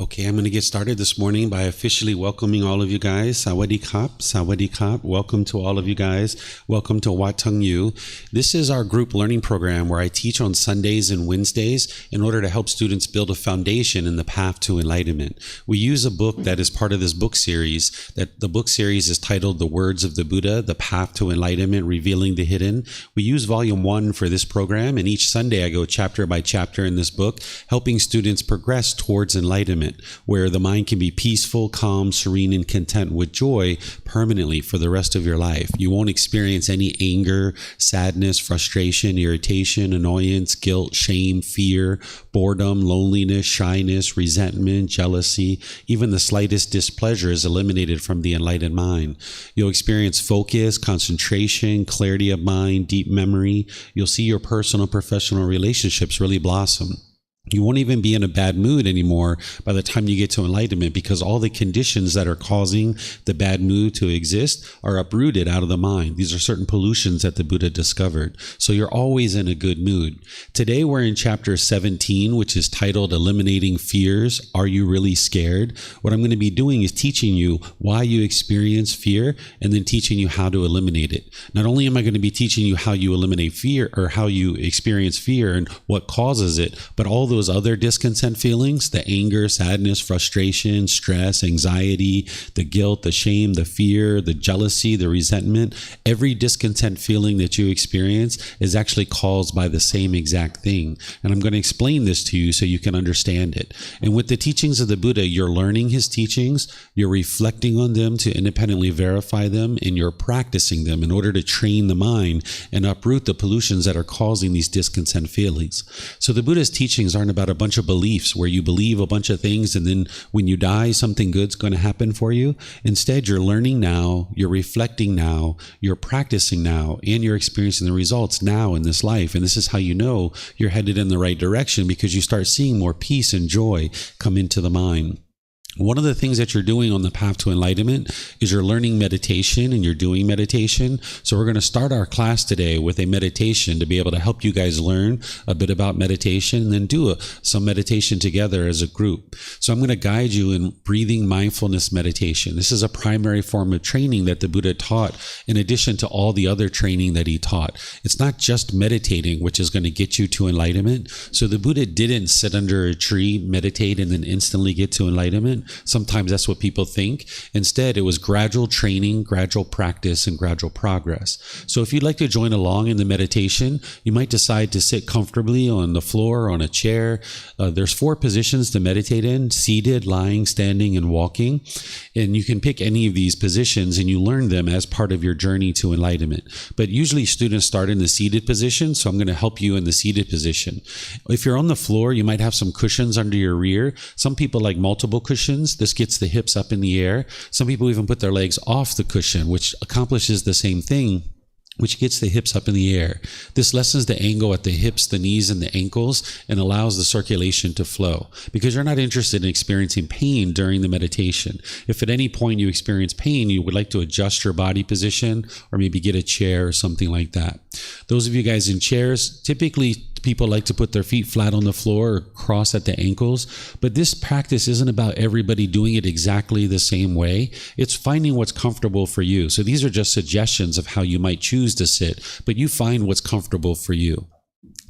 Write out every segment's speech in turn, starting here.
Okay, I'm going to get started this morning by officially welcoming all of you guys. Sawadee Kap, Sawadee Kap. Welcome to all of you guys. Welcome to Wat Tung. This is our group learning program where I teach on Sundays and Wednesdays in order to help students build a foundation in the path to enlightenment. We use a book that is part of this book series. The book series is titled The Words of the Buddha, The Path to Enlightenment, Revealing the Hidden. We use volume 1 for this program, and each Sunday I go chapter by chapter in this book, helping students progress towards enlightenment, where the mind can be peaceful, calm, serene, and content with joy permanently for the rest of your life. You won't experience any anger, sadness, frustration, irritation, annoyance, guilt, shame, fear, boredom, loneliness, shyness, resentment, jealousy. Even the slightest displeasure is eliminated from the enlightened mind. You'll experience focus, concentration, clarity of mind, deep memory. You'll see your personal and professional relationships really blossom. You won't even be in a bad mood anymore by the time you get to enlightenment, because all the conditions that are causing the bad mood to exist are uprooted out of the mind. These are certain pollutions that the Buddha discovered. So you're always in a good mood. Today we're in chapter 17, which is titled Eliminating Fears. Are you really scared? What I'm going to be doing is teaching you why you experience fear and then teaching you how to eliminate it. Not only am I going to be teaching you how you eliminate fear or how you experience fear and what causes it, but all those other discontent feelings, the anger, sadness, frustration, stress, anxiety, the guilt, the shame, the fear, the jealousy, the resentment, every discontent feeling that you experience is actually caused by the same exact thing. And I'm going to explain this to you so you can understand it. And with the teachings of the Buddha, you're learning his teachings, you're reflecting on them to independently verify them, and you're practicing them in order to train the mind and uproot the pollutions that are causing these discontent feelings. So the Buddha's teachings aren't about a bunch of beliefs where you believe a bunch of things and then when you die, something good's going to happen for you. Instead, you're learning now, you're reflecting now, you're practicing now, and you're experiencing the results now in this life. And this is how you know you're headed in the right direction, because you start seeing more peace and joy come into the mind. One of the things that you're doing on the path to enlightenment is you're learning meditation and you're doing meditation. So we're going to start our class today with a meditation to be able to help you guys learn a bit about meditation and then do some meditation together as a group. So I'm going to guide you in breathing mindfulness meditation. This is a primary form of training that the Buddha taught in addition to all the other training that he taught. It's not just meditating, which is going to get you to enlightenment. So the Buddha didn't sit under a tree, meditate, and then instantly get to enlightenment. Sometimes that's what people think. Instead, it was gradual training, gradual practice, and gradual progress. So if you'd like to join along in the meditation, you might decide to sit comfortably on the floor or on a chair. There's 4 positions to meditate in: seated, lying, standing, and walking. And you can pick any of these positions and you learn them as part of your journey to enlightenment. But usually students start in the seated position, so I'm going to help you in the seated position. If you're on the floor, you might have some cushions under your rear. Some people like multiple cushions. This gets the hips up in the air. Some people even put their legs off the cushion, which accomplishes the same thing, which gets the hips up in the air. This lessens the angle at the hips, the knees, and the ankles, and allows the circulation to flow, because you're not interested in experiencing pain during the meditation. If at any point you experience pain, you would like to adjust your body position or maybe get a chair or something like that. Those of you guys in chairs, typically people like to put their feet flat on the floor or cross at the ankles, but this practice isn't about everybody doing it exactly the same way. It's finding what's comfortable for you. So these are just suggestions of how you might choose to sit, but you find what's comfortable for you.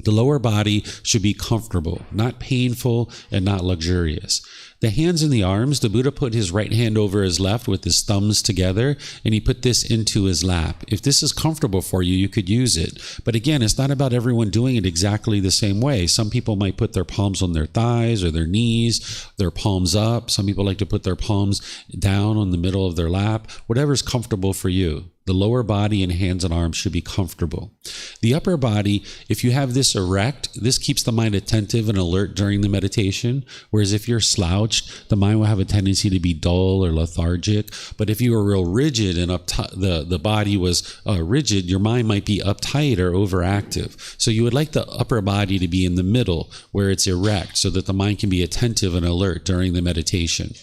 The lower body should be comfortable, not painful and not luxurious. The hands and the arms, the Buddha put his right hand over his left with his thumbs together, and he put this into his lap. If this is comfortable for you, you could use it. But again, it's not about everyone doing it exactly the same way. Some people might put their palms on their thighs or their knees, their palms up. Some people like to put their palms down on the middle of their lap. Whatever's comfortable for you. The lower body and hands and arms should be comfortable. The upper body, if you have this erect, this keeps the mind attentive and alert during the meditation. Whereas if you're slouched, the mind will have a tendency to be dull or lethargic. But if you were real rigid and the body was rigid, your mind might be uptight or overactive. So you would like the upper body to be in the middle where it's erect so that the mind can be attentive and alert during the meditation.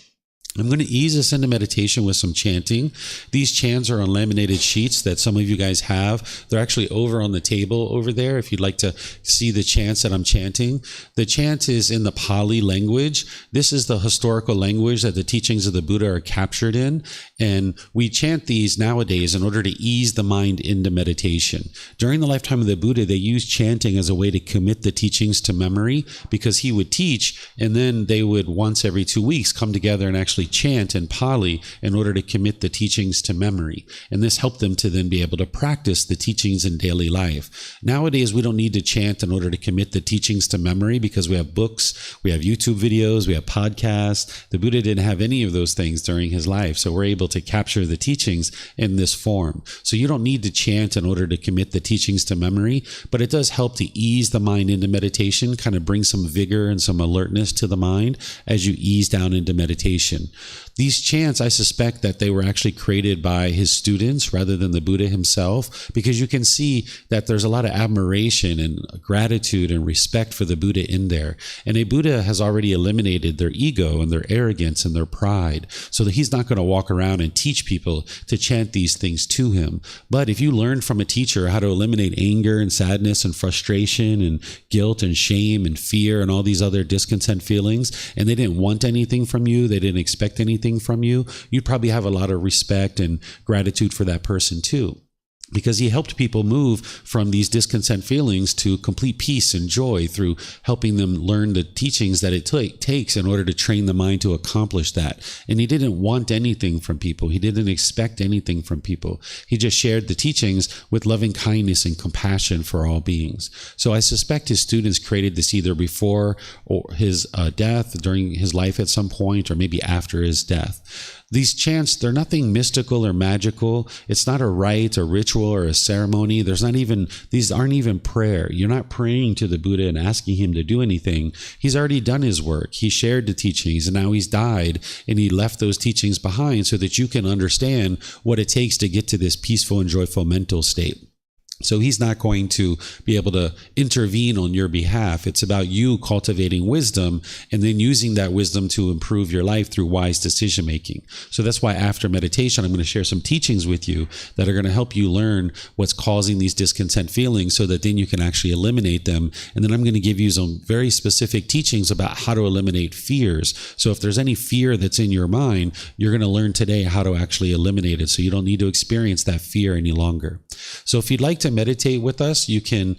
I'm going to ease us into meditation with some chanting. These chants are on laminated sheets that some of you guys have. They're actually over on the table over there if you'd like to see the chants that I'm chanting. The chant is in the Pali language. This is the historical language that the teachings of the Buddha are captured in. And we chant these nowadays in order to ease the mind into meditation. During the lifetime of the Buddha, they used chanting as a way to commit the teachings to memory, because he would teach and then they would once every 2 weeks come together and actually chant in Pali in order to commit the teachings to memory. And this helped them to then be able to practice the teachings in daily life. Nowadays, we don't need to chant in order to commit the teachings to memory because we have books, we have YouTube videos, we have podcasts. The Buddha didn't have any of those things during his life. So we're able to capture the teachings in this form. So you don't need to chant in order to commit the teachings to memory, but it does help to ease the mind into meditation, kind of bring some vigor and some alertness to the mind as you ease down into meditation. These chants, I suspect that they were actually created by his students rather than the Buddha himself, because you can see that there's a lot of admiration and gratitude and respect for the Buddha in there. And a Buddha has already eliminated their ego and their arrogance and their pride, so that he's not going to walk around and teach people to chant these things to him. But if you learn from a teacher how to eliminate anger and sadness and frustration and guilt and shame and fear and all these other discontent feelings, and they didn't want anything from you, they didn't expect anything from you, you'd probably have a lot of respect and gratitude for that person too, because he helped people move from these discontent feelings to complete peace and joy through helping them learn the teachings that it takes in order to train the mind to accomplish that. And he didn't want anything from people. He didn't expect anything from people. He just shared the teachings with loving kindness and compassion for all beings. So I suspect his students created this either before or his death, during his life at some point, or maybe after his death. These chants, they're nothing mystical or magical. It's not a rite, a ritual, or a ceremony. These aren't even prayer. You're not praying to the Buddha and asking him to do anything. He's already done his work. He shared the teachings, and now he's died, and he left those teachings behind so that you can understand what it takes to get to this peaceful and joyful mental state. So he's not going to be able to intervene on your behalf. It's about you cultivating wisdom and then using that wisdom to improve your life through wise decision making. So that's why after meditation, I'm going to share some teachings with you that are going to help you learn what's causing these discontent feelings so that then you can actually eliminate them. And then I'm going to give you some very specific teachings about how to eliminate fears. So if there's any fear that's in your mind, you're going to learn today how to actually eliminate it so you don't need to experience that fear any longer. So if you'd like to meditate with us, you can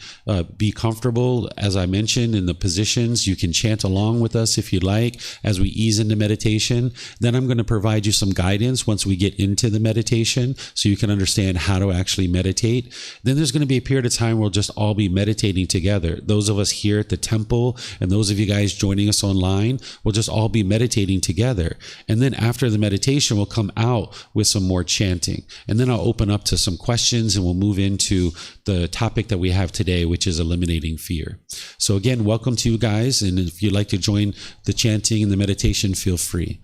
be comfortable, as I mentioned, in the positions. You can chant along with us if you'd like as we ease into meditation. Then I'm going to provide you some guidance once we get into the meditation so you can understand how to actually meditate. Then there's going to be a period of time where we'll just all be meditating together. Those of us here at the temple and those of you guys joining us online will just all be meditating together. And then after the meditation, we'll come out with some more chanting. And then I'll open up to some questions and we'll move into the topic that we have today, which is eliminating fear. So again, welcome to you guys. And if you'd like to join the chanting and the meditation, feel free.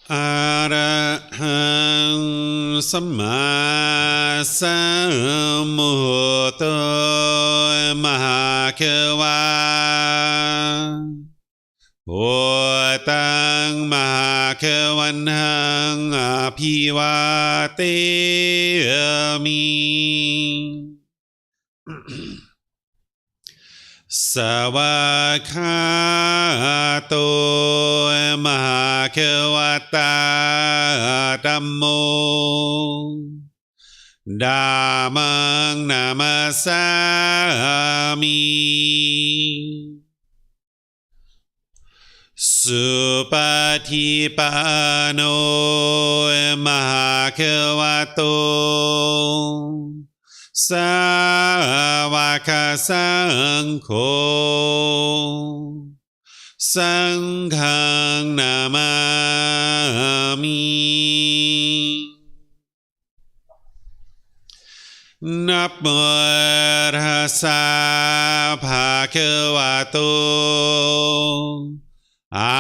Arahang Samma Sambuddho Mahakeva Wat Tung Mahakavanhang Apivateyami Savakato Mahakavata Dhammo Dhammang Namasami Supatipano Mahakavato Savaka Sangho Sanghang Namami Namo Tassa Bhagavato Arahato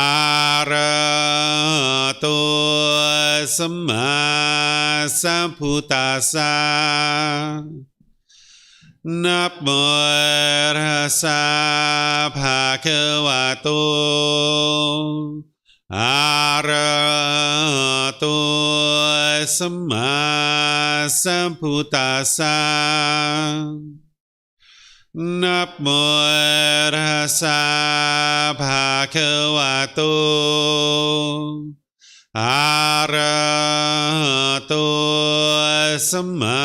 Samma Sambuddhassa นะโมตัสสะภะคะวะโตอะระหะโตสัมมาสัมพุทธัสสะนะโมตัสสะภะคะวะโตอะระหะโตสัมมา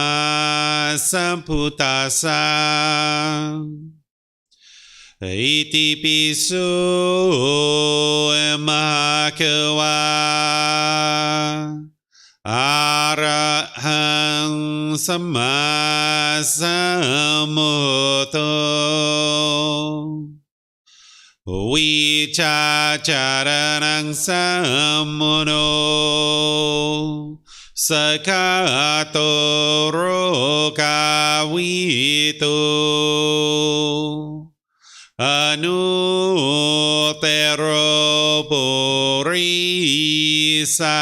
สัมพุทธัสสะอิติปิโสมะคะวะอะระหังสัมมาสัมพุทโธวิชาจารนังสัมมุโนสกาโตโรกาวิโตอนุเตโรปุริสา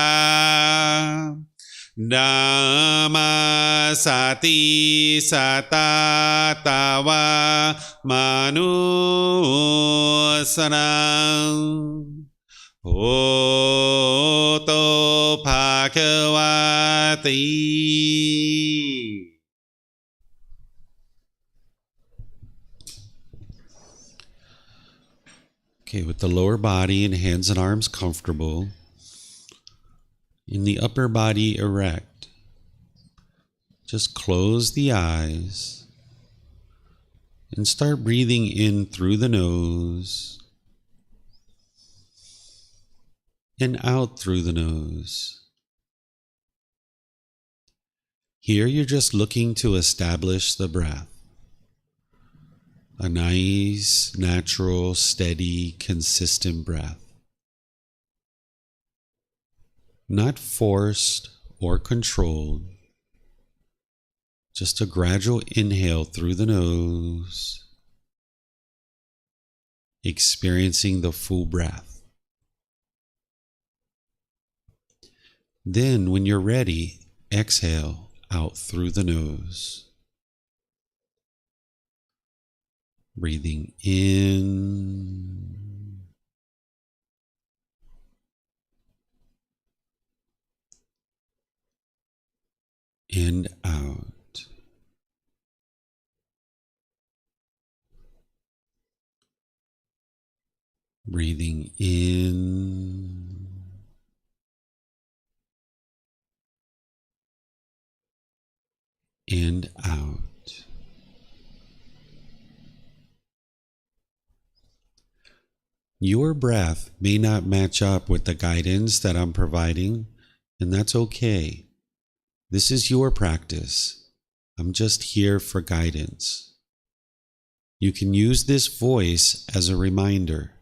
ดามาสติสตาตาวามนุสนังโอโตภาควาติ Okay, with the lower body and hands and arms comfortable, in the upper body erect, just close the eyes and start breathing in through the nose and out through the nose. Here you're just looking to establish the breath. A nice, natural, steady, consistent breath. Not forced or controlled. Just a gradual inhale through the nose, experiencing the full breath. Then, when you're ready, exhale out through the nose. Breathing in and out. Breathing in and out. Your breath may not match up with the guidance that I'm providing, and that's okay. This is your practice. I'm just here for guidance. You can use this voice as a reminder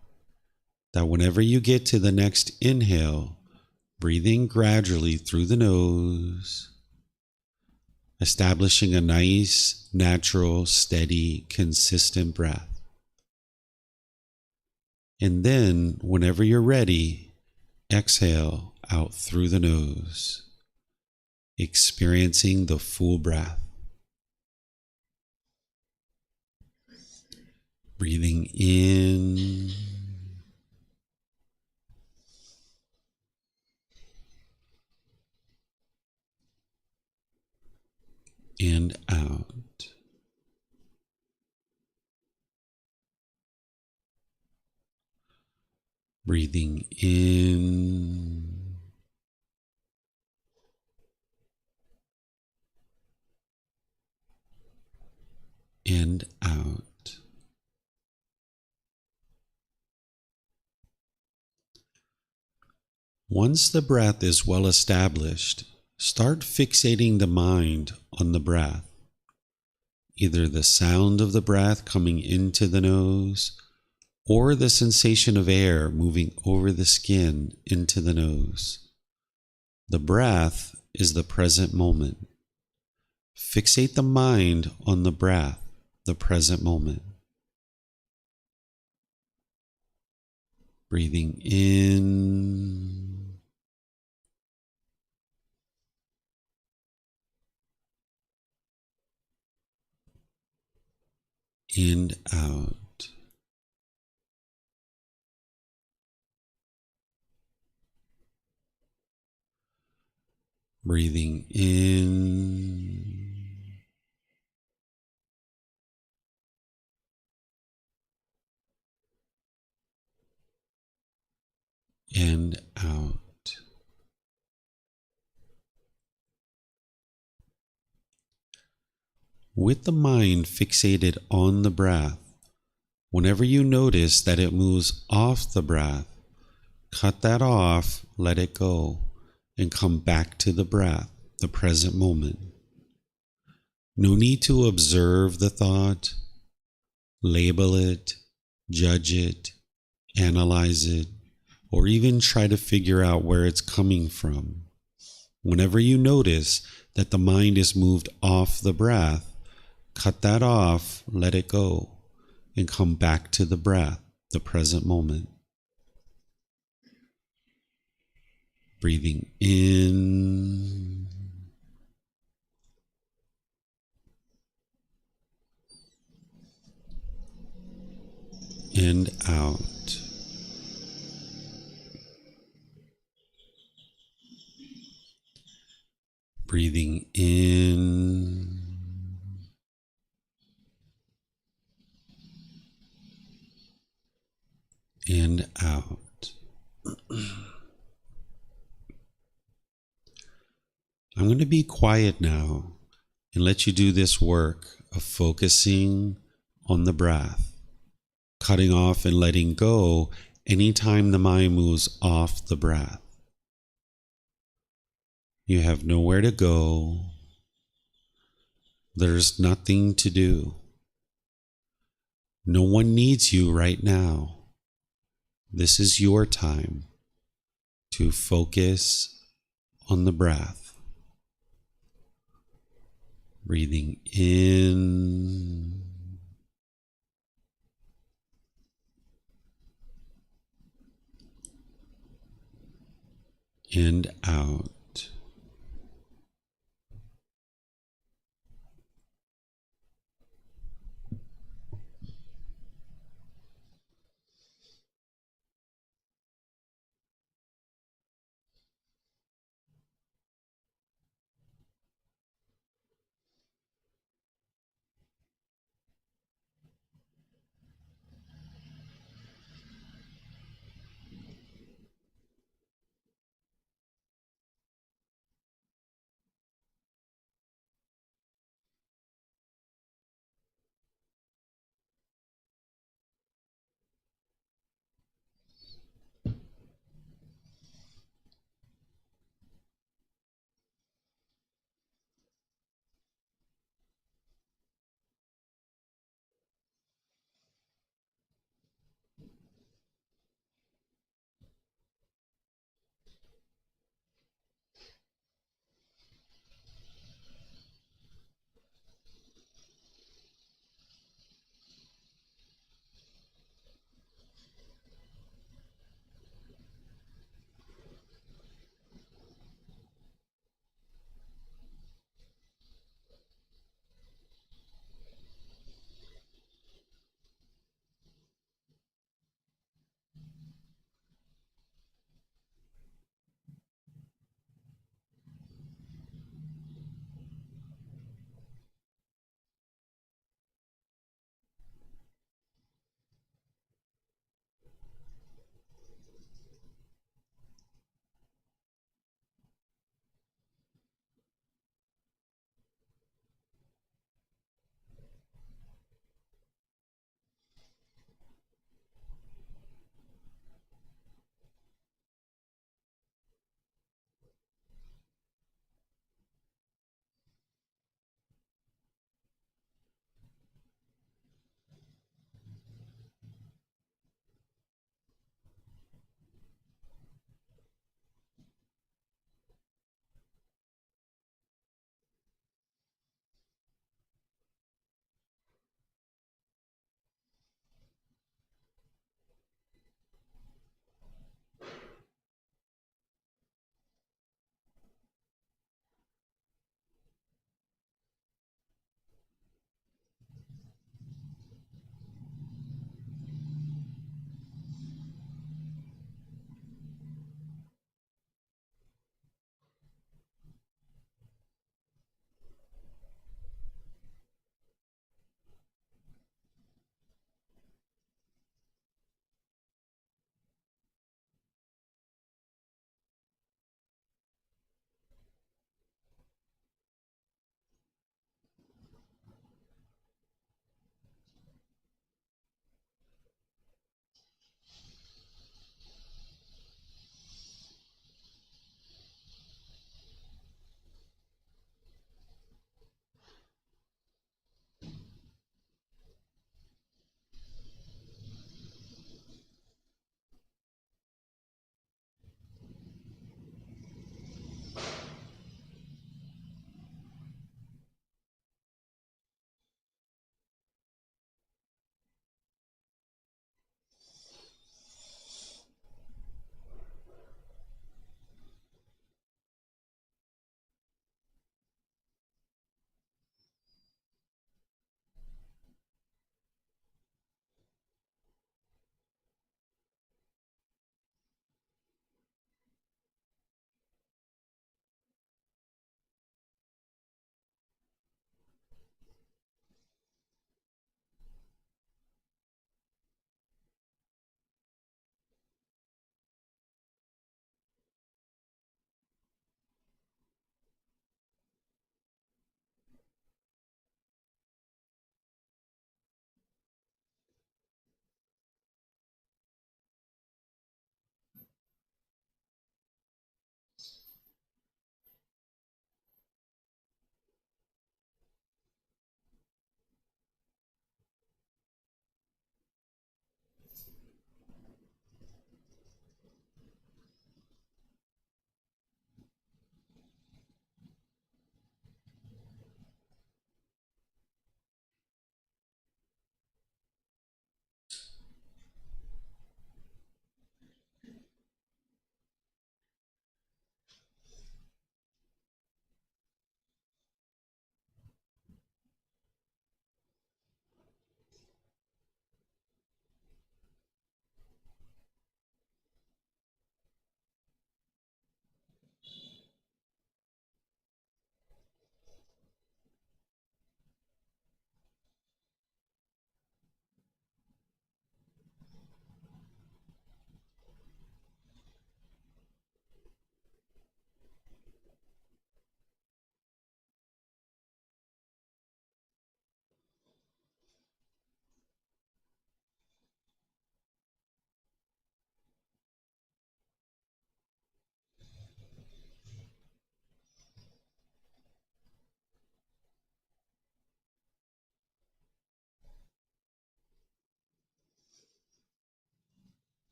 that whenever you get to the next inhale, breathing gradually through the nose, establishing a nice, natural, steady, consistent breath. And then, whenever you're ready, exhale out through the nose, experiencing the full breath. Breathing in and out. Breathing in and out. Once the breath is well established, start fixating the mind on the breath, either the sound of the breath coming into the nose or the sensation of air moving over the skin into the nose. The breath is the present moment. Fixate the mind on the breath, the present moment. Breathing in and out. Breathing in and out. With the mind fixated on the breath, whenever you notice that it moves off the breath, cut that off, let it go, and come back to the breath, the present moment. No need to observe the thought, label it, judge it, analyze it, or even try to figure out where it's coming from. Whenever you notice that the mind is moved off the breath, cut that off, let it go, and come back to the breath, the present moment. Breathing in and out. Breathing in and out. I'm going to be quiet now and let you do this work of focusing on the breath, cutting off and letting go anytime the mind moves off the breath. You have nowhere to go. There's nothing to do. No one needs you right now. This is your time to focus on the breath. Breathing in and out.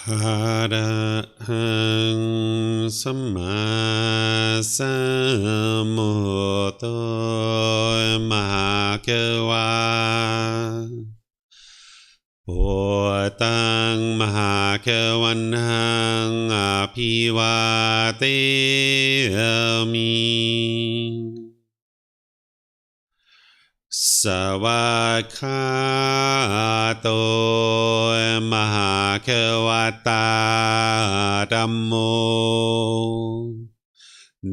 ระหังสัมมาสัมพุทโธมหาเกวาพุทธังมหาเกวันหังอภิวาเทมิสวากขาโตมหาเขวตาธัมโม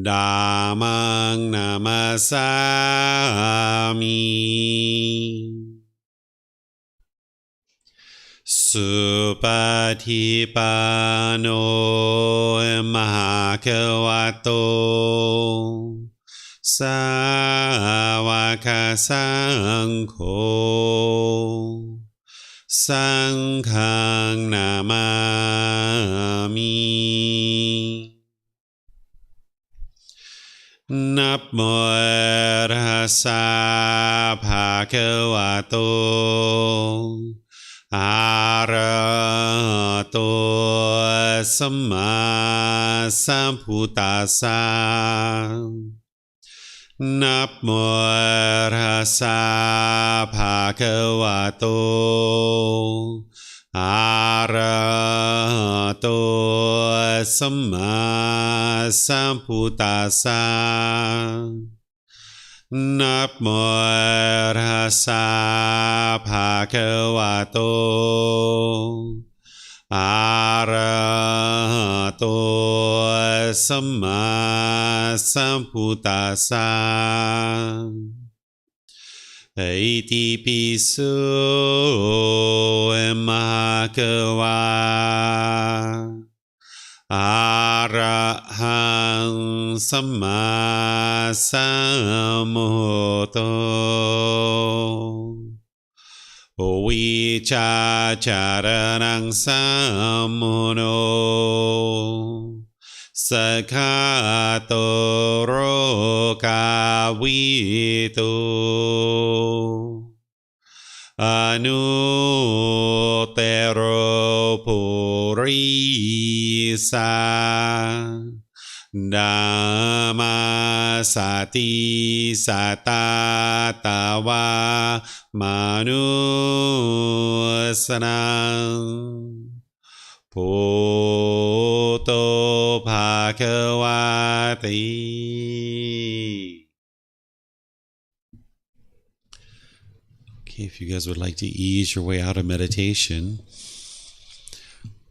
ธัมมังนามัสสามิสุปฏิปันโนมหาเขวโตสาวกสังโฆสังฆังนามามินับโมตัสสะภะคะวะโตอะระหะโตสัมมาสัมพุทธัสสะนับโมตัสสะภะคะวะโตอะระหะโตสัมมาสัมพุทธัสสะนับโมตัสสะภะคะวะโตอะระหะโตสัมมาสัมพุทธัสสะอิติปิโสมหาเขวาอะระหังสัมมาสัมพุทโธวิชาจารณังสัมมุโนสกขาโตโรกาวิโตอนุเตโรปุริสาธัมมาสติสัตตาตาวามนุสนังพุทโธภะคะวะติ Okay, if you guys would like to ease your way out of meditation,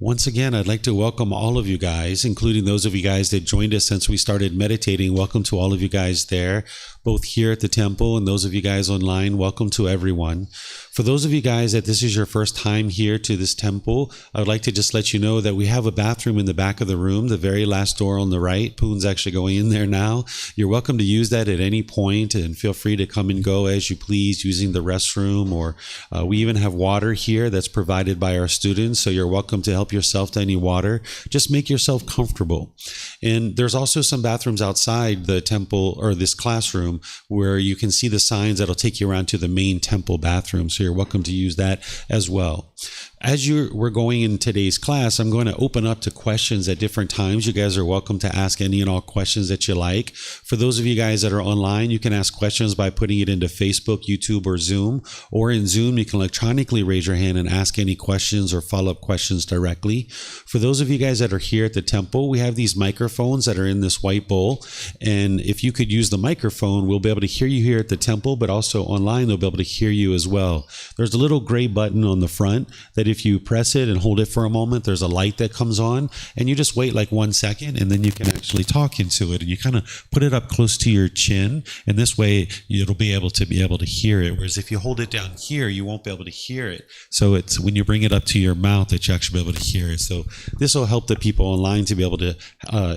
once again, I'd like to welcome all of you guys, including those of you guys that joined us since we started meditating. Welcome to all of you guys there, both here at the temple and those of you guys online. Welcome to everyone. For those of you guys that this is your first time here to this temple, I would like to just let you know that we have a bathroom in the back of the room, the very last door on the right. Poon's actually going in there now. You're welcome to use that at any point, and feel free to come and go as you please using the restroom, or we even have water here that's provided by our students, so you're welcome to help yourself to any water. Just make yourself comfortable. And there's also some bathrooms outside the temple or this classroom where you can see the signs that'll take you around to the main temple bathroom, so you're welcome to use that as well. As we're going in today's class, I'm going to open up to questions at different times. You guys are welcome to ask any and all questions that you like. For those of you guys that are online, you can ask questions by putting it into Facebook, YouTube, or Zoom. Or in Zoom, you can electronically raise your hand and ask any questions or follow-up questions directly. For those of you guys that are here at the temple, we have these microphones that are in this white bowl. And if you could use the microphone, we'll be able to hear you here at the temple, but also online, they'll be able to hear you as well. There's a little gray button on the front that if you press it and hold it for a moment, there's a light that comes on, and you just wait like 1 second, and then you can actually talk into it, and you kind of put it up close to your chin, and this way it'll be able to hear it. Whereas if you hold it down here, you won't be able to hear it. So it's when you bring it up to your mouth that you actually be able to hear it. So this will help the people online to be able to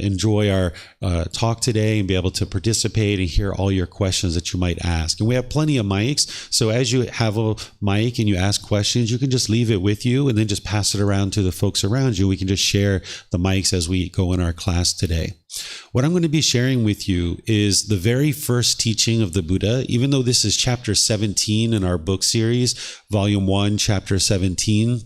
enjoy our talk today and be able to participate and hear all your questions that you might ask. And we have plenty of mics, so as you have a mic and you ask questions, you can just leave it with you and then just pass it around to the folks around you. We can just share the mics as we go in our class today. What I'm going to be sharing with you is the very first teaching of the Buddha, even though this is chapter 17 in our book series, volume 1, chapter 17.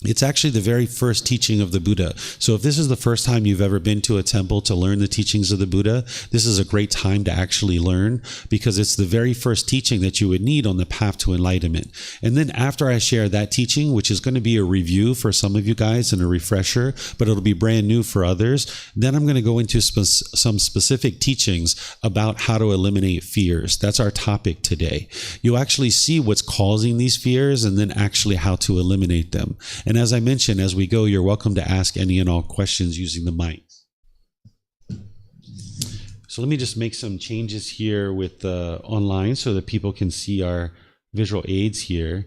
It's actually the very first teaching of the Buddha. So if this is the first time you've ever been to a temple to learn the teachings of the Buddha, this is a great time to actually learn, because it's the very first teaching that you would need on the path to enlightenment. And then after I share that teaching, which is going to be a review for some of you guys and a refresher, but it'll be brand new for others, then I'm going to go into some specific teachings about how to eliminate fears. That's our topic today. You'll actually see what's causing these fears and then actually how to eliminate them. And as I mentioned, as we go, you're welcome to ask any and all questions using the mic. So let me just make some changes here with online so that people can see our visual aids here.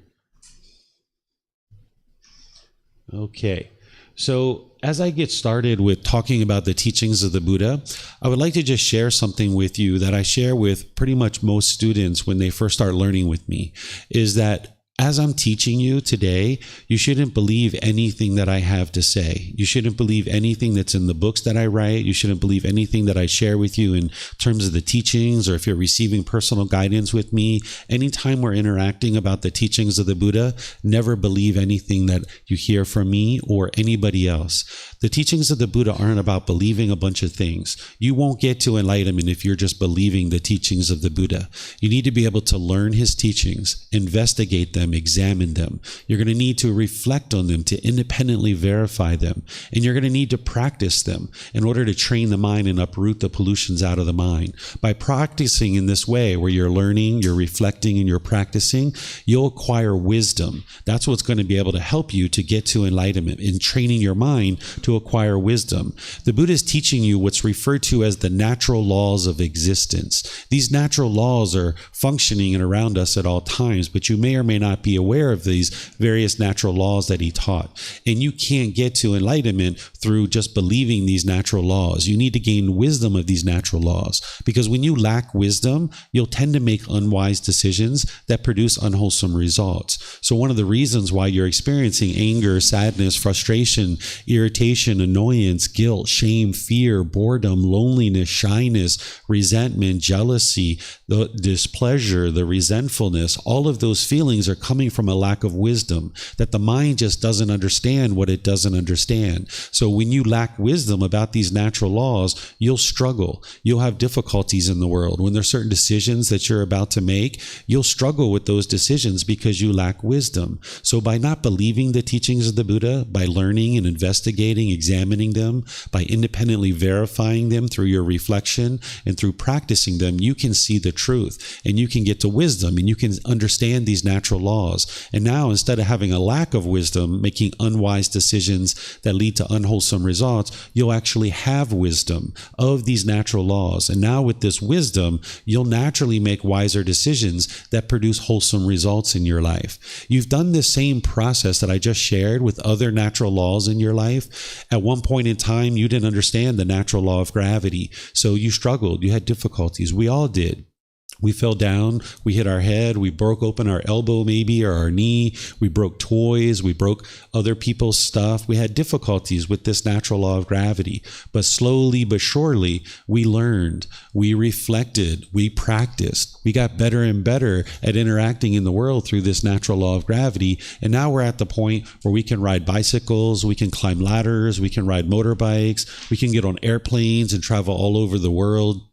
Okay. So as I get started with talking about the teachings of the Buddha, I would like to just share something with you that I share with pretty much most students when they first start learning with me, is that as I'm teaching you today, you shouldn't believe anything that I have to say. You shouldn't believe anything that's in the books that I write. You shouldn't believe anything that I share with you in terms of the teachings, or if you're receiving personal guidance with me. Anytime we're interacting about the teachings of the Buddha, never believe anything that you hear from me or anybody else. The teachings of the Buddha aren't about believing a bunch of things. You won't get to enlightenment if you're just believing the teachings of the Buddha. You need to be able to learn his teachings, investigate them, examine them. You're going to need to reflect on them to independently verify them. And you're going to need to practice them in order to train the mind and uproot the pollutions out of the mind. By practicing in this way, where you're learning, you're reflecting, and you're practicing, you'll acquire wisdom. That's what's going to be able to help you to get to enlightenment, in training your mind to acquire wisdom. The Buddha is teaching you what's referred to as the natural laws of existence. These natural laws are functioning and around us at all times, but you may or may not be aware of these various natural laws that he taught. And you can't get to enlightenment through just believing these natural laws. You need to gain wisdom of these natural laws, because when you lack wisdom, you'll tend to make unwise decisions that produce unwholesome results. So one of the reasons why you're experiencing anger, sadness, frustration, irritation, annoyance, guilt, shame, fear, boredom, loneliness, shyness, resentment, jealousy, the displeasure, the resentfulness, all of those feelings are coming from a lack of wisdom, that the mind just doesn't understand what it doesn't understand. So when you lack wisdom about these natural laws, you'll struggle. You'll have difficulties in the world. When there's certain decisions that you're about to make, you'll struggle with those decisions because you lack wisdom. So by not believing the teachings of the Buddha, by learning and investigating, examining them, by independently verifying them through your reflection and through practicing them, you can see the truth and you can get to wisdom and you can understand these natural laws. And now, instead of having a lack of wisdom, making unwise decisions that lead to unwholesome results, you'll actually have wisdom of these natural laws. And now with this wisdom, you'll naturally make wiser decisions that produce wholesome results in your life. You've done this same process that I just shared with other natural laws in your life. At one point in time, you didn't understand the natural law of gravity. So you struggled, you had difficulties. We all did. We fell down, we hit our head, we broke open our elbow maybe, or our knee, we broke toys, we broke other people's stuff. We had difficulties with this natural law of gravity. But slowly but surely, we learned, we reflected, we practiced. We got better and better at interacting in the world through this natural law of gravity. And now we're at the point where we can ride bicycles, we can climb ladders, we can ride motorbikes, we can get on airplanes and travel all over the world.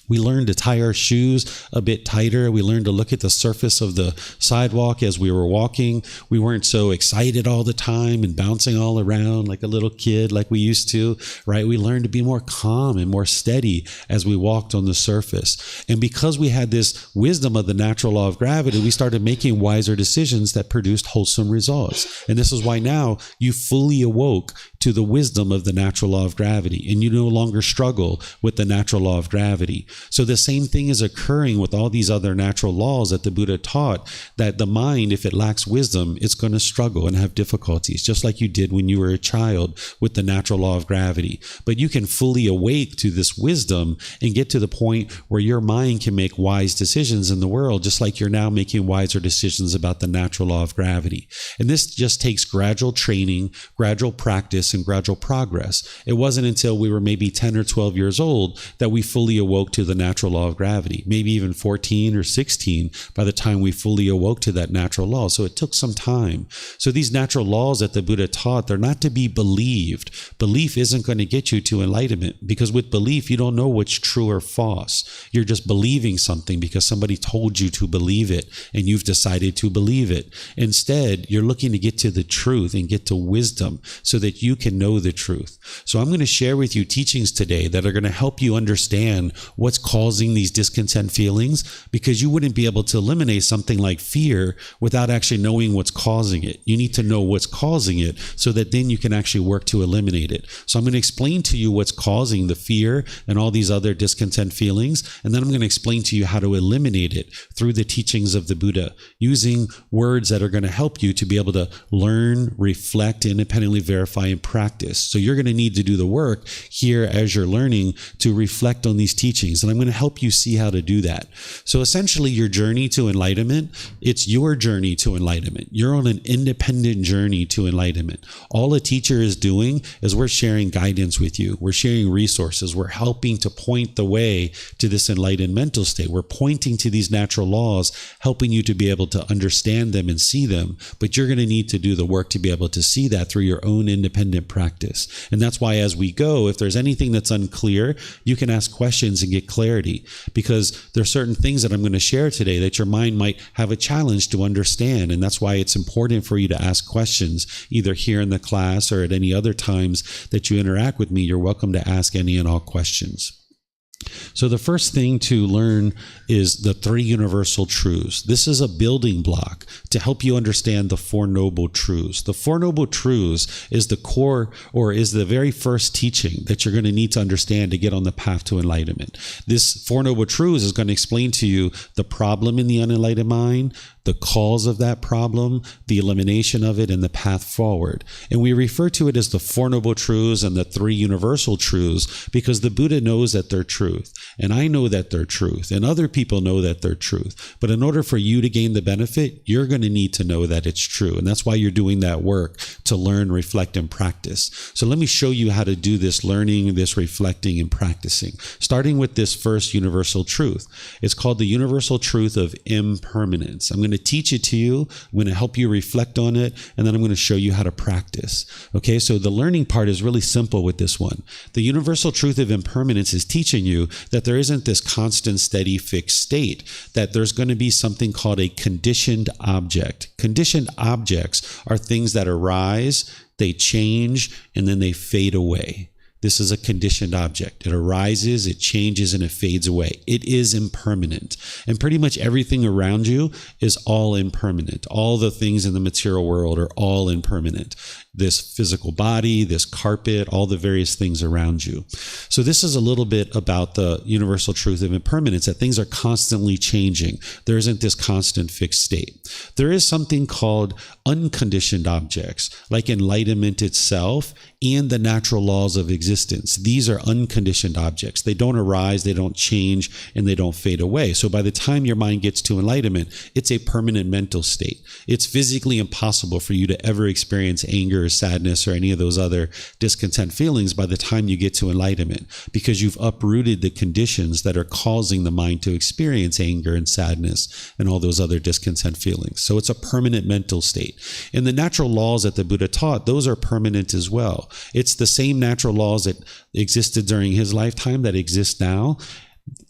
We learned to tie our shoes a bit tighter. We learned to look at the surface of the sidewalk as we were walking. We weren't so excited all the time and bouncing all around like a little kid like we used to, right? We learned to be more calm and more steady as we walked on the surface. And because we had this wisdom of the natural law of gravity, we started making wiser decisions that produced wholesome results. And this is why now you fully awoke to the wisdom of the natural law of gravity, and you no longer struggle with the natural law of gravity. So the same thing is occurring with all these other natural laws that the Buddha taught, that the mind, if it lacks wisdom, it's going to struggle and have difficulties, just like you did when you were a child with the natural law of gravity. But you can fully awake to this wisdom and get to the point where your mind can make wise decisions in the world, just like you're now making wiser decisions about the natural law of gravity. And this just takes gradual training, gradual practice, and gradual progress. It wasn't until we were maybe 10 or 12 years old that we fully awoke to to the natural law of gravity, maybe even 14 or 16 by the time we fully awoke to that natural law. So it took some time. So these natural laws that the Buddha taught, they're not to be believed. Belief isn't going to get you to enlightenment, because with belief, you don't know what's true or false. You're just believing something because somebody told you to believe it and you've decided to believe it. Instead, you're looking to get to the truth and get to wisdom so that you can know the truth. So I'm going to share with you teachings today that are going to help you understand what's causing these discontent feelings, because you wouldn't be able to eliminate something like fear without actually knowing what's causing it. You need to know what's causing it so that then you can actually work to eliminate it. So I'm going to explain to you what's causing the fear and all these other discontent feelings, and then I'm going to explain to you how to eliminate it through the teachings of the Buddha, using words that are going to help you to be able to learn, reflect, independently verify, and practice. So you're going to need to do the work here as you're learning to reflect on these teachings, and I'm going to help you see how to do that. So essentially, your journey to enlightenment, it's your journey to enlightenment. You're on an independent journey to enlightenment. All a teacher is doing is we're sharing guidance with you. We're sharing resources. We're helping to point the way to this enlightened mental state. We're pointing to these natural laws, helping you to be able to understand them and see them, but you're going to need to do the work to be able to see that through your own independent practice. And that's why as we go, if there's anything that's unclear, you can ask questions and get clarity, because there are certain things that I'm going to share today that your mind might have a challenge to understand. And that's why it's important for you to ask questions, either here in the class or at any other times that you interact with me. You're welcome to ask any and all questions. So the first thing to learn is the three universal truths. This is a building block to help you understand the Four Noble Truths. The Four Noble Truths is the core, or is the very first teaching that you're going to need to understand to get on the path to enlightenment. This Four Noble Truths is going to explain to you the problem in the unenlightened mind, the cause of that problem, the elimination of it, and the path forward. And we refer to it as the Four Noble Truths and the Three Universal Truths because the Buddha knows that they're truth. And I know that they're truth. And other people know that they're truth. But in order for you to gain the benefit, you're going to need to know that it's true. And that's why you're doing that work, to learn, reflect, and practice. So let me show you how to do this learning, this reflecting, and practicing. Starting with this first universal truth. It's called the universal truth of impermanence. I'm going to teach it to you. I'm going to help you reflect on it. And then I'm going to show you how to practice. Okay, so the learning part is really simple with this one. The universal truth of impermanence is teaching you that there isn't this constant, steady, fixed state, that there's going to be something called a conditioned object. Conditioned objects are things that arise, they change, and then they fade away. This is a conditioned object. It arises, it changes, and it fades away. It is impermanent. And pretty much everything around you is all impermanent. All the things in the material world are all impermanent. This physical body, this carpet, all the various things around you. So this is a little bit about the universal truth of impermanence, that things are constantly changing. There isn't this constant fixed state. There is something called unconditioned objects, like enlightenment itself and the natural laws of existence. These are unconditioned objects. They don't arise, they don't change, and they don't fade away. So by the time your mind gets to enlightenment, it's a permanent mental state. It's physically impossible for you to ever experience anger or sadness or any of those other discontent feelings by the time you get to enlightenment, because you've uprooted the conditions that are causing the mind to experience anger and sadness and all those other discontent feelings. So it's a permanent mental state. And the natural laws that the Buddha taught, those are permanent as well. It's the same natural laws that existed during his lifetime that exist now.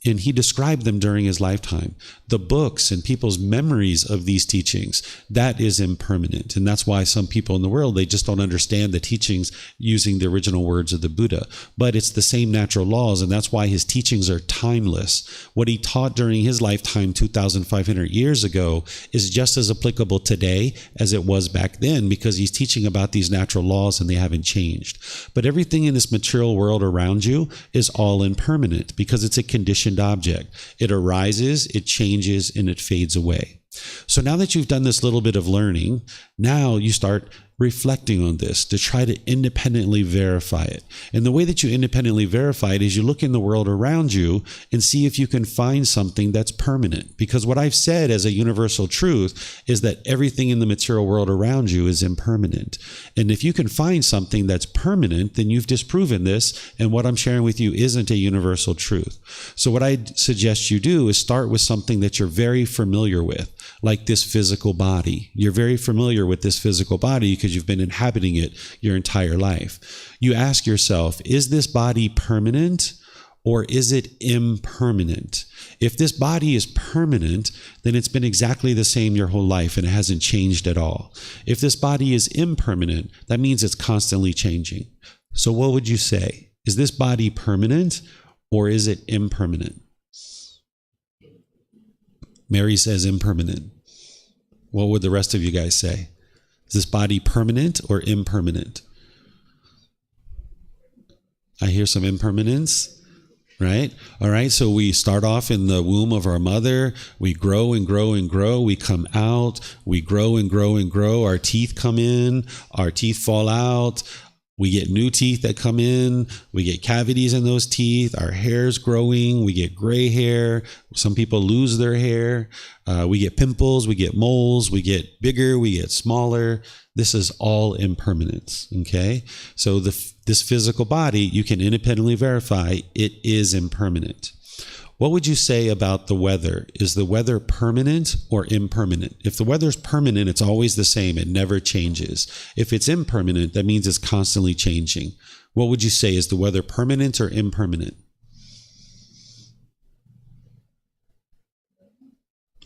And he described them during his lifetime. The books and people's memories of these teachings, that is impermanent. And that's why some people in the world, they just don't understand the teachings using the original words of the Buddha. But it's the same natural laws, and that's why his teachings are timeless. What he taught during his lifetime 2,500 years ago is just as applicable today as it was back then, because he's teaching about these natural laws and they haven't changed. But everything in this material world around you is all impermanent because it's a conditioned object. It arises, it changes, and it fades away. So now that you've done this little bit of learning, now you start reflecting on this to try to independently verify it. And the way that you independently verify it is you look in the world around you and see if you can find something that's permanent. Because what I've said as a universal truth is that everything in the material world around you is impermanent. And if you can find something that's permanent, then you've disproven this, and what I'm sharing with you isn't a universal truth. So what I suggest you do is start with something that you're very familiar with, like this physical body. You're very familiar with this physical body because you've been inhabiting it your entire life. You ask yourself, is this body permanent or is it impermanent? If this body is permanent, then it's been exactly the same your whole life and it hasn't changed at all. If this body is impermanent, that means it's constantly changing. So what would you say? Is this body permanent or is it impermanent? Mary says impermanent. What would the rest of you guys say? Is this body permanent or impermanent? I hear some impermanence, right? All right, so we start off in the womb of our mother. We grow and grow and grow. We come out. We grow and grow and grow. Our teeth come in. Our teeth fall out. We get new teeth that come in. We get cavities in those teeth. Our hair's growing. We get gray hair. Some people lose their hair. We get pimples. We get moles. We get bigger. We get smaller. This is all impermanence, okay? So this physical body, you can independently verify it is impermanent. What would you say about the weather? Is the weather permanent or impermanent? If the weather's permanent, it's always the same. It never changes. If it's impermanent, that means it's constantly changing. What would you say? Is the weather permanent or impermanent?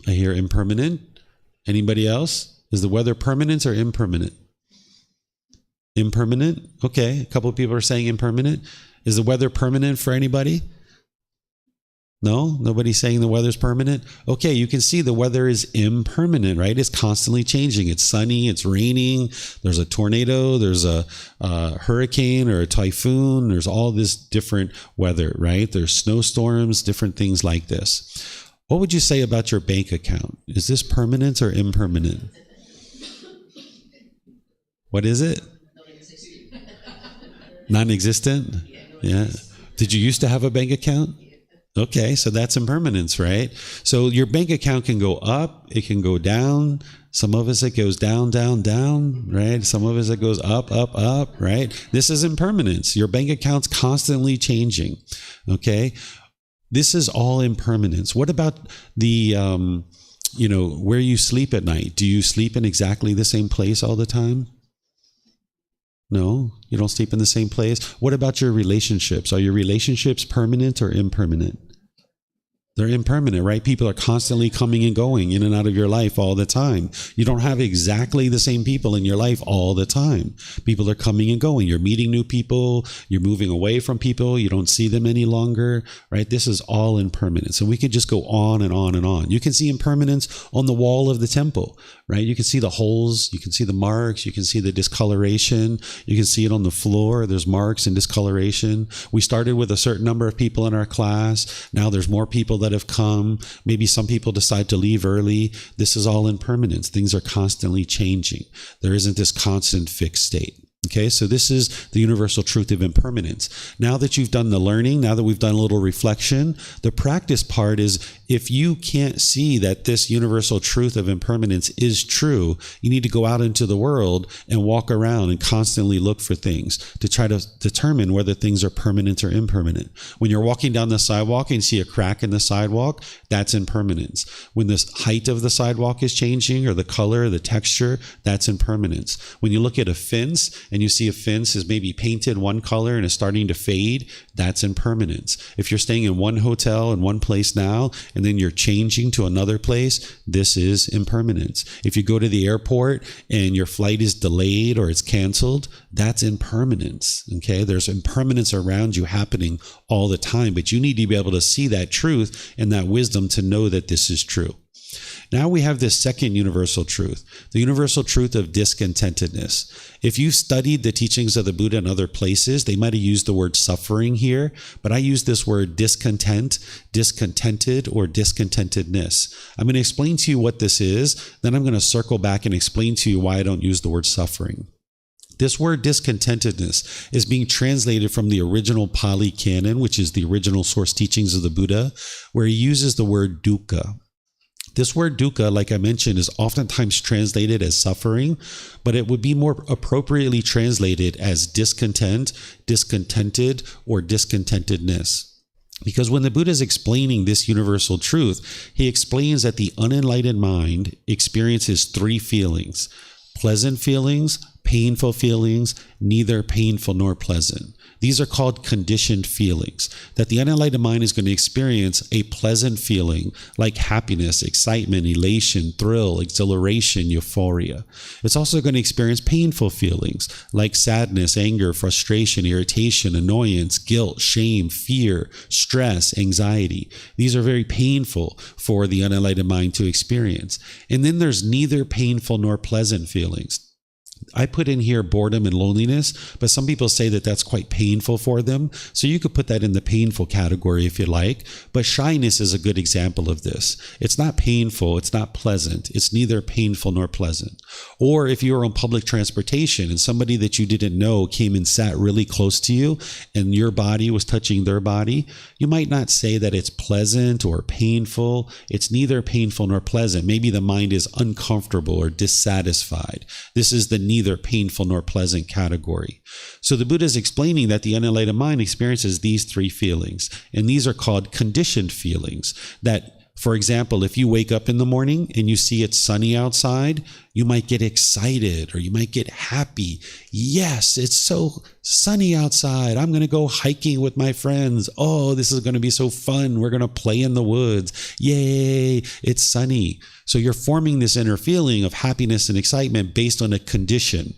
I hear impermanent. Anybody else? Is the weather permanent or impermanent? Impermanent? Okay, a couple of people are saying impermanent. Is the weather permanent for anybody? No? Nobody's saying the weather's permanent? Okay, you can see the weather is impermanent, right? It's constantly changing. It's sunny, it's raining, there's a tornado, there's a hurricane or a typhoon, there's all this different weather, right? There's snowstorms, different things like this. What would you say about your bank account? Is this permanent or impermanent? What is it? Non-existent? Yeah. Did you used to have a bank account? Okay, so that's impermanence, right? So your bank account can go up, it can go down. Some of us, it goes down, down, down, right? Some of us, it goes up, up, up, right? This is impermanence. Your bank account's constantly changing, okay? This is all impermanence. What about the, where you sleep at night? Do you sleep in exactly the same place all the time? No, you don't sleep in the same place. What about your relationships? Are your relationships permanent or impermanent? They're impermanent, right? People are constantly coming and going in and out of your life all the time. You don't have exactly the same people in your life all the time. People are coming and going. You're meeting new people. You're moving away from people. You don't see them any longer, right? This is all impermanent. So we could just go on and on and on. You can see impermanence on the wall of the temple, right? You can see the holes. You can see the marks. You can see the discoloration. You can see it on the floor. There's marks and discoloration. We started with a certain number of people in our class. Now there's more people that have come. Maybe some people decide to leave early. This is all impermanence. Things are constantly changing. There isn't this constant fixed state. Okay, so this is the universal truth of impermanence. Now that you've done the learning, now that we've done a little reflection, the practice part is if you can't see that this universal truth of impermanence is true, you need to go out into the world and walk around and constantly look for things to try to determine whether things are permanent or impermanent. When you're walking down the sidewalk and you see a crack in the sidewalk, that's impermanence. When the height of the sidewalk is changing or the color, the texture, that's impermanence. When you look at a fence and you see a fence is maybe painted one color and is starting to fade, that's impermanence. If you're staying in one hotel in one place now and then you're changing to another place, this is impermanence. If you go to the airport and your flight is delayed or it's canceled, that's impermanence. Okay, there's impermanence around you happening all the time, but you need to be able to see that truth and that wisdom to know that this is true. Now we have this second universal truth, the universal truth of discontentedness. If you've studied the teachings of the Buddha in other places, they might have used the word suffering here, but I use this word discontent, discontented, or discontentedness. I'm going to explain to you what this is, then I'm going to circle back and explain to you why I don't use the word suffering. This word discontentedness is being translated from the original Pali Canon, which is the original source teachings of the Buddha, where he uses the word dukkha. This word dukkha, like I mentioned, is oftentimes translated as suffering, but it would be more appropriately translated as discontent, discontented, or discontentedness. Because when the Buddha is explaining this universal truth, he explains that the unenlightened mind experiences three feelings: pleasant feelings, painful feelings, neither painful nor pleasant. These are called conditioned feelings, that the unenlightened mind is going to experience a pleasant feeling like happiness, excitement, elation, thrill, exhilaration, euphoria. It's also going to experience painful feelings like sadness, anger, frustration, irritation, annoyance, guilt, shame, fear, stress, anxiety. These are very painful for the unenlightened mind to experience. And then there's neither painful nor pleasant feelings. I put in here boredom and loneliness, but some people say that that's quite painful for them. So you could put that in the painful category if you like. But shyness is a good example of this. It's not painful. It's not pleasant. It's neither painful nor pleasant. Or if you were on public transportation and somebody that you didn't know came and sat really close to you and your body was touching their body, you might not say that it's pleasant or painful. It's neither painful nor pleasant. Maybe the mind is uncomfortable or dissatisfied. This is the neither painful nor pleasant category. So the Buddha is explaining that the unenlightened mind experiences these three feelings, and these are called conditioned feelings. That, for example, if you wake up in the morning and you see it's sunny outside, you might get excited or you might get happy. Yes, it's so sunny outside. I'm going to go hiking with my friends. Oh, this is going to be so fun. We're going to play in the woods. Yay, it's sunny. So you're forming this inner feeling of happiness and excitement based on a condition.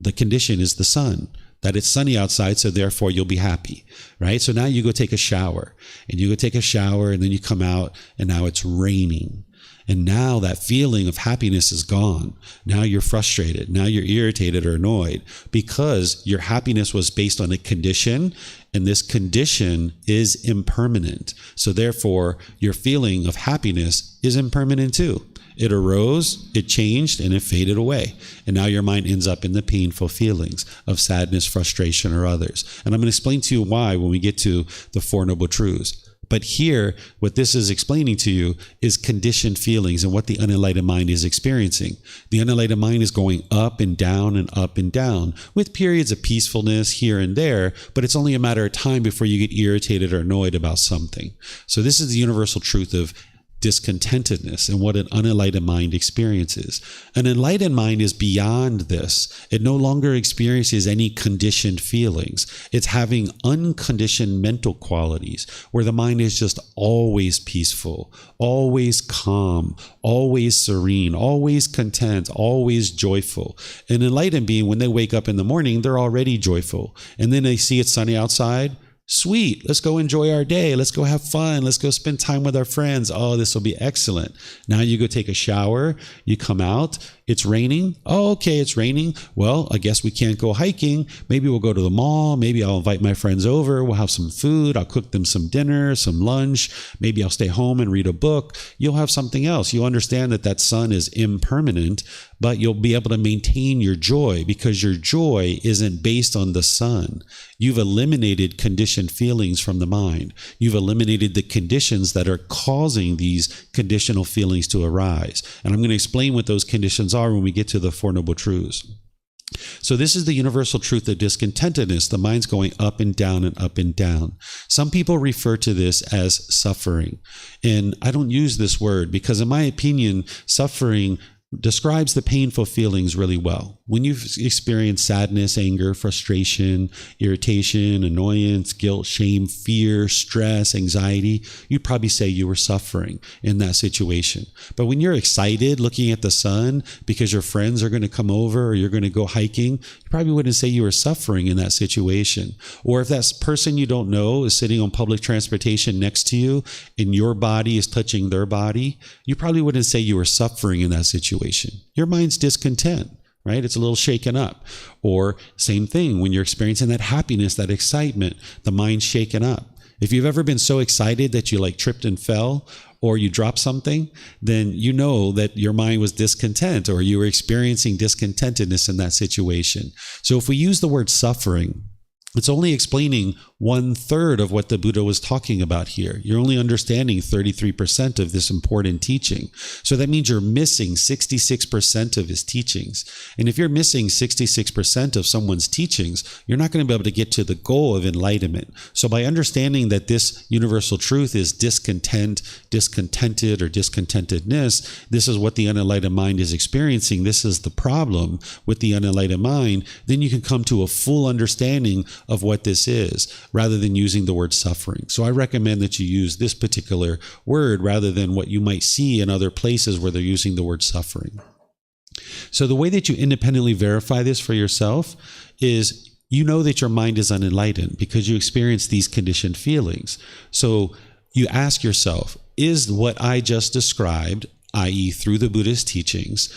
The condition is the sun, that it's sunny outside, so therefore you'll be happy, right? So now you go take a shower, and then you come out, and now it's raining. And now that feeling of happiness is gone. Now you're frustrated. Now you're irritated or annoyed because your happiness was based on a condition, and this condition is impermanent. So therefore, your feeling of happiness is impermanent too. It arose, it changed, and it faded away. And now your mind ends up in the painful feelings of sadness, frustration, or others. And I'm going to explain to you why when we get to the Four Noble Truths. But here, what this is explaining to you is conditioned feelings and what the unenlightened mind is experiencing. The unenlightened mind is going up and down with periods of peacefulness here and there, but it's only a matter of time before you get irritated or annoyed about something. So this is the universal truth of discontentedness and what an unenlightened mind experiences. An enlightened mind is beyond this. It no longer experiences any conditioned feelings. It's having unconditioned mental qualities where the mind is just always peaceful, always calm, always serene, always content, always joyful. An enlightened being, when they wake up in the morning, they're already joyful. And then they see it's sunny outside. Sweet, let's go enjoy our day. Let's go have fun. Let's go spend time with our friends. Oh, this will be excellent. Now you go take a shower. You come out. It's raining. Oh, okay, it's raining. Well, I guess we can't go hiking. Maybe we'll go to the mall. Maybe I'll invite my friends over. We'll have some food. I'll cook them some dinner, some lunch. Maybe I'll stay home and read a book. You'll have something else. You'll understand that sun is impermanent, but you'll be able to maintain your joy because your joy isn't based on the sun. You've eliminated conditioned feelings from the mind. You've eliminated the conditions that are causing these conditional feelings to arise. And I'm going to explain what those conditions are when we get to the Four Noble Truths. So this is the universal truth of discontentedness. The mind's going up and down and up and down. Some people refer to this as suffering. And I don't use this word because, in my opinion, suffering describes the painful feelings really well. When you experience sadness, anger, frustration, irritation, annoyance, guilt, shame, fear, stress, anxiety, you'd probably say you were suffering in that situation. But when you're excited looking at the sun because your friends are going to come over or you're going to go hiking, you probably wouldn't say you were suffering in that situation. Or if that person you don't know is sitting on public transportation next to you and your body is touching their body, you probably wouldn't say you were suffering in that situation. Your mind's discontent, right? It's a little shaken up. Or same thing, when you're experiencing that happiness, that excitement, the mind's shaken up. If you've ever been so excited that you like tripped and fell, or you dropped something, then you know that your mind was discontent, or you were experiencing discontentedness in that situation. So if we use the word suffering, it's only explaining 1/3 of what the Buddha was talking about here. You're only understanding 33% of this important teaching. So that means you're missing 66% of his teachings. And if you're missing 66% of someone's teachings, you're not going to be able to get to the goal of enlightenment. So by understanding that this universal truth is discontent, discontented, or discontentedness, this is what the unenlightened mind is experiencing. This is the problem with the unenlightened mind. Then you can come to a full understanding of what this is, rather than using the word suffering. So I recommend that you use this particular word rather than what you might see in other places where they're using the word suffering. So the way that you independently verify this for yourself is you know that your mind is unenlightened because you experience these conditioned feelings. So you ask yourself, is what I just described, i.e. through the Buddhist teachings,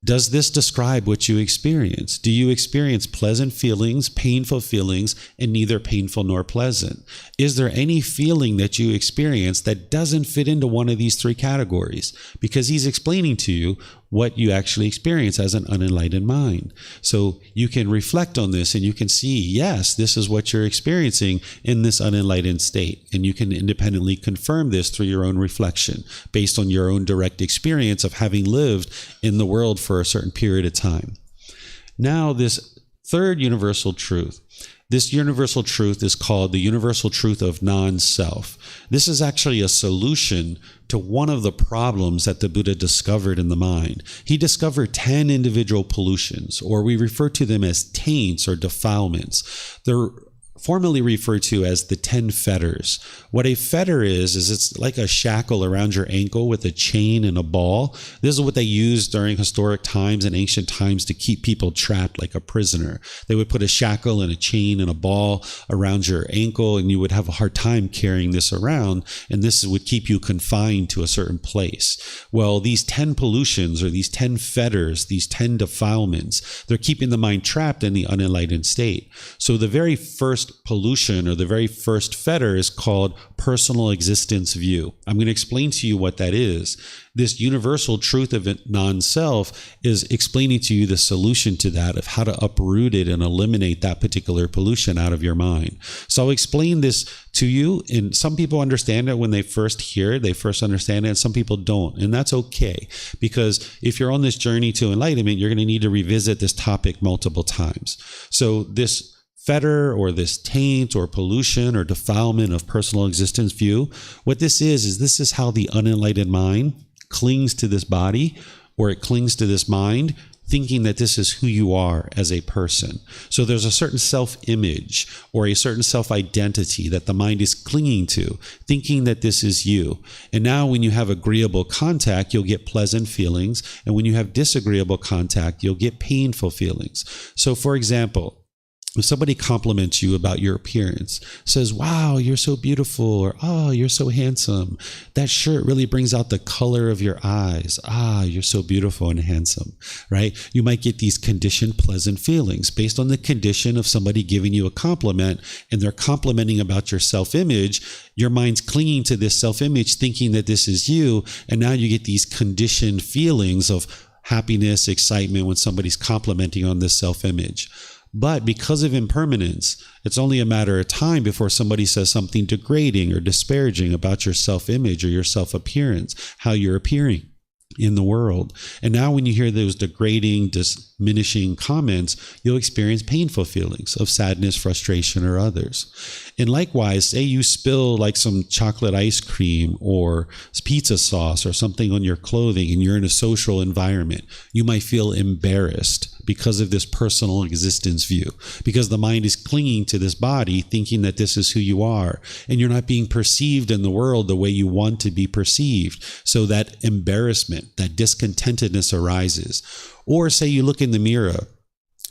does this describe what you experience? Do you experience pleasant feelings, painful feelings, and neither painful nor pleasant? Is there any feeling that you experience that doesn't fit into one of these three categories? Because he's explaining to you what you actually experience as an unenlightened mind. So you can reflect on this and you can see, yes, this is what you're experiencing in this unenlightened state. And you can independently confirm this through your own reflection based on your own direct experience of having lived in the world for a certain period of time. Now, this third universal truth. This universal truth is called the universal truth of non-self. This is actually a solution to one of the problems that the Buddha discovered in the mind. He discovered 10 individual pollutions, or we refer to them as taints or defilements. They're formerly referred to as the 10 fetters. What a fetter is it's like a shackle around your ankle with a chain and a ball. This is what they used during historic times and ancient times to keep people trapped like a prisoner. They would put a shackle and a chain and a ball around your ankle, and you would have a hard time carrying this around, and this would keep you confined to a certain place. Well, these 10 pollutions, or these 10 fetters, these 10 defilements, they're keeping the mind trapped in the unenlightened state. So the very first pollution, or the very first fetter, is called personal existence view. I'm going to explain to you what that is. This universal truth of non-self is explaining to you the solution to that, of how to uproot it and eliminate that particular pollution out of your mind. So I'll explain this to you, and some people understand it when they first hear it, they first understand it, and some people don't, and that's okay, because if you're on this journey to enlightenment, you're going to need to revisit this topic multiple times. So this fetter, or this taint or pollution or defilement of personal existence view, what this is this is how the unenlightened mind clings to this body, or it clings to this mind, thinking that this is who you are as a person. So there's a certain self-image or a certain self-identity that the mind is clinging to, thinking that this is you. And now when you have agreeable contact, you'll get pleasant feelings. And when you have disagreeable contact, you'll get painful feelings. So for example, if somebody compliments you about your appearance, says, wow, you're so beautiful, or, oh, you're so handsome. That shirt really brings out the color of your eyes. Ah, you're so beautiful and handsome, right? You might get these conditioned pleasant feelings based on the condition of somebody giving you a compliment, and they're complimenting about your self-image. Your mind's clinging to this self-image, thinking that this is you. And now you get these conditioned feelings of happiness, excitement when somebody's complimenting on this self-image. But because of impermanence, it's only a matter of time before somebody says something degrading or disparaging about your self-image or your self-appearance, how you're appearing in the world. And now when you hear those degrading, diminishing comments, you'll experience painful feelings of sadness, frustration, or others. And likewise, say you spill like some chocolate ice cream or pizza sauce or something on your clothing, and you're in a social environment. You might feel embarrassed because of this personal existence view, because the mind is clinging to this body, thinking that this is who you are, and you're not being perceived in the world the way you want to be perceived. So that embarrassment, that discontentedness arises. Or say you look in the mirror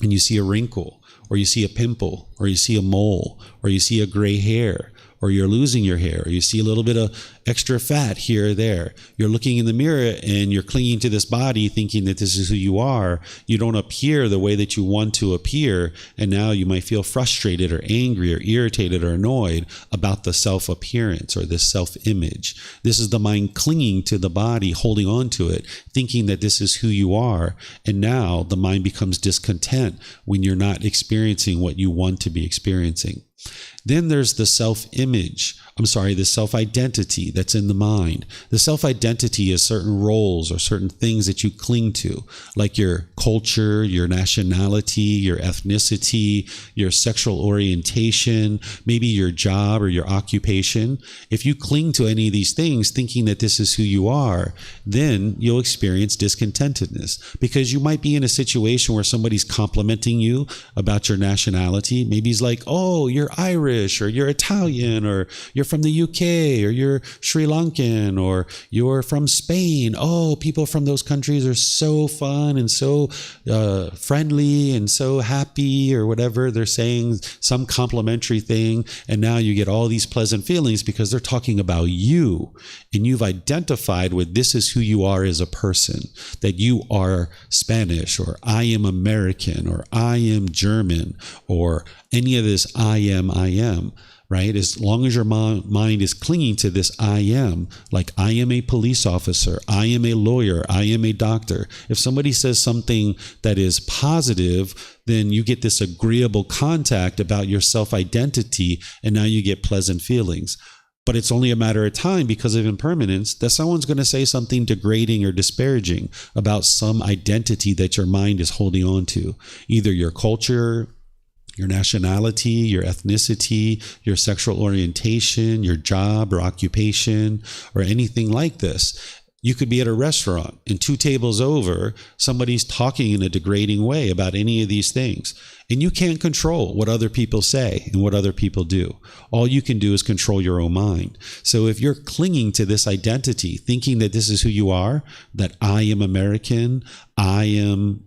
and you see a wrinkle, or you see a pimple, or you see a mole, or you see a gray hair, or you're losing your hair, or you see a little bit of extra fat here or there. You're looking in the mirror and you're clinging to this body thinking that this is who you are. You don't appear the way that you want to appear, and now you might feel frustrated or angry or irritated or annoyed about the self-appearance or this self-image. This is the mind clinging to the body, holding on to it, thinking that this is who you are, and now the mind becomes discontent when you're not experiencing what you want to be experiencing. Then there's the the self-identity that's in the mind. The self-identity is certain roles or certain things that you cling to, like your culture, your nationality, your ethnicity, your sexual orientation, maybe your job or your occupation. If you cling to any of these things thinking that this is who you are, then you'll experience discontentedness, because you might be in a situation where somebody's complimenting you about your nationality. Maybe he's like, oh, you're Irish, or you're Italian, or you're from the UK, or you're Sri Lankan, or you're from Spain. Oh, people from those countries are so fun and so friendly and so happy, or whatever. They're saying some complimentary thing, and now you get all these pleasant feelings because they're talking about you, and you've identified with this is who you are as a person, that you are Spanish, or I am American, or I am German, or any of this I am, right? As long as your mind is clinging to this I am, like I am a police officer, I am a lawyer, I am a doctor. If somebody says something that is positive, then you get this agreeable contact about your self-identity, and now you get pleasant feelings. But it's only a matter of time, because of impermanence, that someone's going to say something degrading or disparaging about some identity that your mind is holding on to, either your culture, your nationality, your ethnicity, your sexual orientation, your job or occupation, or anything like this. You could be at a restaurant and 2 tables over, somebody's talking in a degrading way about any of these things. And you can't control what other people say and what other people do. All you can do is control your own mind. So if you're clinging to this identity, thinking that this is who you are, that I am American, I am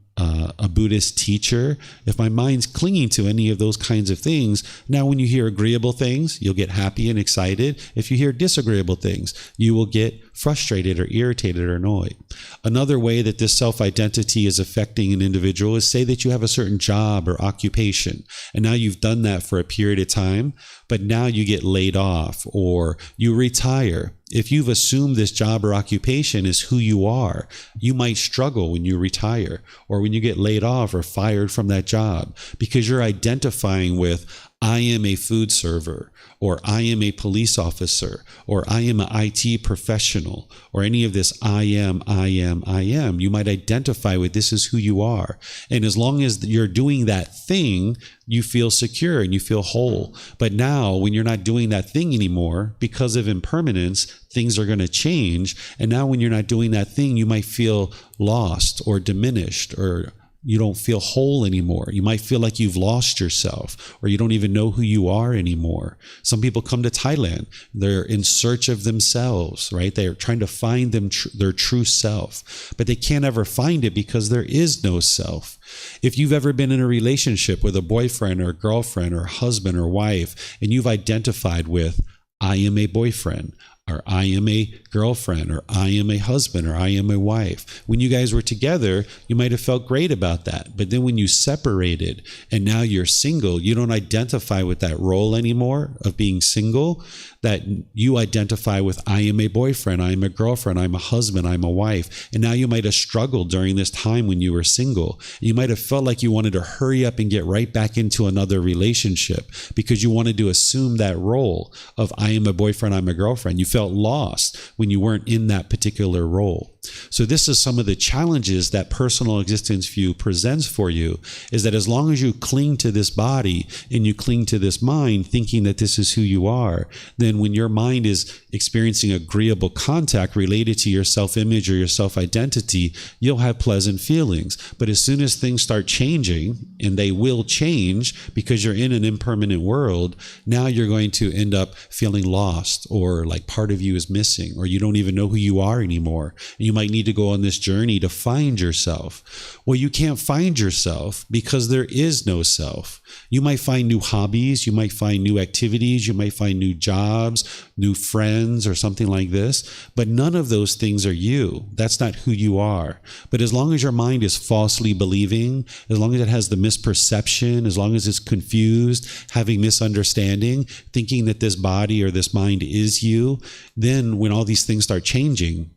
a Buddhist teacher, if my mind's clinging to any of those kinds of things, now when you hear agreeable things, you'll get happy and excited. If you hear disagreeable things, you will get frustrated or irritated or annoyed. Another way that this self-identity is affecting an individual is, say that you have a certain job or occupation, and now you've done that for a period of time, but now you get laid off or you retire. If you've assumed this job or occupation is who you are, you might struggle when you retire or when you get laid off or fired from that job, because you're identifying with, I am a food server, or I am a police officer, or I am an IT professional, or any of this I am. You might identify with this is who you are. And as long as you're doing that thing, you feel secure and you feel whole. But now when you're not doing that thing anymore, because of impermanence, things are going to change. And now when you're not doing that thing, you might feel lost or diminished, or you don't feel whole anymore. You might feel like you've lost yourself, or you don't even know who you are anymore. Some people come to Thailand. They're in search of themselves, right? They're trying to find their true self, but they can't ever find it because there is no self. If you've ever been in a relationship with a boyfriend or girlfriend or husband or wife, and you've identified with, I am a boyfriend, or I am a girlfriend, or I am a husband, or I am a wife. When you guys were together, you might have felt great about that. But then when you separated and now you're single, you don't identify with that role anymore of being single, that you identify with, I am a boyfriend, I am a girlfriend, I'm a husband, I'm a wife. And now you might have struggled during this time when you were single. You might have felt like you wanted to hurry up and get right back into another relationship because you wanted to assume that role of I am a boyfriend, I'm a girlfriend. You felt lost when you weren't in that particular role. So this is some of the challenges that personal existence view presents for you, is that as long as you cling to this body and you cling to this mind, thinking that this is who you are, then when your mind is experiencing agreeable contact related to your self-image or your self-identity, you'll have pleasant feelings. But as soon as things start changing, and they will change because you're in an impermanent world, now you're going to end up feeling lost, or like part of you is missing, or you don't even know who you are anymore. And you might need to go on this journey to find yourself. Well, you can't find yourself because there is no self. You might find new hobbies, you might find new activities, you might find new jobs, new friends, or something like this, but none of those things are you. That's not who you are. But as long as your mind is falsely believing, as long as it has the misperception, as long as it's confused, having misunderstanding, thinking that this body or this mind is you, then when all these things start changing,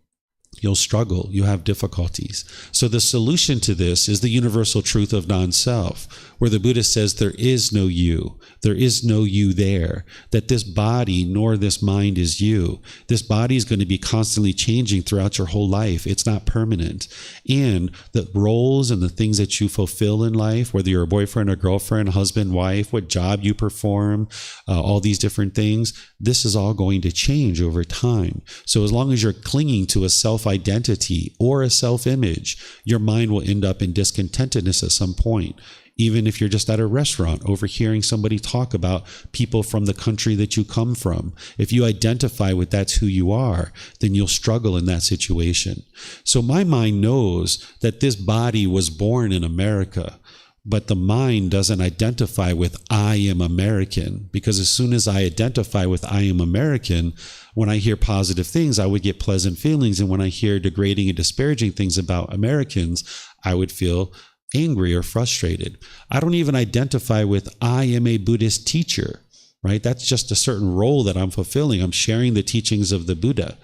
you'll struggle, you have difficulties. So the solution to this is the universal truth of non-self, where the Buddha says there is no you. There is no you there, that this body nor this mind is you. This body is going to be constantly changing throughout your whole life. It's not permanent. And the roles and the things that you fulfill in life, whether you're a boyfriend or girlfriend, husband, wife, what job you perform, all these different things, this is all going to change over time. So as long as you're clinging to a self-identity or a self-image, your mind will end up in discontentedness at some point. Even if you're just at a restaurant overhearing somebody talk about people from the country that you come from, if you identify with that's who you are, then you'll struggle in that situation. So my mind knows that this body was born in America, but the mind doesn't identify with I am American, because as soon as I identify with I am American, when I hear positive things, I would get pleasant feelings. And when I hear degrading and disparaging things about Americans, I would feel angry or frustrated. I don't even identify with I am a Buddhist teacher, right? That's just a certain role that I'm fulfilling. I'm sharing the teachings of the Buddha.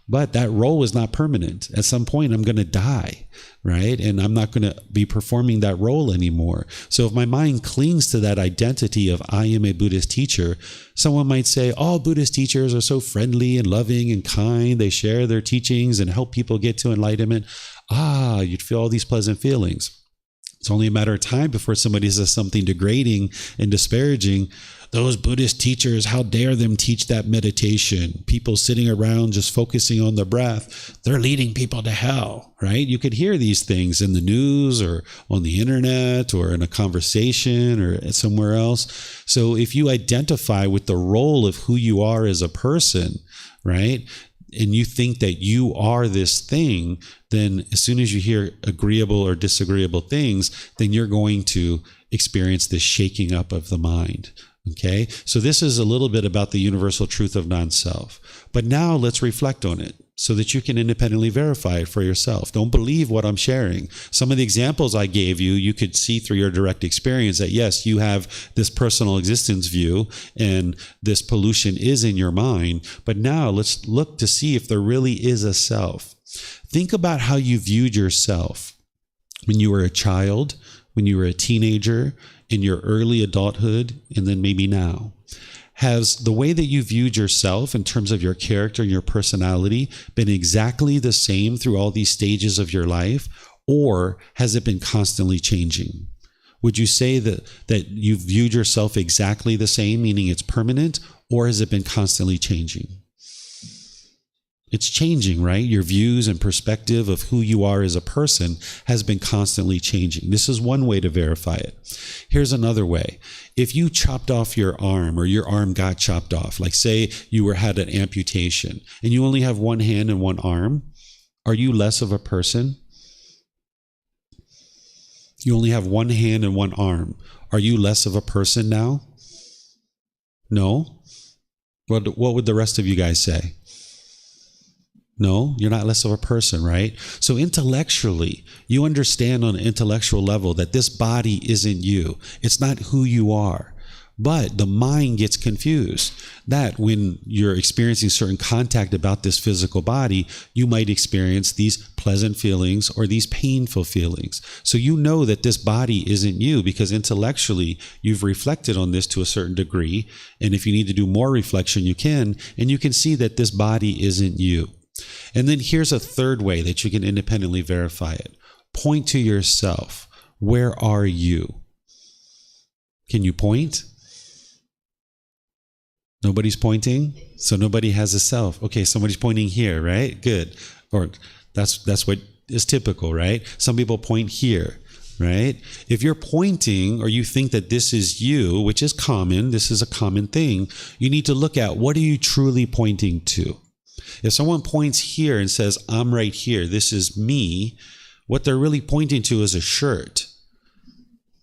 But that role is not permanent. At some point, I'm going to die, right? And I'm not going to be performing that role anymore. So if my mind clings to that identity of I am a Buddhist teacher, someone might say, all Buddhist teachers are so friendly and loving and kind. They share their teachings and help people get to enlightenment. You'd feel all these pleasant feelings. It's only a matter of time before somebody says something degrading and disparaging. Those Buddhist teachers, how dare them teach that meditation? People sitting around just focusing on the breath, they're leading people to hell, right? You could hear these things in the news or on the internet or in a conversation or somewhere else. So if you identify with the role of who you are as a person, right, and you think that you are this thing, then as soon as you hear agreeable or disagreeable things, then you're going to experience this shaking up of the mind. Okay, so this is a little bit about the universal truth of non-self. But now let's reflect on it so that you can independently verify it for yourself. Don't believe what I'm sharing. Some of the examples I gave you, you could see through your direct experience that yes, you have this personal existence view and this pollution is in your mind. But now let's look to see if there really is a self. Think about how you viewed yourself when you were a child, when you were a teenager, in your early adulthood, and then maybe now. Has the way that you viewed yourself in terms of your character and your personality been exactly the same through all these stages of your life, or has it been constantly changing? Would you say that you viewed yourself exactly the same, meaning it's permanent, or has it been constantly changing? It's changing, right? Your views and perspective of who you are as a person has been constantly changing. This is one way to verify it. Here's another way. If you chopped off your arm or your arm got chopped off, like say you had an amputation and you only have one hand and one arm, are you less of a person? You only have one hand and one arm. Are you less of a person now? No? What would the rest of you guys say? No, you're not less of a person, right? So intellectually, you understand on an intellectual level that this body isn't you. It's not who you are. But the mind gets confused that when you're experiencing certain contact about this physical body, you might experience these pleasant feelings or these painful feelings. So you know that this body isn't you because intellectually you've reflected on this to a certain degree. And if you need to do more reflection, you can, and you can see that this body isn't you. And then here's a third way that you can independently verify it. Point to yourself. Where are you? Can you point? Nobody's pointing? So nobody has a self. Okay, somebody's pointing here, right? Good. Or that's what is typical, right? Some people point here, right? If you're pointing or you think that this is you, which is common, this is a common thing, you need to look at what are you truly pointing to? If someone points here and says, I'm right here, this is me, what they're really pointing to is a shirt.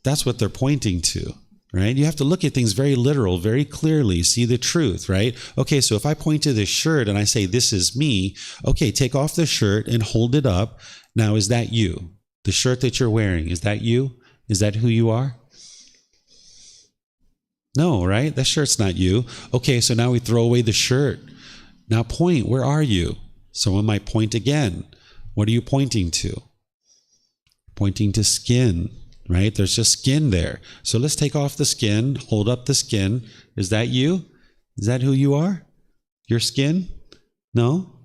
That's what they're pointing to, right? You have to look at things very literal, very clearly, see the truth, right? Okay, so if I point to this shirt and I say, this is me, okay, take off the shirt and hold it up. Now, is that you? The shirt that you're wearing, is that you? Is that who you are? No, right? That shirt's not you. Okay, so now we throw away the shirt. Now point, where are you? Someone might point again. What are you pointing to? Pointing to skin, right? There's just skin there. So let's take off the skin, hold up the skin. Is that you? Is that who you are? Your skin? No?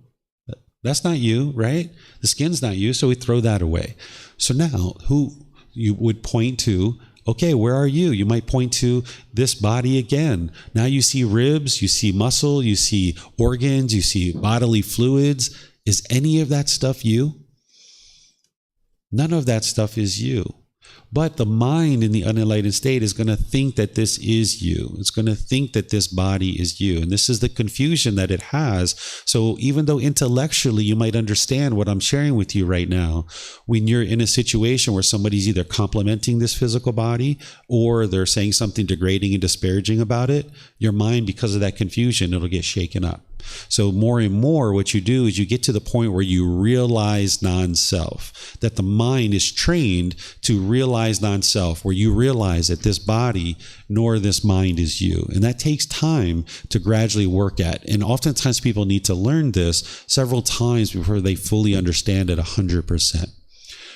That's not you, right? The skin's not you, so we throw that away. So now, who you would point to, okay, where are you? You might point to this body again. Now you see ribs, you see muscle, you see organs, you see bodily fluids. Is any of that stuff you? None of that stuff is you. But the mind in the unenlightened state is going to think that this is you. It's going to think that this body is you. And this is the confusion that it has. So even though intellectually you might understand what I'm sharing with you right now, when you're in a situation where somebody's either complimenting this physical body or they're saying something degrading and disparaging about it, your mind, because of that confusion, it'll get shaken up. So more and more what you do is you get to the point where you realize non-self, that the mind is trained to realize non-self, where you realize that this body nor this mind is you. And that takes time to gradually work at. And oftentimes people need to learn this several times before they fully understand it 100%.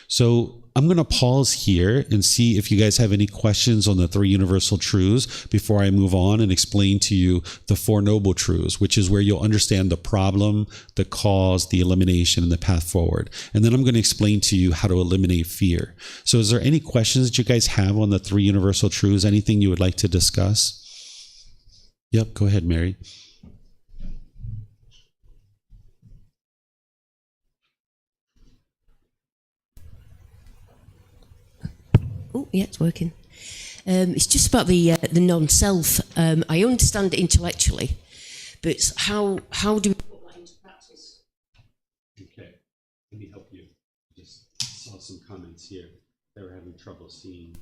So I'm going to pause here and see if you guys have any questions on the three universal truths before I move on and explain to you the four noble truths, which is where you'll understand the problem, the cause, the elimination, and the path forward. And then I'm going to explain to you how to eliminate fear. So is there any questions that you guys have on the three universal truths? Anything you would like to discuss? Yep, go ahead, Mary. Oh, yeah, it's working. It's just about the non-self. I understand it intellectually, but how do we put that into practice? Okay, let me help you. Just saw some comments here. They were having trouble seeing.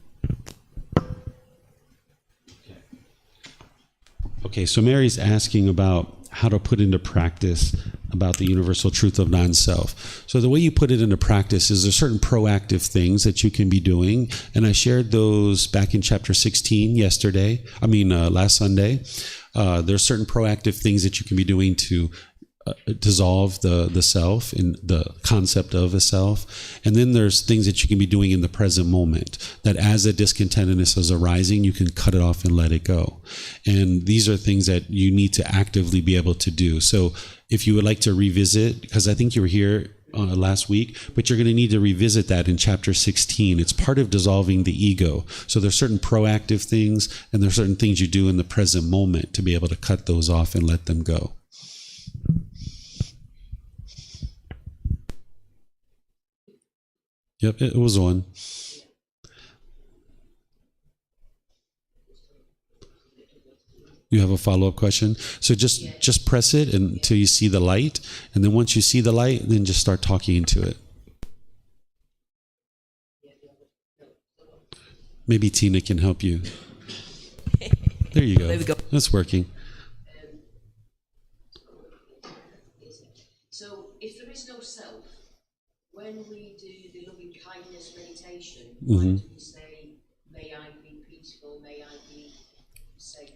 Okay, so Mary's asking about how to put into practice about the universal truth of non-self. So the way you put it into practice is there's certain proactive things that you can be doing. And I shared those back in chapter 16 last Sunday. There's certain proactive things that you can be doing to dissolve the self and the concept of a self. And then there's things that you can be doing in the present moment, that as a discontentedness is arising, you can cut it off and let it go. And these are things that you need to actively be able to do. So if you would like to revisit, because I think you were here last week, but you're going to need to revisit that in chapter 16. It's part of dissolving the ego. So there's certain proactive things and there's certain things you do in the present moment to be able to cut those off and let them go. Yep, it was on. You have a follow-up question? So just press it until you see the light, and then once you see the light, then just start talking into it. Maybe Tina can help you. There you go. There we go. That's working. So if there is no self, when we do the loving kindness meditation, Mm-hmm. why do we say, may I be peaceful, may I be safe?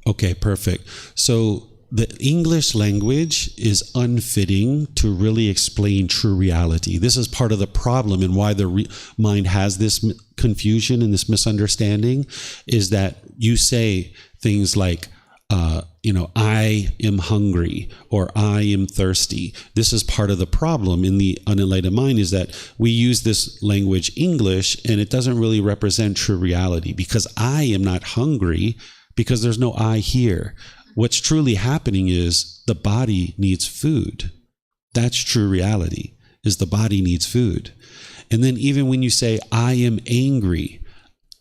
Okay, perfect. So the English language is unfitting to really explain true reality. This is part of the problem and why the mind has this confusion and this misunderstanding, is that you say things like, I am hungry or I am thirsty. This is part of the problem in the unenlightened mind, is that we use this language English and it doesn't really represent true reality, because I am not hungry because there's no I here. What's truly happening is the body needs food. That's true reality, is the body needs food. And then even when you say I am angry,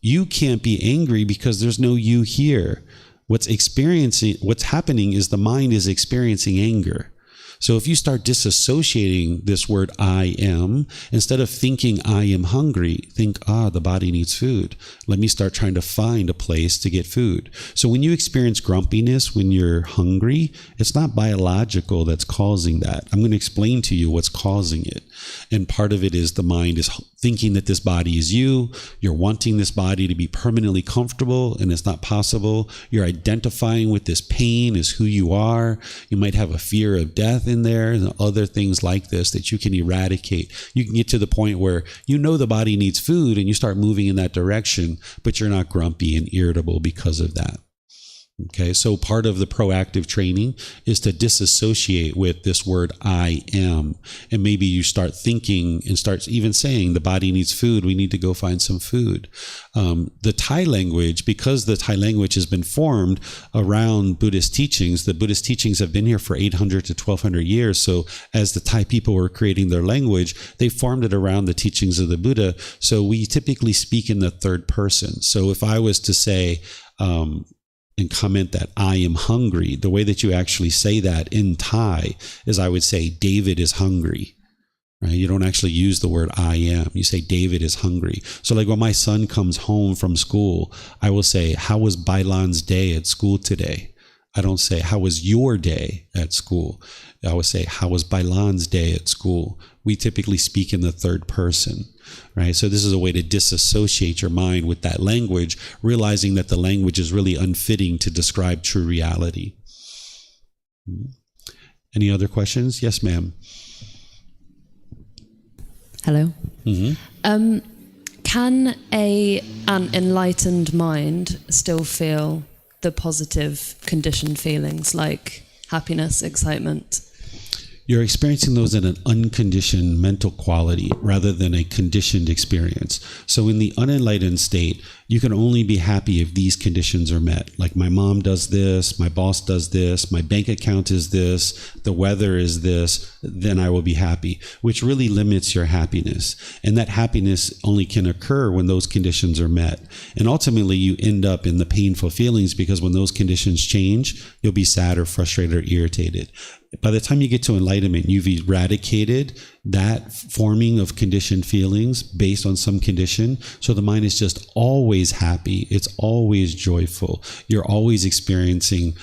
you can't be angry because there's no you here. What's happening is the mind is experiencing anger. So if you start disassociating this word I am, instead of thinking I am hungry, think, the body needs food. Let me start trying to find a place to get food. So when you experience grumpiness, when you're hungry, it's not biological that's causing that. I'm going to explain to you what's causing it. And part of it is the mind is thinking that this body is you. You're wanting this body to be permanently comfortable, and it's not possible. You're identifying with this pain as who you are. You might have a fear of death in there and other things like this that you can eradicate. You can get to the point where you know the body needs food and you start moving in that direction, but you're not grumpy and irritable because of that. Okay, so part of the proactive training is to disassociate with this word I am. And maybe you start thinking and start even saying the body needs food. We need to go find some food. The Thai language, because the Thai language has been formed around Buddhist teachings, the Buddhist teachings have been here for 800 to 1200 years. So as the Thai people were creating their language, they formed it around the teachings of the Buddha. So we typically speak in the third person. So if I was to say, and comment that I am hungry, the way that you actually say that in Thai is I would say David is hungry, right? You don't actually use the word I am. You say David is hungry. So like when my son comes home from school, I will say, how was Bailan's day at school today? I don't say, how was your day at school? I would say, how was Bailan's day at school? We typically speak in the third person, right? So this is a way to disassociate your mind with that language, realizing that the language is really unfitting to describe true reality. Any other questions? Yes, ma'am. Hello. Mm-hmm. Can an enlightened mind still feel the positive conditioned feelings like happiness, excitement? You're experiencing those in an unconditioned mental quality rather than a conditioned experience. So in the unenlightened state, you can only be happy if these conditions are met. Like my mom does this, my boss does this, my bank account is this, the weather is this, then I will be happy, which really limits your happiness. And that happiness only can occur when those conditions are met. And ultimately you end up in the painful feelings because when those conditions change, you'll be sad or frustrated or irritated. By the time you get to enlightenment, you've eradicated that forming of conditioned feelings based on some condition. So the mind is just always happy. It's always joyful. You're always experiencing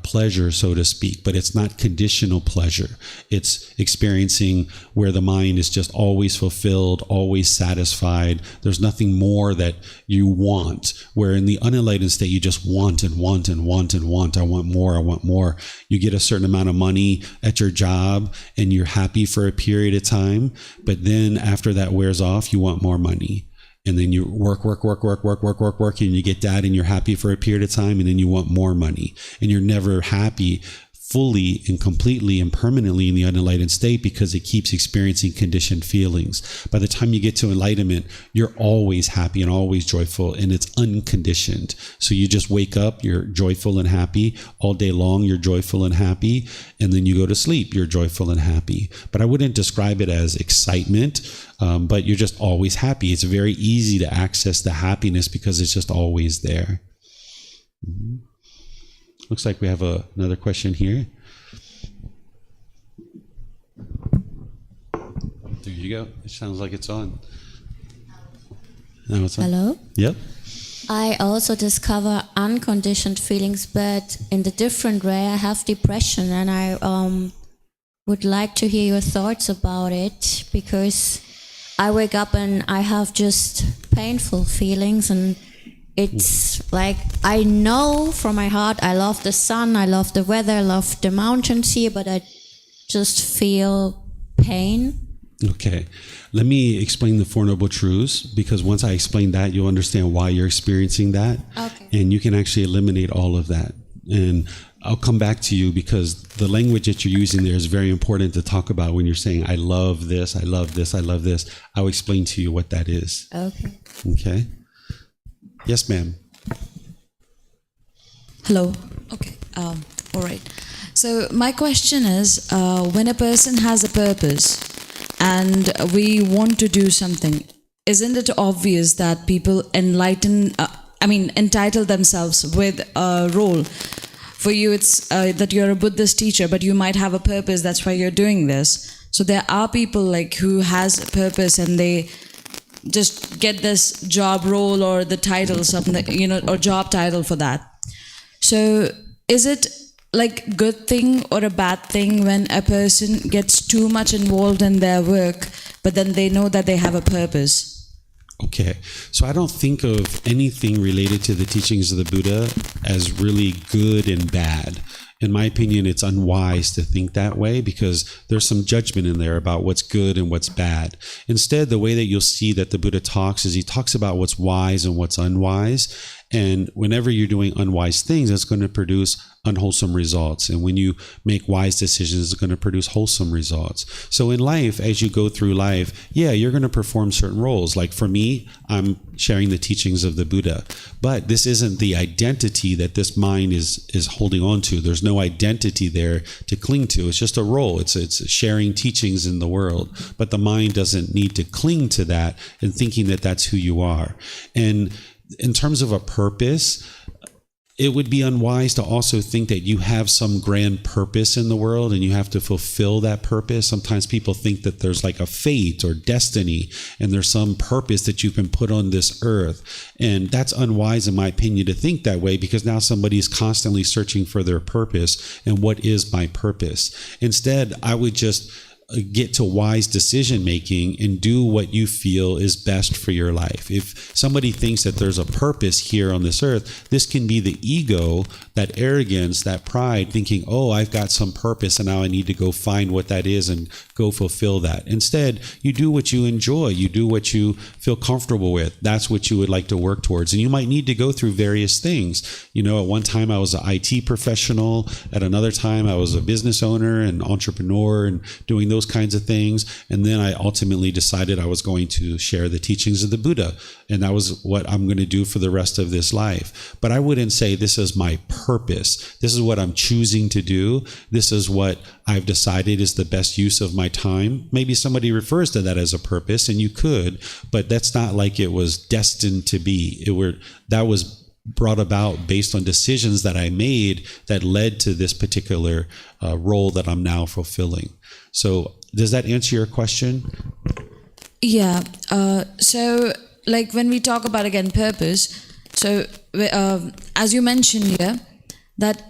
pleasure, so to speak, but it's not conditional pleasure. It's experiencing where the mind is just always fulfilled, always satisfied. There's nothing more that you want. Where in the unenlightened state, you just want and want and want and want. I want more. I want more. You get a certain amount of money at your job and you're happy for a period of time, but then after that wears off, you want more money. And then you work, and you get that and you're happy for a period of time, and then you want more money. And you're never happy fully and completely and permanently in the unenlightened state because it keeps experiencing conditioned feelings. By the time you get to enlightenment, you're always happy and always joyful, and it's unconditioned. So you just wake up, you're joyful and happy. All day long, you're joyful and happy. And then you go to sleep, you're joyful and happy. But I wouldn't describe it as excitement, but you're just always happy. It's very easy to access the happiness because it's just always there. Mm-hmm. Looks like we have another question here. There you go. It sounds like it's on. Now it's on. Hello? Yep. I also discover unconditioned feelings, but in the different way. I have depression, and I would like to hear your thoughts about it, because I wake up and I have just painful feelings, and it's like I know from my heart I love the sun, I love the weather, I love the mountains here, but I just feel pain. Okay. Let me explain the Four Noble Truths, because once I explain that, you'll understand why you're experiencing that. Okay. And you can actually eliminate all of that. And I'll come back to you, because the language that you're using there is very important to talk about when you're saying, I love this, I love this, I love this. I'll explain to you what that is. Okay. Okay. Yes, ma'am. Hello. Okay. All right. So my question is, when a person has a purpose and we want to do something, isn't it obvious that people entitle themselves with a role? for you it's that you're a Buddhist teacher, but you might have a purpose, that's why you're doing this. So there are people like who has a purpose and they just get this job role or the title, something, you know, or job title for that. So is it like good thing or a bad thing when a person gets too much involved in their work, but then they know that they have a purpose? Okay, so I don't think of anything related to the teachings of the Buddha as really good and bad. In my opinion, it's unwise to think that way because there's some judgment in there about what's good and what's bad. Instead, the way that you'll see that the Buddha talks is he talks about what's wise and what's unwise. And whenever you're doing unwise things, it's going to produce unwholesome results. And when you make wise decisions, it's going to produce wholesome results. So in life, as you go through life, yeah, you're going to perform certain roles. Like for me, I'm sharing the teachings of the Buddha. But this isn't the identity that this mind is holding on to. There's no identity there to cling to. It's just a role. It's sharing teachings in the world. But the mind doesn't need to cling to that and thinking that that's who you are. And in terms of a purpose, it would be unwise to also think that you have some grand purpose in the world and you have to fulfill that purpose. Sometimes people think that there's like a fate or destiny and there's some purpose that you can put on this earth. And that's unwise, in my opinion, to think that way, because now somebody is constantly searching for their purpose. And what is my purpose? Instead, I would just get to wise decision making and do what you feel is best for your life. If somebody thinks that there's a purpose here on this earth, this can be the ego, that arrogance, that pride, thinking, oh, I've got some purpose and now I need to go find what that is and go fulfill that. Instead, you do what you enjoy. You do what you feel comfortable with. That's what you would like to work towards. And you might need to go through various things. You know, at one time I was an IT professional. At another time I was a business owner and entrepreneur and doing those kinds of things. And then I ultimately decided I was going to share the teachings of the Buddha. And that was what I'm going to do for the rest of this life. But I wouldn't say this is my purpose. This is what I'm choosing to do. This is what I've decided is the best use of my time. Maybe somebody refers to that as a purpose, and you could, but that's not like it was destined to be. That was brought about based on decisions that I made that led to this particular role that I'm now fulfilling. So does that answer your question? Yeah. So like when we talk about, again, purpose, so as you mentioned here, that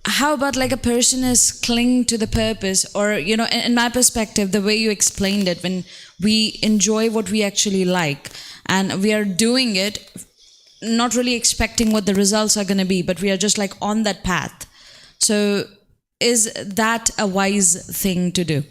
how about like a person is clinging to the purpose, or, you know, in my perspective, the way you explained it, when we enjoy what we actually like and we are doing it, not really expecting what the results are going to be, but we are just like on that path. So is that a wise thing to do?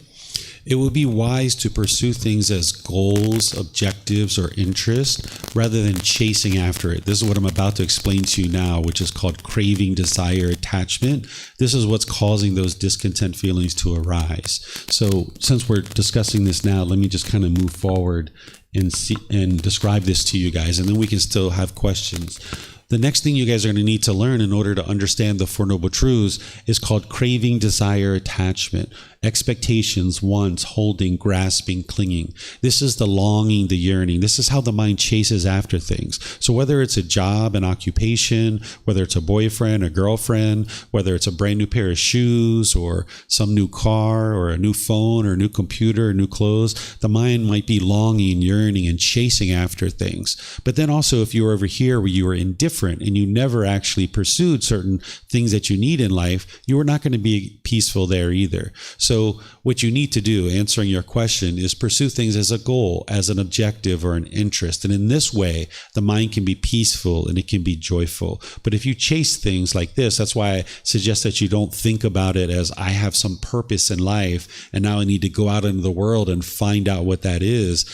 It would be wise to pursue things as goals, objectives, or interests rather than chasing after it. This is what I'm about to explain to you now, which is called craving, desire, attachment. This is what's causing those discontent feelings to arise. So since we're discussing this now, let me just kind of move forward and describe this to you guys, and then we can still have questions. The next thing you guys are going to need to learn in order to understand the Four Noble Truths is called craving, desire, attachment. Expectations, wants, holding, grasping, clinging. This is the longing, the yearning. This is how the mind chases after things. So whether it's a job, an occupation, whether it's a boyfriend, a girlfriend, whether it's a brand new pair of shoes or some new car or a new phone or a new computer or new clothes, the mind might be longing, yearning, and chasing after things. But then also if you were over here where you were indifferent and you never actually pursued certain things that you need in life, you are not going to be peaceful there either. So what you need to do, answering your question, is pursue things as a goal, as an objective or an interest. And in this way, the mind can be peaceful and it can be joyful. But if you chase things like this, that's why I suggest that you don't think about it as I have some purpose in life and now I need to go out into the world and find out what that is.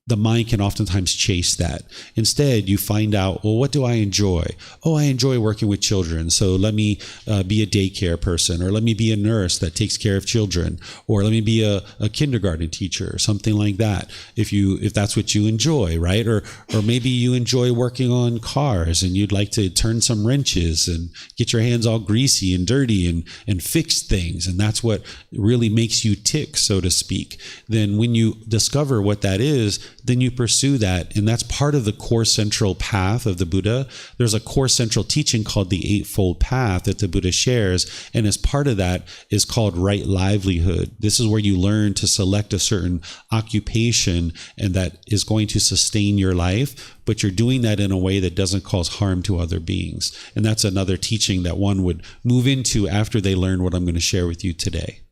The mind can oftentimes chase that. Instead, you find out, well, what do I enjoy? Oh, I enjoy working with children. So let me be a daycare person, or let me be a nurse that takes care of children, or let me be a kindergarten teacher, or something like that. If that's what you enjoy, right? Or maybe you enjoy working on cars and you'd like to turn some wrenches and get your hands all greasy and dirty and fix things. And that's what really makes you tick, so to speak. Then when you discover what that is, then you pursue that. And that's part of the core central path of the Buddha. There's a core central teaching called the Eightfold Path that the Buddha shares. And as part of that is called right livelihood. This is where you learn to select a certain occupation and that is going to sustain your life, but you're doing that in a way that doesn't cause harm to other beings. And that's another teaching that one would move into after they learn what I'm going to share with you today.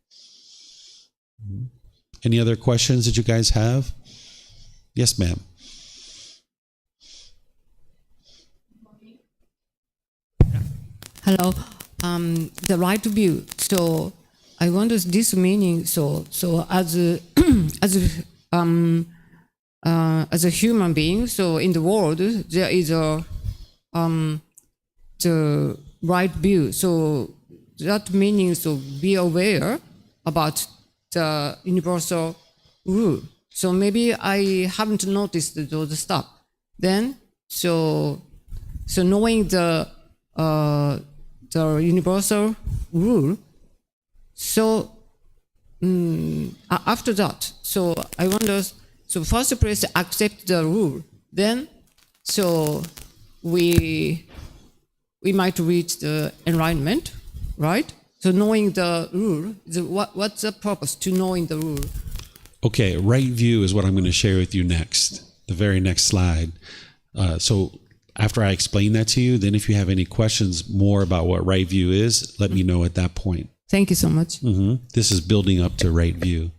Any other questions that you guys have? Yes, ma'am. Hello. The right view. So I wonder this meaning. So as a, as a human being, so in the world there is a the right view. So that meaning, so be aware about the universal rule. So maybe I haven't noticed those stuff. Then so knowing the universal rule. So after that, so I wonder. So first place, accept the rule. Then so we might reach the enlightenment, right? So knowing the rule, what's the purpose to knowing the rule? Okay, right view is what I'm going to share with you next, the very next slide. So after I explain that to you, then if you have any questions more about what right view is, let me know at that point. Thank you so much. This is building up to right view.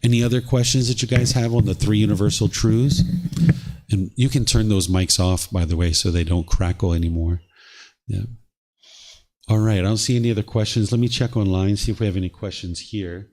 Any other questions that you guys have on the three universal truths? And you can turn those mics off, by the way, so they don't crackle anymore. Yeah. All right, I don't see any other questions. Let me check online, see if we have any questions here.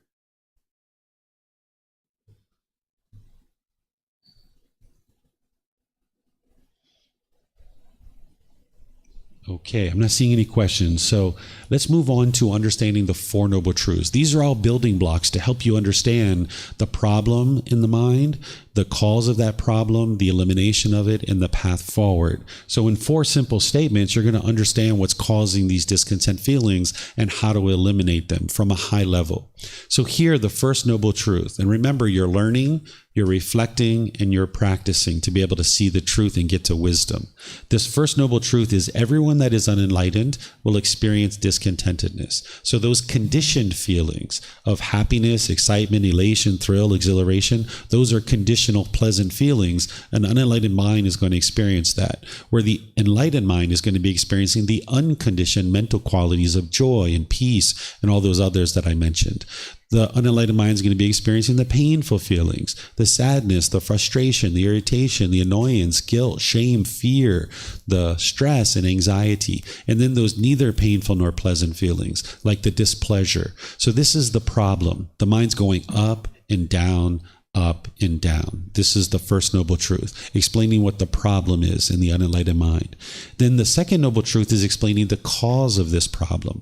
Okay, I'm not seeing any questions. So let's move on to understanding the Four Noble Truths. These are all building blocks to help you understand the problem in the mind, the cause of that problem, the elimination of it, and the path forward. So in four simple statements, you're going to understand what's causing these discontent feelings and how to eliminate them from a high level. So here, the first noble truth. And remember, you're learning, you're reflecting, and you're practicing to be able to see the truth and get to wisdom. This first noble truth is everyone that is unenlightened will experience discontentedness. So those conditioned feelings of happiness, excitement, elation, thrill, exhilaration, those are conditional pleasant feelings. An unenlightened mind is going to experience that, where the enlightened mind is going to be experiencing the unconditioned mental qualities of joy and peace and all those others that I mentioned. The unenlightened mind is going to be experiencing the painful feelings, the sadness, the frustration, the irritation, the annoyance, guilt, shame, fear, the stress and anxiety, and then those neither painful nor pleasant feelings, like the displeasure. So this is the problem. The mind's going up and down, up and down. This is the first noble truth, explaining what the problem is in the unenlightened mind. Then the second noble truth is explaining the cause of this problem.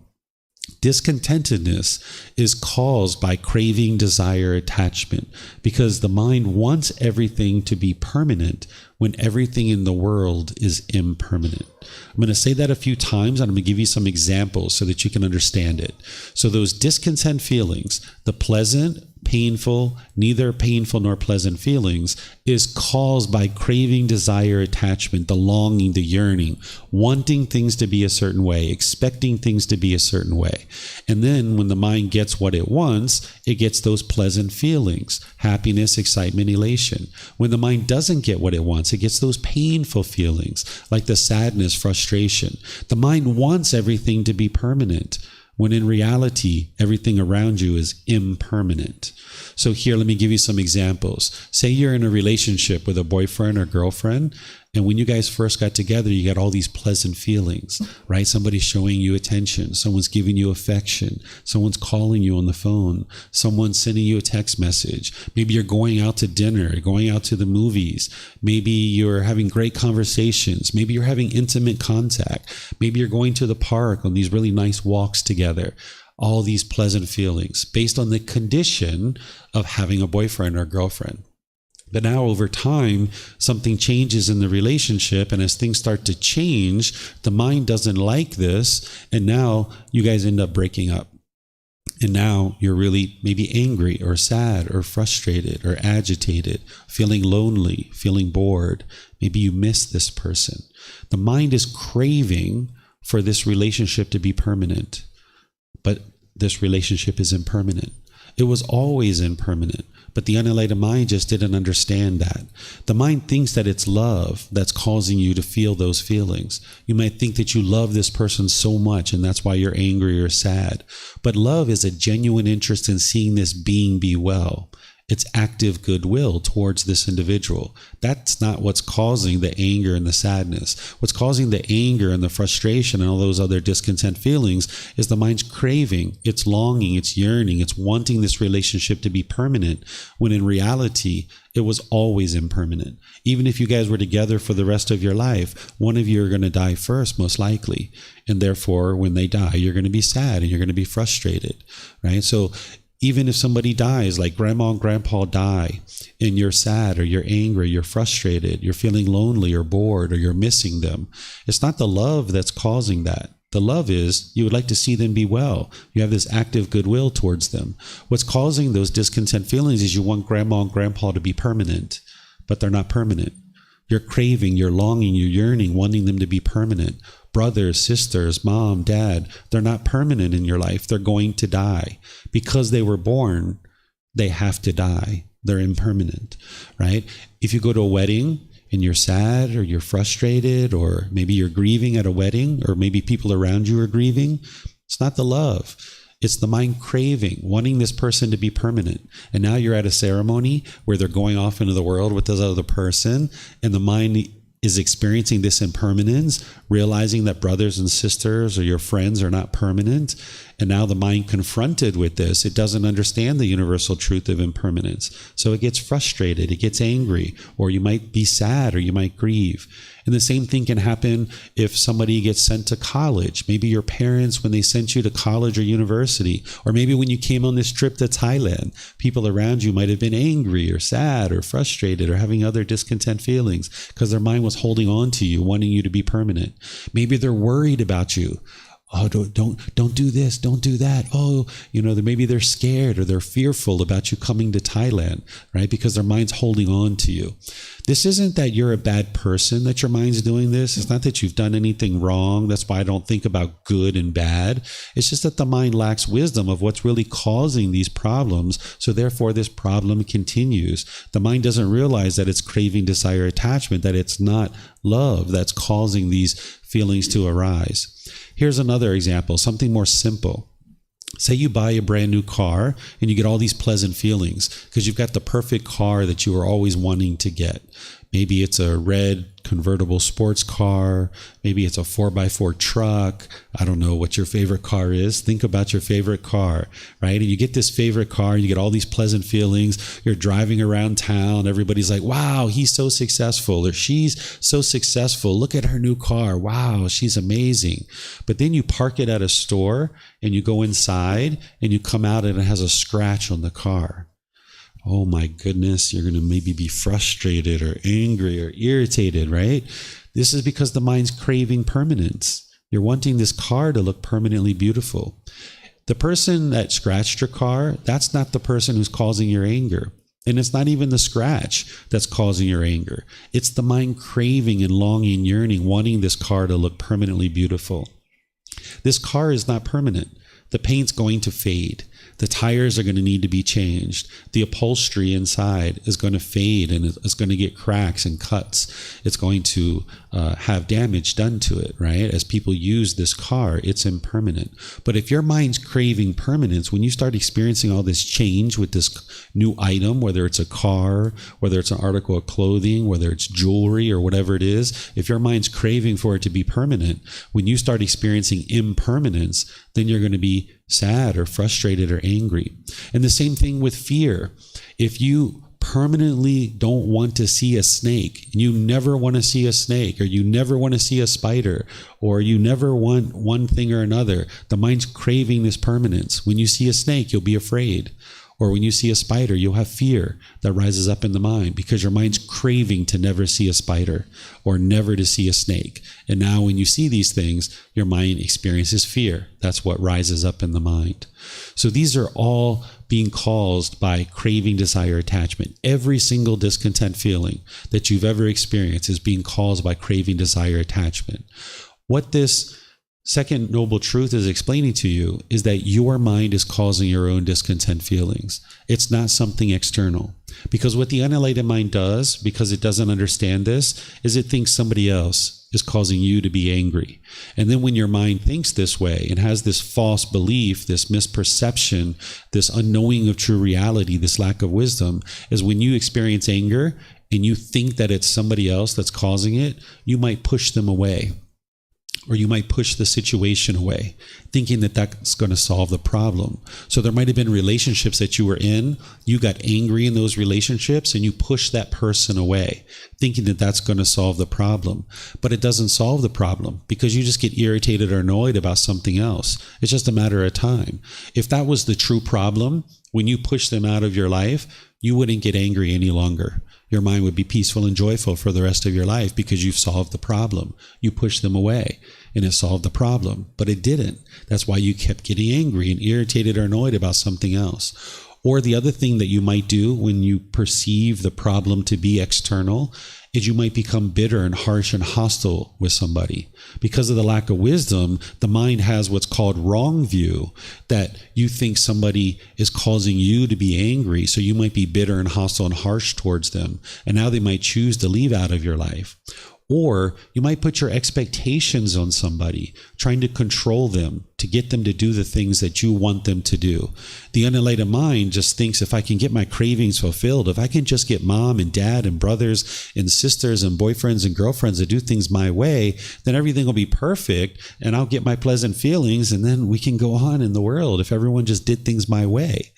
Discontentedness is caused by craving, desire, attachment, because the mind wants everything to be permanent when everything in the world is impermanent. I'm going to say that a few times, and I'm going to give you some examples so that you can understand it. So those discontent feelings, the pleasant, painful, neither painful nor pleasant feelings, is caused by craving, desire, attachment, the longing, the yearning, wanting things to be a certain way, expecting things to be a certain way. And then when the mind gets what it wants, it gets those pleasant feelings, happiness, excitement, elation. When the mind doesn't get what it wants, it gets those painful feelings, like the sadness, frustration. The mind wants everything to be permanent, when in reality, everything around you is impermanent. So here, let me give you some examples. Say you're in a relationship with a boyfriend or girlfriend, and when you guys first got together, you got all these pleasant feelings, right? Somebody's showing you attention. Someone's giving you affection. Someone's calling you on the phone. Someone's sending you a text message. Maybe you're going out to dinner, going out to the movies. Maybe you're having great conversations. Maybe you're having intimate contact. Maybe you're going to the park on these really nice walks together. All these pleasant feelings based on the condition of having a boyfriend or girlfriend. But now over time, something changes in the relationship, and as things start to change, the mind doesn't like this, and now you guys end up breaking up. And now you're really maybe angry or sad or frustrated or agitated, feeling lonely, feeling bored. Maybe you miss this person. The mind is craving for this relationship to be permanent, but this relationship is impermanent. It was always impermanent, but the unenlightened mind just didn't understand that. The mind thinks that it's love that's causing you to feel those feelings. You might think that you love this person so much and that's why you're angry or sad. But love is a genuine interest in seeing this being be well. It's active goodwill towards this individual. That's not what's causing the anger and the sadness. What's causing the anger and the frustration and all those other discontent feelings is the mind's craving, it's longing, it's yearning, it's wanting this relationship to be permanent, when in reality, it was always impermanent. Even if you guys were together for the rest of your life, one of you are going to die first, most likely. And therefore, when they die, you're going to be sad and you're going to be frustrated, right? So even if somebody dies, like grandma and grandpa die, and you're sad or you're angry, you're frustrated, you're feeling lonely or bored or you're missing them, it's not the love that's causing that. The love is you would like to see them be well. You have this active goodwill towards them. What's causing those discontent feelings is you want grandma and grandpa to be permanent, but they're not permanent. You're craving, you're longing, you're yearning, wanting them to be permanent. Brothers, sisters, mom, dad, they're not permanent in your life. They're going to die. Because they were born, they have to die. They're impermanent, right? If you go to a wedding and you're sad or you're frustrated, or maybe you're grieving at a wedding, or maybe people around you are grieving, it's not the love. It's the mind craving, wanting this person to be permanent. And now you're at a ceremony where they're going off into the world with this other person, and the mind is experiencing this impermanence, realizing that brothers and sisters or your friends are not permanent. And now the mind confronted with this, it doesn't understand the universal truth of impermanence. So it gets frustrated, it gets angry, or you might be sad, or you might grieve. And the same thing can happen if somebody gets sent to college. Maybe your parents, when they sent you to college or university, or maybe when you came on this trip to Thailand, people around you might have been angry or sad or frustrated or having other discontent feelings because their mind was holding on to you, wanting you to be permanent. Maybe they're worried about you. Oh, don't do this, don't do that. Oh, maybe they're scared or they're fearful about you coming to Thailand, right? Because their mind's holding on to you. This isn't that you're a bad person that your mind's doing this. It's not that you've done anything wrong. That's why I don't think about good and bad. It's just that the mind lacks wisdom of what's really causing these problems. So therefore, this problem continues. The mind doesn't realize that it's craving, desire, attachment, that it's not love that's causing these feelings to arise. Here's another example, something more simple. Say you buy a brand new car and you get all these pleasant feelings because you've got the perfect car that you were always wanting to get. Maybe it's a red convertible sports car. Maybe it's a 4x4 truck. I don't know what your favorite car is. Think about your favorite car, right? And you get this favorite car, you get all these pleasant feelings. You're driving around town. Everybody's like, wow, he's so successful, or she's so successful. Look at her new car. Wow, she's amazing. But then you park it at a store and you go inside and you come out and it has a scratch on the car. Oh my goodness, you're going to maybe be frustrated or angry or irritated, right? This is because the mind's craving permanence. You're wanting this car to look permanently beautiful. The person that scratched your car, that's not the person who's causing your anger. And it's not even the scratch that's causing your anger. It's the mind craving and longing, yearning, wanting this car to look permanently beautiful. This car is not permanent. The paint's going to fade. The tires are going to need to be changed. The upholstery inside is going to fade and it's going to get cracks and cuts. It's going to have damage done to it, right? As people use this car, it's impermanent. But if your mind's craving permanence, when you start experiencing all this change with this new item, whether it's a car, whether it's an article of clothing, whether it's jewelry or whatever it is, if your mind's craving for it to be permanent, when you start experiencing impermanence, then you're going to be sad or frustrated or angry. And the same thing with fear. If you permanently don't want to see a snake, and you never want to see a snake, or you never want to see a spider, or you never want one thing or another, the mind's craving this permanence. When you see a snake, you'll be afraid. Or when you see a spider, you'll have fear that rises up in the mind because your mind's craving to never see a spider or never to see a snake. And now when you see these things, your mind experiences fear. That's what rises up in the mind. So these are all being caused by craving, desire, attachment. Every single discontent feeling that you've ever experienced is being caused by craving, desire, attachment. What this second noble truth is explaining to you is that your mind is causing your own discontent feelings. It's not something external. Because what the unenlightened mind does, because it doesn't understand this, is it thinks somebody else is causing you to be angry. And then when your mind thinks this way and has this false belief, this misperception, this unknowing of true reality, this lack of wisdom, is when you experience anger and you think that it's somebody else that's causing it, you might push them away. Or you might push the situation away, thinking that that's going to solve the problem. So there might have been relationships that you were in, you got angry in those relationships, and you pushed that person away, thinking that that's going to solve the problem. But it doesn't solve the problem because you just get irritated or annoyed about something else. It's just a matter of time. If that was the true problem, when you push them out of your life, you wouldn't get angry any longer. Your mind would be peaceful and joyful for the rest of your life because you've solved the problem. You pushed them away and it solved the problem, but it didn't. That's why you kept getting angry and irritated or annoyed about something else. Or the other thing that you might do when you perceive the problem to be external is you might become bitter and harsh and hostile with somebody. Because of the lack of wisdom, the mind has what's called wrong view, that you think somebody is causing you to be angry, so you might be bitter and hostile and harsh towards them, and now they might choose to leave out of your life. Or you might put your expectations on somebody, trying to control them, to get them to do the things that you want them to do. The unenlightened mind just thinks, if I can get my cravings fulfilled, if I can just get mom and dad and brothers and sisters and boyfriends and girlfriends to do things my way, then everything will be perfect and I'll get my pleasant feelings and then we can go on in the world if everyone just did things my way.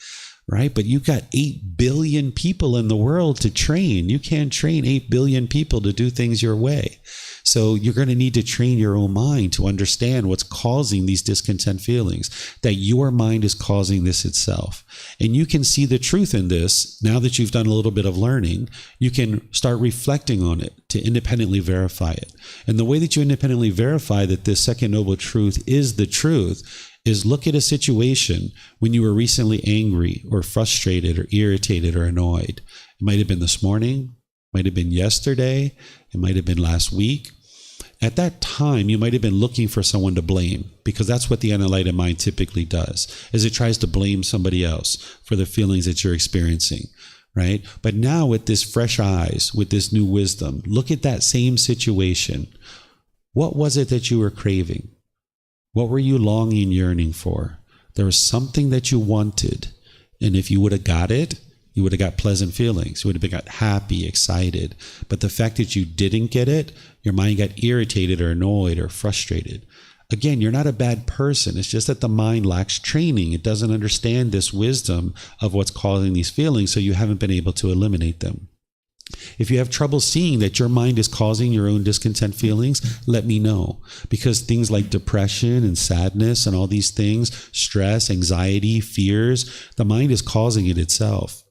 Right? But you've got 8 billion people in the world to train. You can't train 8 billion people to do things your way. So you're going to need to train your own mind to understand what's causing these discontent feelings, that your mind is causing this itself. And you can see the truth in this now that you've done a little bit of learning. You can start reflecting on it to independently verify it. And the way that you independently verify that this second noble truth is the truth is look at a situation when you were recently angry or frustrated or irritated or annoyed. It might have been this morning, might have been yesterday, it might have been last week. At that time, you might have been looking for someone to blame, because that's what the unenlightened mind typically does, is it tries to blame somebody else for the feelings that you're experiencing, right? But now with this fresh eyes, with this new wisdom, look at that same situation. What was it that you were craving? What were you longing, yearning for? There was something that you wanted. And if you would have got it, you would have got pleasant feelings. You would have got happy, excited. But the fact that you didn't get it, your mind got irritated or annoyed or frustrated. Again, you're not a bad person. It's just that the mind lacks training. It doesn't understand this wisdom of what's causing these feelings, so you haven't been able to eliminate them. If you have trouble seeing that your mind is causing your own discontent feelings, let me know. Because things like depression and sadness and all these things, stress, anxiety, fears, the mind is causing it itself.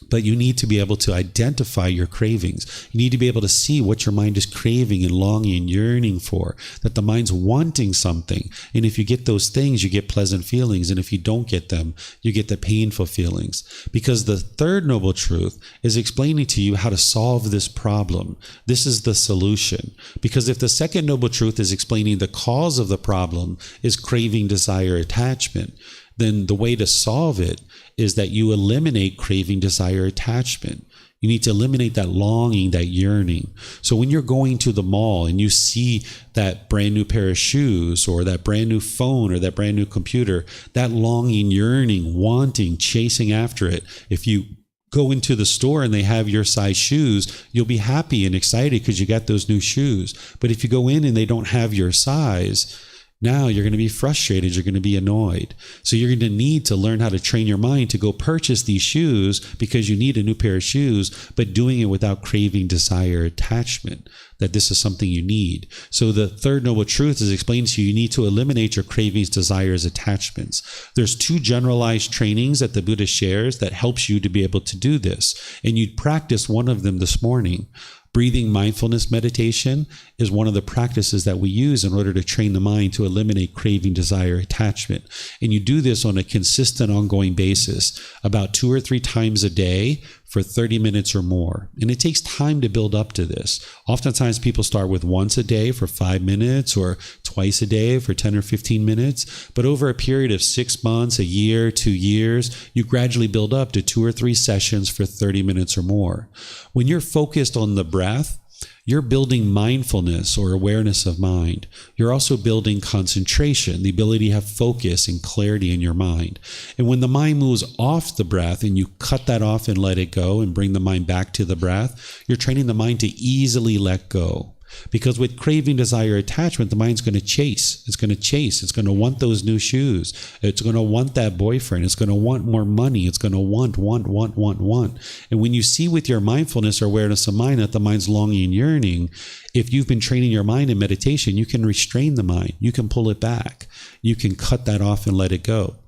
But you need to be able to identify your cravings. You need to be able to see what your mind is craving and longing and yearning for, that the mind's wanting something. And if you get those things, you get pleasant feelings. And if you don't get them, you get the painful feelings. Because the third noble truth is explaining to you how to solve this problem. This is the solution. Because if the second noble truth is explaining the cause of the problem is craving, desire, attachment, then the way to solve it is that you eliminate craving, desire, attachment. You need to eliminate that longing, that yearning. So when you're going to the mall and you see that brand new pair of shoes or that brand new phone or that brand new computer, that longing, yearning, wanting, chasing after it, if you go into the store and they have your size shoes, you'll be happy and excited because you got those new shoes. But if you go in and they don't have your size, Now you're going to be frustrated. You're going to be annoyed. So you're going to need to learn how to train your mind to go purchase these shoes because you need a new pair of shoes, but doing it without craving, desire, attachment, that this is something you need. So the third noble truth is explained to you. You need to eliminate your cravings, desires, attachments. There's 2 generalized trainings that the Buddha shares that helps you to be able to do this. And you practice one of them this morning. Breathing mindfulness meditation is one of the practices that we use in order to train the mind to eliminate craving, desire, attachment. And you do this on a consistent, ongoing basis, about 2 or 3 times a day for 30 minutes or more. And it takes time to build up to this. Oftentimes people start with once a day for 5 minutes or twice a day for 10 or 15 minutes. But over a period of 6 months, a year, 2 years, you gradually build up to 2 or 3 sessions for 30 minutes or more. When you're focused on the breath, you're building mindfulness or awareness of mind. You're also building concentration, the ability to have focus and clarity in your mind. And when the mind moves off the breath and you cut that off and let it go and bring the mind back to the breath, you're training the mind to easily let go. Because with craving, desire, attachment, the mind's going to chase. It's going to chase. It's going to want those new shoes. It's going to want that boyfriend. It's going to want more money. It's going to want. And when you see with your mindfulness or awareness of mind that the mind's longing and yearning, if you've been training your mind in meditation, you can restrain the mind. You can pull it back. You can cut that off and let it go.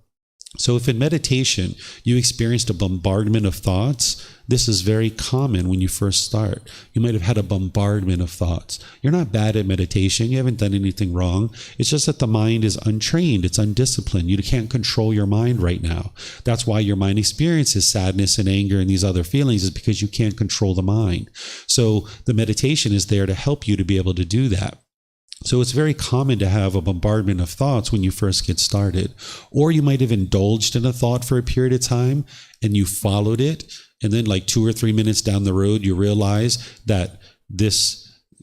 So if in meditation you experienced a bombardment of thoughts, this is very common when you first start. You might have had a bombardment of thoughts. You're not bad at meditation. You haven't done anything wrong. It's just that the mind is untrained. It's undisciplined. You can't control your mind right now. That's why your mind experiences sadness and anger and these other feelings, is because you can't control the mind. So the meditation is there to help you to be able to do that. So it's very common to have a bombardment of thoughts when you first get started. Or you might have indulged in a thought for a period of time and you followed it. And then like 2 or 3 minutes down the road, you realize that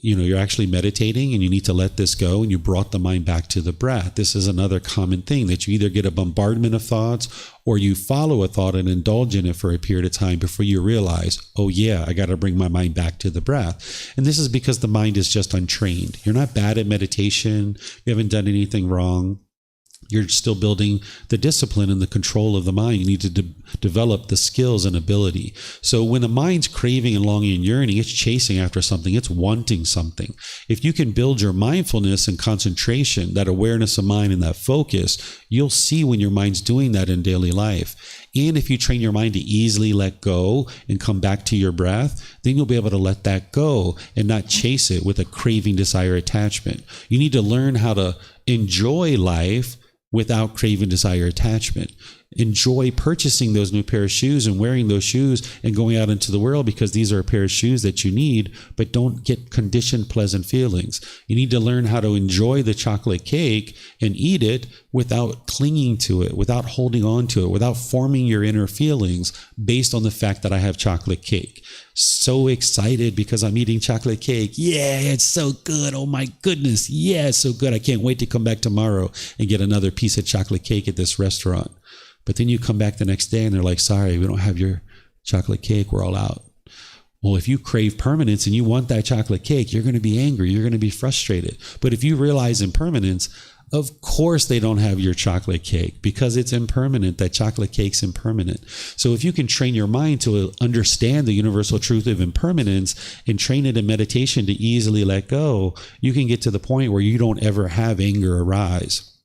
you're actually meditating and you need to let this go, and you brought the mind back to the breath. This is another common thing, that you either get a bombardment of thoughts or you follow a thought and indulge in it for a period of time before you realize, oh yeah, I got to bring my mind back to the breath. And this is because the mind is just untrained. You're not bad at meditation. You haven't done anything wrong. You're still building the discipline and the control of the mind. You need to develop the skills and ability. So when the mind's craving and longing and yearning, it's chasing after something. It's wanting something. If you can build your mindfulness and concentration, that awareness of mind and that focus, you'll see when your mind's doing that in daily life. And if you train your mind to easily let go and come back to your breath, then you'll be able to let that go and not chase it with a craving, desire, attachment. You need to learn how to enjoy life without craving, desire, attachment. Enjoy purchasing those new pair of shoes and wearing those shoes and going out into the world, because these are a pair of shoes that you need, but don't get conditioned pleasant feelings. You need to learn how to enjoy the chocolate cake and eat it without clinging to it, without holding on to it, without forming your inner feelings based on the fact that I have chocolate cake. So excited because I'm eating chocolate cake. Yeah, it's so good. Oh my goodness. Yeah, it's so good. I can't wait to come back tomorrow and get another piece of chocolate cake at this restaurant. But then you come back the next day and they're like, sorry, we don't have your chocolate cake. We're all out. Well, if you crave permanence and you want that chocolate cake, you're going to be angry. You're going to be frustrated. But if you realize impermanence, of course they don't have your chocolate cake, because it's impermanent. That chocolate cake's impermanent. So if you can train your mind to understand the universal truth of impermanence and train it in meditation to easily let go, you can get to the point where you don't ever have anger arise.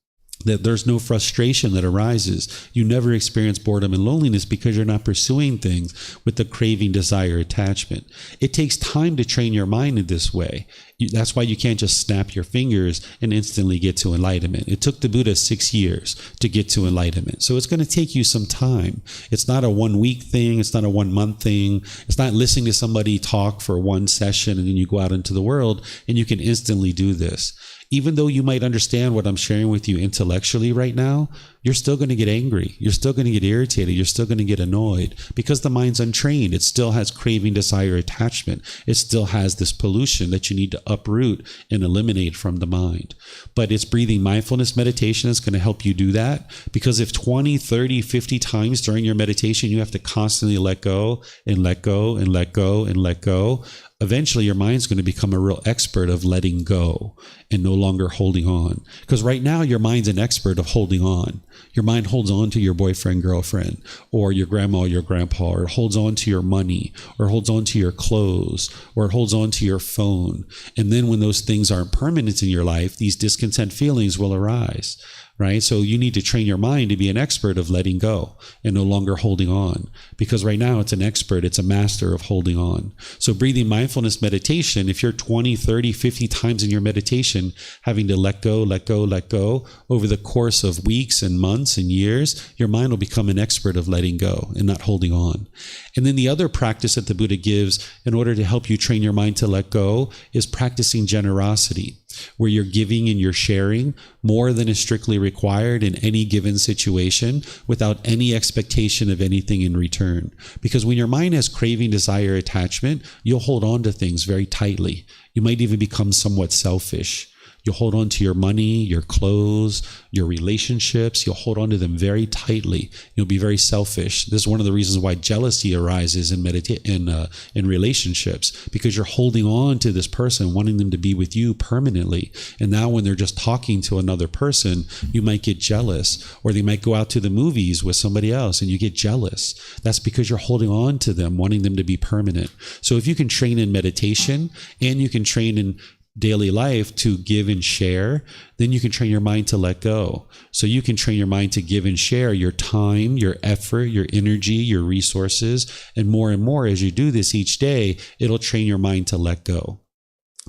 That there's no frustration that arises. You never experience boredom and loneliness because you're not pursuing things with the craving, desire, attachment. It takes time to train your mind in this way. That's why you can't just snap your fingers and instantly get to enlightenment. It took the Buddha 6 years to get to enlightenment. So it's going to take you some time. It's not a 1 week thing. It's not a 1 month thing. It's not listening to somebody talk for one session and then you go out into the world and you can instantly do this. Even though you might understand what I'm sharing with you intellectually right now, you're still going to get angry. You're still going to get irritated. You're still going to get annoyed because the mind's untrained. It still has craving, desire, attachment. It still has this pollution that you need to uproot and eliminate from the mind. But it's breathing mindfulness meditation is going to help you do that, because if 20, 30, 50 times during your meditation, you have to constantly let go and let go and let go and let go, eventually your mind's going to become a real expert of letting go and no longer holding on. Because right now your mind's an expert of holding on. Your mind holds on to your boyfriend, girlfriend, or your grandma, or your grandpa, or it holds on to your money, or it holds on to your clothes, or it holds on to your phone. And then when those things aren't permanent in your life, these discontent feelings will arise. Right? So you need to train your mind to be an expert of letting go and no longer holding on, because right now it's an expert, it's a master of holding on. So breathing mindfulness meditation, if you're 20, 30, 50 times in your meditation, having to let go, let go, let go over the course of weeks and months and years, your mind will become an expert of letting go and not holding on. And then the other practice that the Buddha gives in order to help you train your mind to let go is practicing generosity, where you're giving and you're sharing more than is strictly required in any given situation without any expectation of anything in return. Because when your mind has craving, desire, attachment, you'll hold on to things very tightly. You might even become somewhat selfish. You'll hold on to your money, your clothes, your relationships. You'll hold on to them very tightly. You'll be very selfish. This is one of the reasons why jealousy arises in relationships, because you're holding on to this person, wanting them to be with you permanently. And now when they're just talking to another person, you might get jealous, or they might go out to the movies with somebody else and you get jealous. That's because you're holding on to them, wanting them to be permanent. So if you can train in meditation and you can train in daily life to give and share, then you can train your mind to let go. So you can train your mind to give and share your time, your effort, your energy, your resources, and more as you do this each day, it'll train your mind to let go.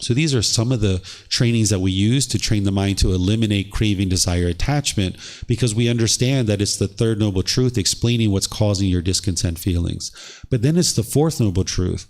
So these are some of the trainings that we use to train the mind to eliminate craving, desire, attachment, because we understand that it's the third noble truth explaining what's causing your discontent feelings. But then it's the fourth noble truth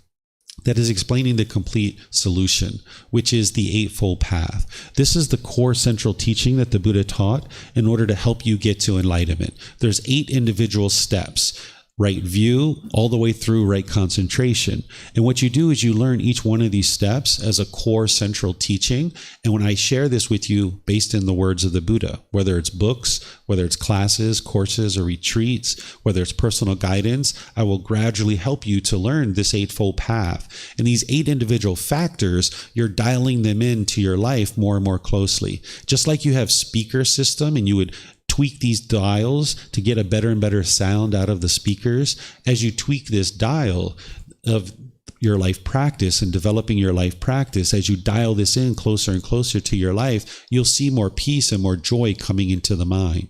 that is explaining the complete solution, which is the Eightfold Path. This is the core central teaching that the Buddha taught in order to help you get to enlightenment. There's 8 individual steps: right view, all the way through right concentration. And what you do is you learn each one of these steps as a core central teaching. And when I share this with you based in the words of the Buddha, whether it's books, whether it's classes, courses, or retreats, whether it's personal guidance, I will gradually help you to learn this Eightfold Path. And these 8 individual factors, you're dialing them into your life more and more closely. Just like you have speaker system and you would tweak these dials to get a better and better sound out of the speakers. As you tweak this dial of your life practice and developing your life practice, as you dial this in closer and closer to your life, you'll see more peace and more joy coming into the mind.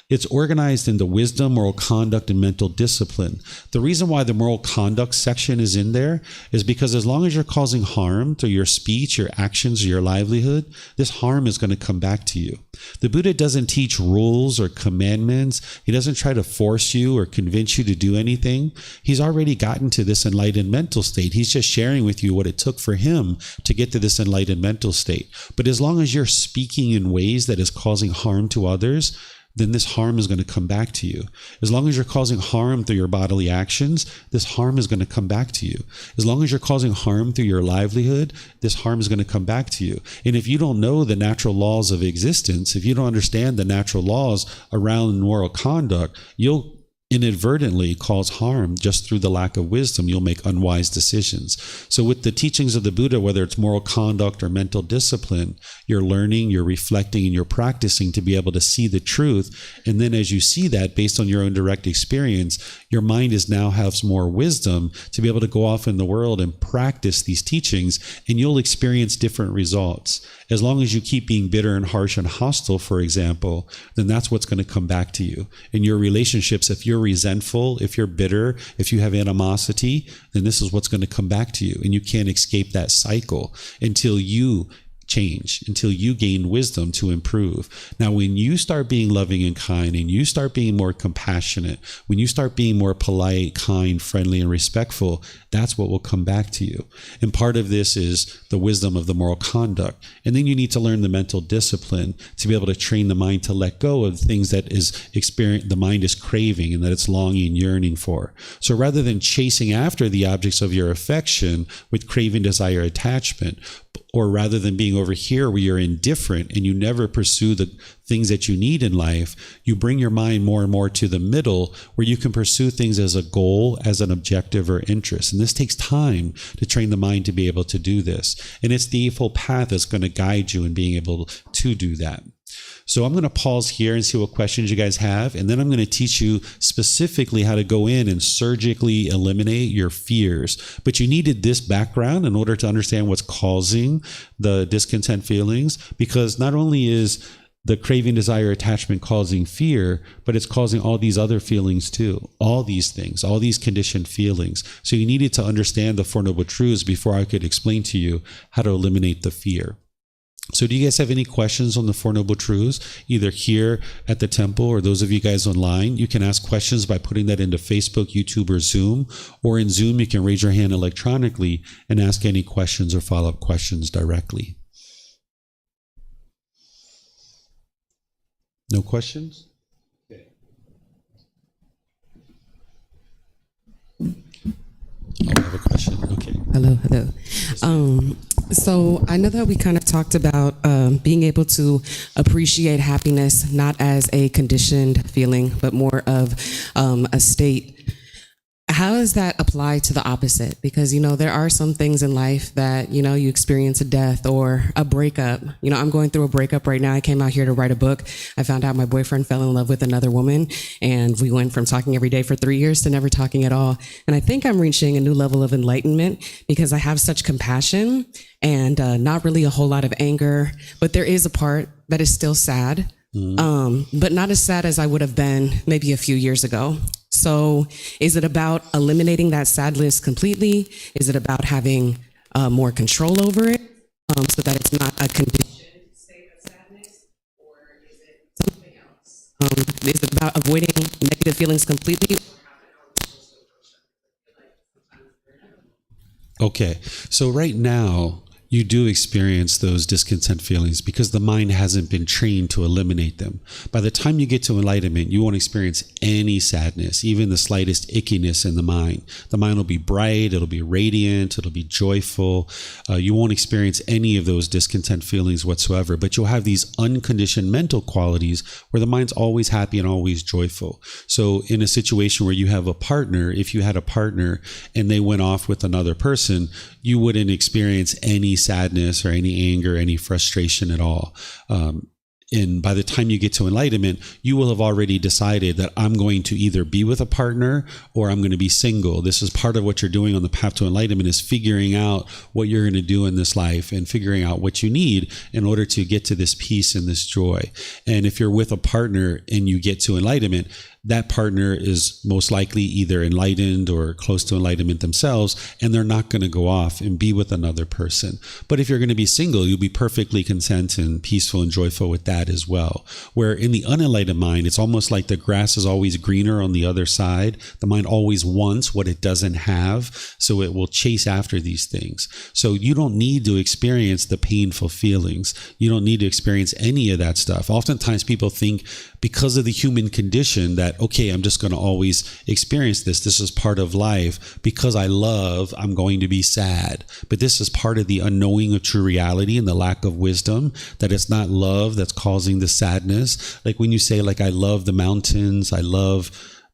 It's organized into wisdom, moral conduct, and mental discipline. The reason why the moral conduct section is in there is because as long as you're causing harm through your speech, your actions, or your livelihood, this harm is going to come back to you. The Buddha doesn't teach rules or commandments. He doesn't try to force you or convince you to do anything. He's already gotten to this enlightened mental state. He's just sharing with you what it took for him to get to this enlightened mental state. But as long as you're speaking in ways that is causing harm to others, then this harm is going to come back to you. As long as you're causing harm through your bodily actions, this harm is going to come back to you. As long as you're causing harm through your livelihood, this harm is going to come back to you. And if you don't know the natural laws of existence, if you don't understand the natural laws around moral conduct, you'll inadvertently cause harm just through the lack of wisdom. You'll make unwise decisions. So with the teachings of the Buddha, whether it's moral conduct or mental discipline, you're learning, you're reflecting, and you're practicing to be able to see the truth. And then as you see that based on your own direct experience, your mind is now has more wisdom to be able to go off in the world and practice these teachings, and you'll experience different results. As long as you keep being bitter and harsh and hostile, for example, then that's what's going to come back to you. In your relationships, if you're resentful, if you're bitter, if you have animosity, then this is what's going to come back to you. And you can't escape that cycle until you change, until you gain wisdom to improve. Now, when you start being loving and kind, and you start being more compassionate, when you start being more polite, kind, friendly, and respectful, that's what will come back to you. And part of this is the wisdom of the moral conduct. And then you need to learn the mental discipline to be able to train the mind to let go of things that the mind is craving and that it's longing, yearning for. So rather than chasing after the objects of your affection with craving, desire, attachment, or rather than being over here where you're indifferent and you never pursue the things that you need in life, you bring your mind more and more to the middle where you can pursue things as a goal, as an objective or interest. And this takes time to train the mind to be able to do this. And it's the Eightfold Path that's going to guide you in being able to do that. So I'm going to pause here and see what questions you guys have. And then I'm going to teach you specifically how to go in and surgically eliminate your fears. But you needed this background in order to understand what's causing the discontent feelings, because not only is the craving, desire, attachment causing fear, but it's causing all these other feelings too. All these things, all these conditioned feelings. So you needed to understand the Four Noble Truths before I could explain to you how to eliminate the fear. So do you guys have any questions on the Four Noble Truths, either here at the temple or those of you guys online? You can ask questions by putting that into Facebook, YouTube, or Zoom. Or in Zoom, you can raise your hand electronically and ask any questions or follow-up questions directly. No questions? Okay. I have a question. Okay. Hello. So I know that we kind of talked about being able to appreciate happiness not as a conditioned feeling, but more of a state. How does that apply to the opposite? Because, there are some things in life that, you experience a death or a breakup. I'm going through a breakup right now. I came out here to write a book. I found out my boyfriend fell in love with another woman, and we went from talking every day for 3 years to never talking at all. And I think I'm reaching a new level of enlightenment because I have such compassion and not really a whole lot of anger, but there is a part that is still sad. But not as sad as I would have been maybe a few years ago. So is it about eliminating that sadness completely? Is it about having more control over it so that it's not a conditioned state of sadness? Or is it something else? Is it about avoiding negative feelings completely? Okay, so right now, you do experience those discontent feelings because the mind hasn't been trained to eliminate them. By the time you get to enlightenment, you won't experience any sadness, even the slightest ickiness in the mind. The mind will be bright, it'll be radiant, it'll be joyful. You won't experience any of those discontent feelings whatsoever, but you'll have these unconditioned mental qualities where the mind's always happy and always joyful. So in a situation where you have a partner, if you had a partner and they went off with another person, you wouldn't experience any sadness or any anger, any frustration at all. And by the time you get to enlightenment, you will have already decided that I'm going to either be with a partner or I'm going to be single. This is part of what you're doing on the path to enlightenment, is figuring out what you're going to do in this life and figuring out what you need in order to get to this peace and this joy. And if you're with a partner and you get to enlightenment, that partner is most likely either enlightened or close to enlightenment themselves, and they're not going to go off and be with another person. But if you're going to be single, you'll be perfectly content and peaceful and joyful with that as well. Where in the unenlightened mind, it's almost like the grass is always greener on the other side. The mind always wants what it doesn't have, so it will chase after these things. So you don't need to experience the painful feelings. You don't need to experience any of that stuff. Oftentimes people think because of the human condition that, okay, I'm just going to always experience this. This is part of life. Because I love, I'm going to be sad. But this is part of the unknowing of true reality and the lack of wisdom, that it's not love that's causing the sadness. Like when you say, like, I love the mountains, I love,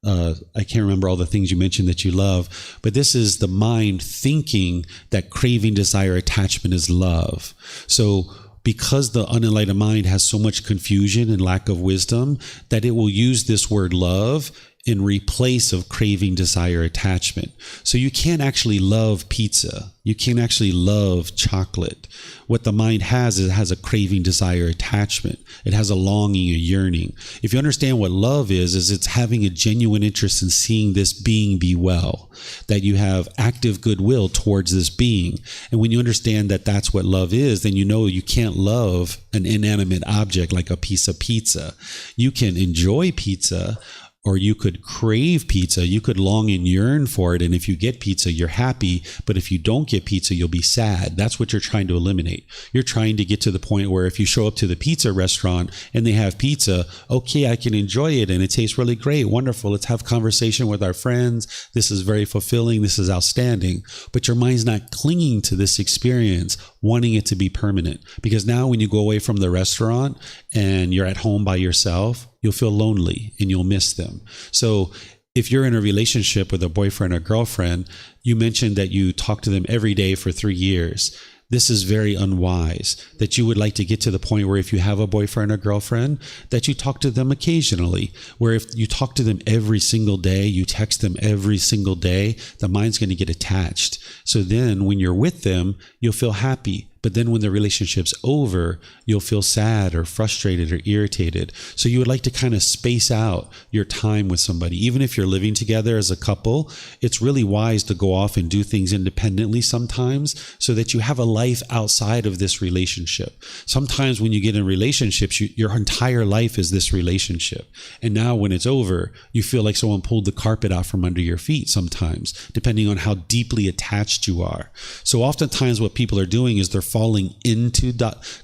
I can't remember all the things you mentioned that you love, but this is the mind thinking that craving, desire, attachment is love. So because the unenlightened mind has so much confusion and lack of wisdom, that it will use this word love in replace of craving, desire, attachment. So you can't actually love pizza. You can't actually love chocolate. What the mind has is it has a craving, desire, attachment. It has a longing, a yearning. If you understand what love is it's having a genuine interest in seeing this being be well, that you have active goodwill towards this being. And when you understand that that's what love is, then you know you can't love an inanimate object like a piece of pizza. You can enjoy pizza, or you could crave pizza. You could long and yearn for it. And if you get pizza, you're happy. But if you don't get pizza, you'll be sad. That's what you're trying to eliminate. You're trying to get to the point where if you show up to the pizza restaurant and they have pizza, okay, I can enjoy it and it tastes really great. Wonderful. Let's have conversation with our friends. This is very fulfilling. This is outstanding. But your mind's not clinging to this experience, wanting it to be permanent. Because now when you go away from the restaurant and you're at home by yourself, you'll feel lonely and you'll miss them. So if you're in a relationship with a boyfriend or girlfriend, you mentioned that you talk to them every day for 3 years. This is very unwise, that you would like to get to the point where if you have a boyfriend or girlfriend, that you talk to them occasionally, where if you talk to them every single day, you text them every single day, the mind's going to get attached. So then when you're with them, you'll feel happy. But then when the relationship's over, you'll feel sad or frustrated or irritated. So you would like to kind of space out your time with somebody. Even if you're living together as a couple, it's really wise to go off and do things independently sometimes so that you have a life outside of this relationship. Sometimes when you get in relationships, your entire life is this relationship. And now when it's over, you feel like someone pulled the carpet out from under your feet sometimes, depending on how deeply attached you are. So oftentimes what people are doing is they're falling into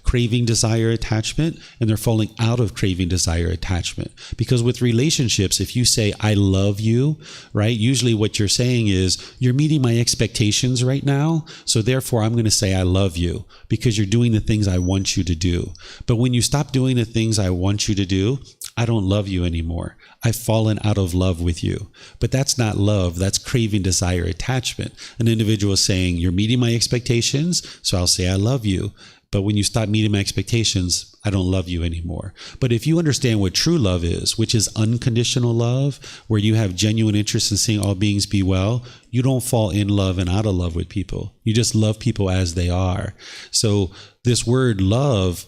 craving, desire, attachment, and they're falling out of craving, desire, attachment. Because with relationships, if you say, I love you, right? Usually what you're saying is, you're meeting my expectations right now. So therefore, I'm going to say, I love you because you're doing the things I want you to do. But when you stop doing the things I want you to do, I don't love you anymore. I've fallen out of love with you. But that's not love. That's craving, desire, attachment. An individual is saying, you're meeting my expectations, so I'll say I love you. But when you stop meeting my expectations, I don't love you anymore. But if you understand what true love is, which is unconditional love, where you have genuine interest in seeing all beings be well, you don't fall in love and out of love with people. You just love people as they are. So this word love,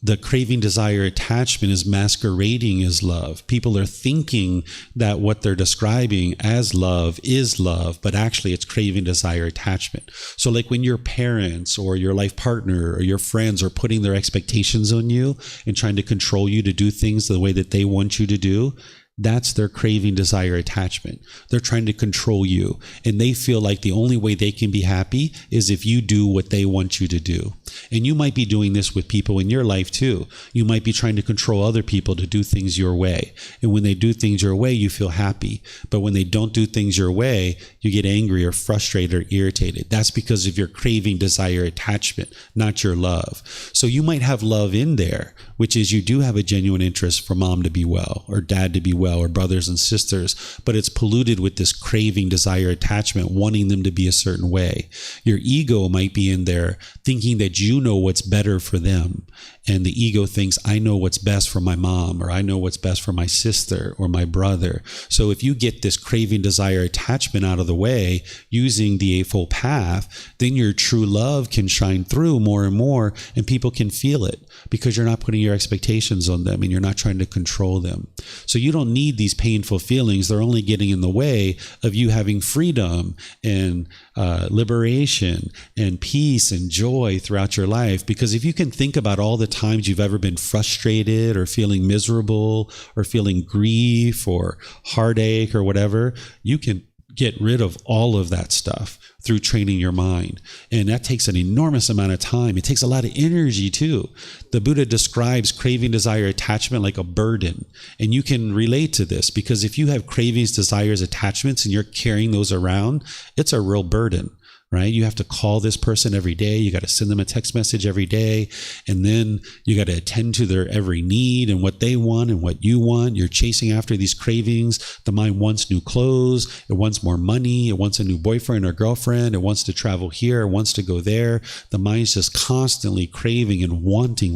the craving, desire, attachment is masquerading as love. People are thinking that what they're describing as love is love, but actually it's craving, desire, attachment. So like when your parents or your life partner or your friends are putting their expectations on you and trying to control you to do things the way that they want you to do, that's their craving, desire, attachment. They're trying to control you. And they feel like the only way they can be happy is if you do what they want you to do. And you might be doing this with people in your life too. You might be trying to control other people to do things your way. And when they do things your way, you feel happy. But when they don't do things your way, you get angry or frustrated or irritated. That's because of your craving, desire, attachment, not your love. So you might have love in there, which is you do have a genuine interest for mom to be well or dad to be well or brothers and sisters, but it's polluted with this craving, desire, attachment, wanting them to be a certain way. Your ego might be in there thinking that you know what's better for them. And the ego thinks, I know what's best for my mom, or I know what's best for my sister or my brother. So if you get this craving, desire, attachment out of the way using the Eightfold Path, then your true love can shine through more and more, and people can feel it because you're not putting your expectations on them and you're not trying to control them. So you don't need these painful feelings. They're only getting in the way of you having freedom and liberation and peace and joy throughout your life. Because if you can think about all the times you've ever been frustrated or feeling miserable or feeling grief or heartache or whatever, you can get rid of all of that stuff through training your mind. And that takes an enormous amount of time. It takes a lot of energy too. The Buddha describes craving, desire, attachment like a burden. And you can relate to this because if you have cravings, desires, attachments, and you're carrying those around, it's a real burden. right? You have to call this person every day. You got to send them a text message every day. And then you got to attend to their every need and what they want and what you want. You're chasing after these cravings. The mind wants new clothes. It wants more money. It wants a new boyfriend or girlfriend. It wants to travel here. It wants to go there. The mind's just constantly craving and wanting.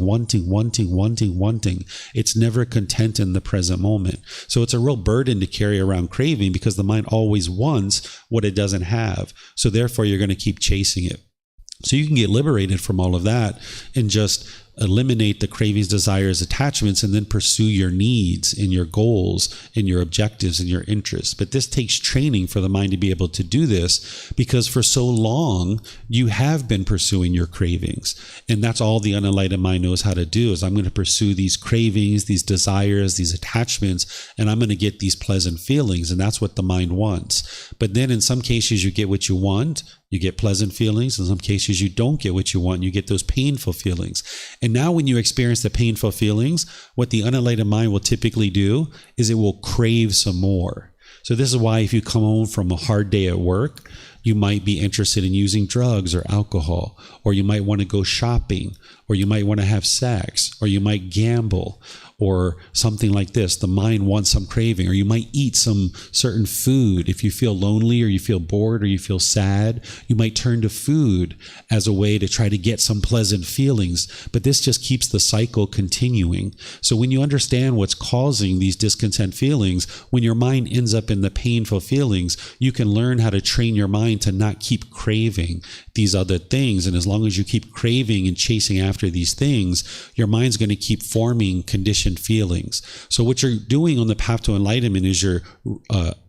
It's never content in the present moment. So it's a real burden to carry around craving because the mind always wants what it doesn't have. So therefore, you're going to keep chasing it. So you can get liberated from all of that and just eliminate the cravings, desires, attachments, and then pursue your needs and your goals and your objectives and your interests. But this takes training for the mind to be able to do this, because for so long you have been pursuing your cravings. And that's all the unenlightened mind knows how to do, is I'm going to pursue these cravings, these desires, these attachments, and I'm going to get these pleasant feelings. And that's what the mind wants. But then in some cases you get what you want. You get pleasant feelings. In some cases, you don't get what you want. You get those painful feelings. And now when you experience the painful feelings, what the unenlightened mind will typically do is it will crave some more. So this is why if you come home from a hard day at work, you might be interested in using drugs or alcohol, or you might want to go shopping, or you might want to have sex, or you might gamble, or something like this. The mind wants some craving, or you might eat some certain food. If you feel lonely or you feel bored or you feel sad, you might turn to food as a way to try to get some pleasant feelings. But this just keeps the cycle continuing. So when you understand what's causing these discontent feelings, when your mind ends up in the painful feelings, you can learn how to train your mind to not keep craving these other things. And as long as you keep craving and chasing after these things, your mind's going to keep forming conditions feelings. So what you're doing on the path to enlightenment is you're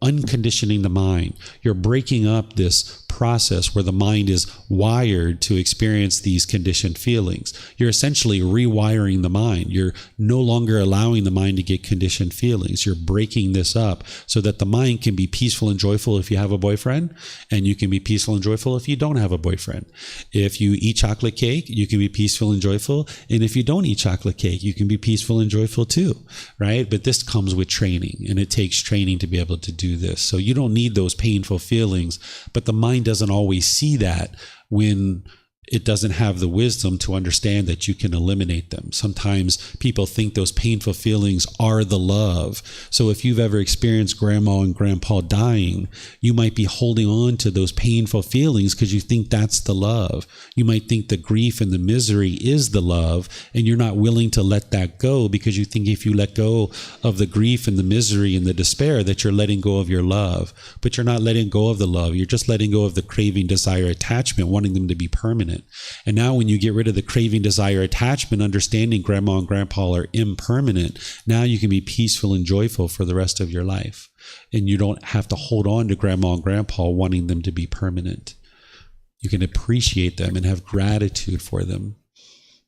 unconditioning the mind. You're breaking up this process where the mind is wired to experience these conditioned feelings. You're essentially rewiring the mind. You're no longer allowing the mind to get conditioned feelings. You're breaking this up so that the mind can be peaceful and joyful if you have a boyfriend, and you can be peaceful and joyful if you don't have a boyfriend. If you eat chocolate cake, you can be peaceful and joyful, and if you don't eat chocolate cake, you can be peaceful and joyful too, right? But this comes with training, and it takes training to be able to do this. So you don't need those painful feelings, but the mind doesn't always see that when it doesn't have the wisdom to understand that you can eliminate them. Sometimes people think those painful feelings are the love. So if you've ever experienced grandma and grandpa dying, you might be holding on to those painful feelings because you think that's the love. You might think the grief and the misery is the love, and you're not willing to let that go because you think if you let go of the grief and the misery and the despair that you're letting go of your love. But you're not letting go of the love. You're just letting go of the craving, desire, attachment, wanting them to be permanent. And now when you get rid of the craving, desire, attachment, understanding grandma and grandpa are impermanent, now you can be peaceful and joyful for the rest of your life. And you don't have to hold on to grandma and grandpa wanting them to be permanent. You can appreciate them and have gratitude for them.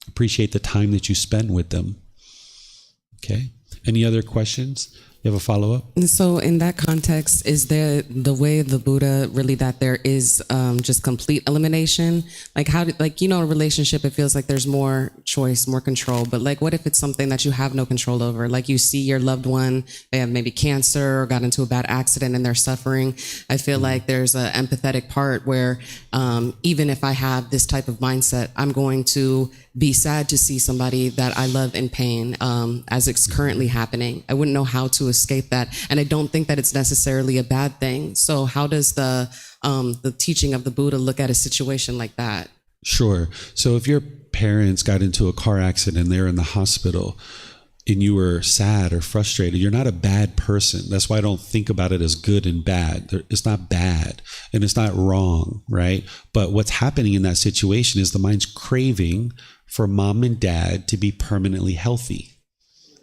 Appreciate the time that you spend with them. Okay. Any other questions? You have a follow-up? So in that context, is there the way of the Buddha really that there is just complete elimination? Like how did, like, you know, a relationship, it feels like there's more choice, more control, but like what if it's something that you have no control over? Like you see your loved one, they have maybe cancer or got into a bad accident and they're suffering. I feel like there's an empathetic part where even if I have this type of mindset, I'm going to be sad to see somebody that I love in pain as it's currently happening. I wouldn't know how to escape that. And I don't think that it's necessarily a bad thing. So how does the teaching of the Buddha look at a situation like that? Sure. So if your parents got into a car accident and they're in the hospital and you were sad or frustrated, you're not a bad person. That's why I don't think about it as good and bad. It's not bad and it's not wrong, right? But what's happening in that situation is the mind's craving for mom and dad to be permanently healthy.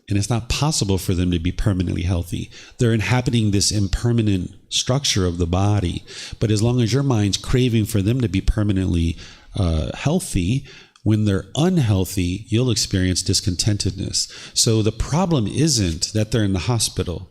And it's not possible for them to be permanently healthy. They're inhabiting this impermanent structure of the body. But as long as your mind's craving for them to be permanently healthy, when they're unhealthy, you'll experience discontentedness. So the problem isn't that they're in the hospital.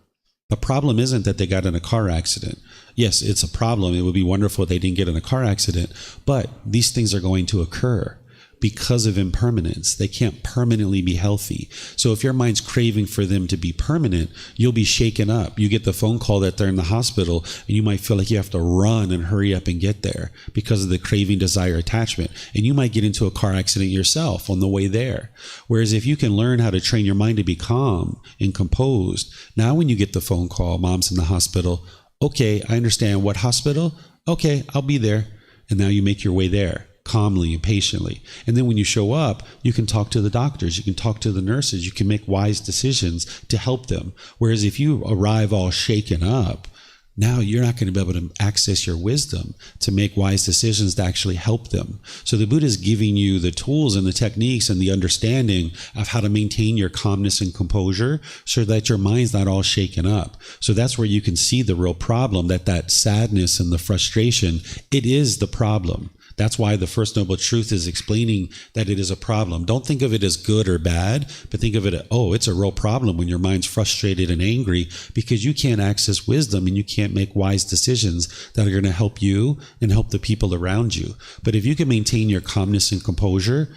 The problem isn't that they got in a car accident. Yes, it's a problem. It would be wonderful if they didn't get in a car accident, but these things are going to occur. because of impermanence. They can't permanently be healthy. So if your mind's craving for them to be permanent, you'll be shaken up. You get the phone call that they're in the hospital, and you might feel like you have to run and hurry up and get there because of the craving, desire, attachment. And you might get into a car accident yourself on the way there. Whereas if you can learn how to train your mind to be calm and composed, now when you get the phone call, mom's in the hospital, okay, I understand. What hospital? Okay, I'll be there. And now you make your way there calmly and patiently. And then when you show up, you can talk to the doctors, you can talk to the nurses, you can make wise decisions to help them. Whereas if you arrive all shaken up, now you're not going to be able to access your wisdom to make wise decisions to actually help them. So the Buddha is giving you the tools and the techniques and the understanding of how to maintain your calmness and composure so that your mind's not all shaken up. So that's where you can see the real problem, that sadness and the frustration, it is the problem. That's why the First Noble Truth is explaining that it is a problem. Don't think of it as good or bad, but think of it as, it's a real problem when your mind's frustrated and angry because you can't access wisdom and you can't make wise decisions that are going to help you and help the people around you. But if you can maintain your calmness and composure,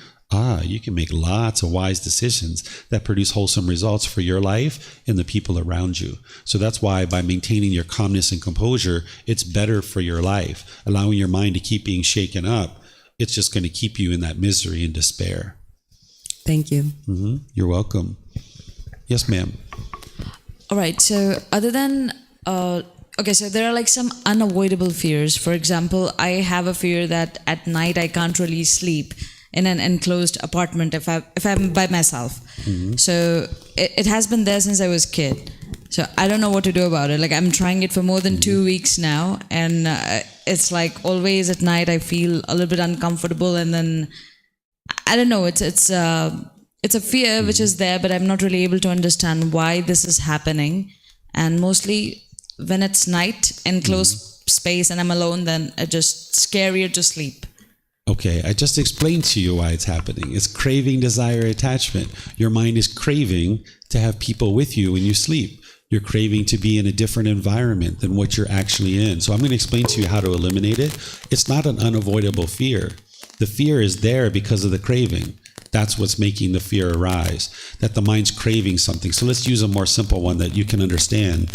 you can make lots of wise decisions that produce wholesome results for your life and the people around you. So that's why by maintaining your calmness and composure, it's better for your life. Allowing your mind to keep being shaken up, it's just going to keep you in that misery and despair. Thank you. You're welcome. Yes, ma'am. All right. So other than, okay, so there are like some unavoidable fears. For example, I have a fear that at night I can't really sleep in an enclosed apartment if I'm by myself. So it has been there since I was a kid. So I don't know what to do about it. Like I'm trying it for more than 2 weeks now, and it's like always at night I feel a little bit uncomfortable, and then I don't know. It's a fear which is there, but I'm not really able to understand why this is happening. And mostly when it's night, enclosed space, and I'm alone, then it's just scarier to sleep. Okay, I just explained to you why it's happening. It's craving, desire, attachment. Your mind is craving to have people with you when you sleep. You're craving to be in a different environment than what you're actually in. So I'm going to explain to you how to eliminate it. It's not an unavoidable fear. The fear is there because of the craving. That's what's making the fear arise, that the mind's craving something. So let's use a more simple one that you can understand.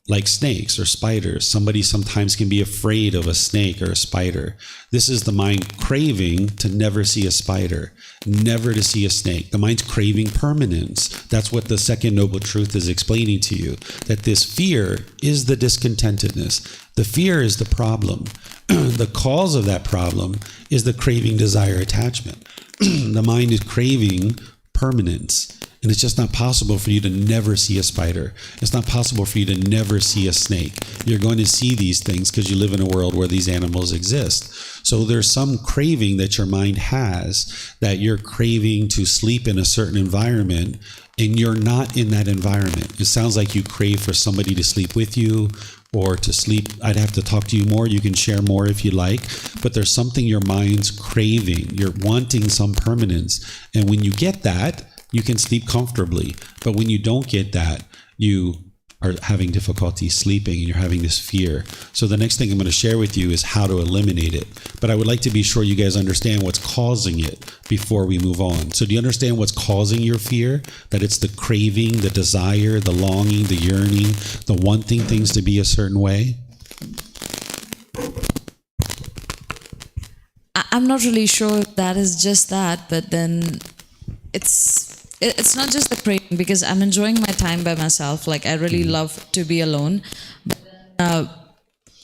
Like snakes or spiders. Somebody sometimes can be afraid of a snake or a spider. This is the mind craving to never see a spider, never to see a snake. The mind's craving permanence. That's what the Second Noble Truth is explaining to you, that this fear is the discontentedness. The fear is the problem. The cause of that problem is the craving, desire, attachment. The mind is craving permanence. And it's just not possible for you to never see a spider. It's not possible for you to never see a snake. You're going to see these things because you live in a world where these animals exist. So there's some craving that your mind has, that you're craving to sleep in a certain environment, and you're not in that environment. It sounds like you crave for somebody to sleep with you or to sleep. I'd have to talk to you more. You can share more if you like, but there's something your mind's craving. You're wanting some permanence. And when you get that, you can sleep comfortably. But when you don't get that, you are having difficulty sleeping and you're having this fear. So the next thing I'm going to share with you is how to eliminate it. But I would like to be sure you guys understand what's causing it before we move on. So do you understand what's causing your fear? That it's the craving, the desire, the longing, the yearning, the wanting things to be a certain way? I'm not really sure if that is just that, but then it's not just the craving, because I'm enjoying my time by myself. Like I really love to be alone. But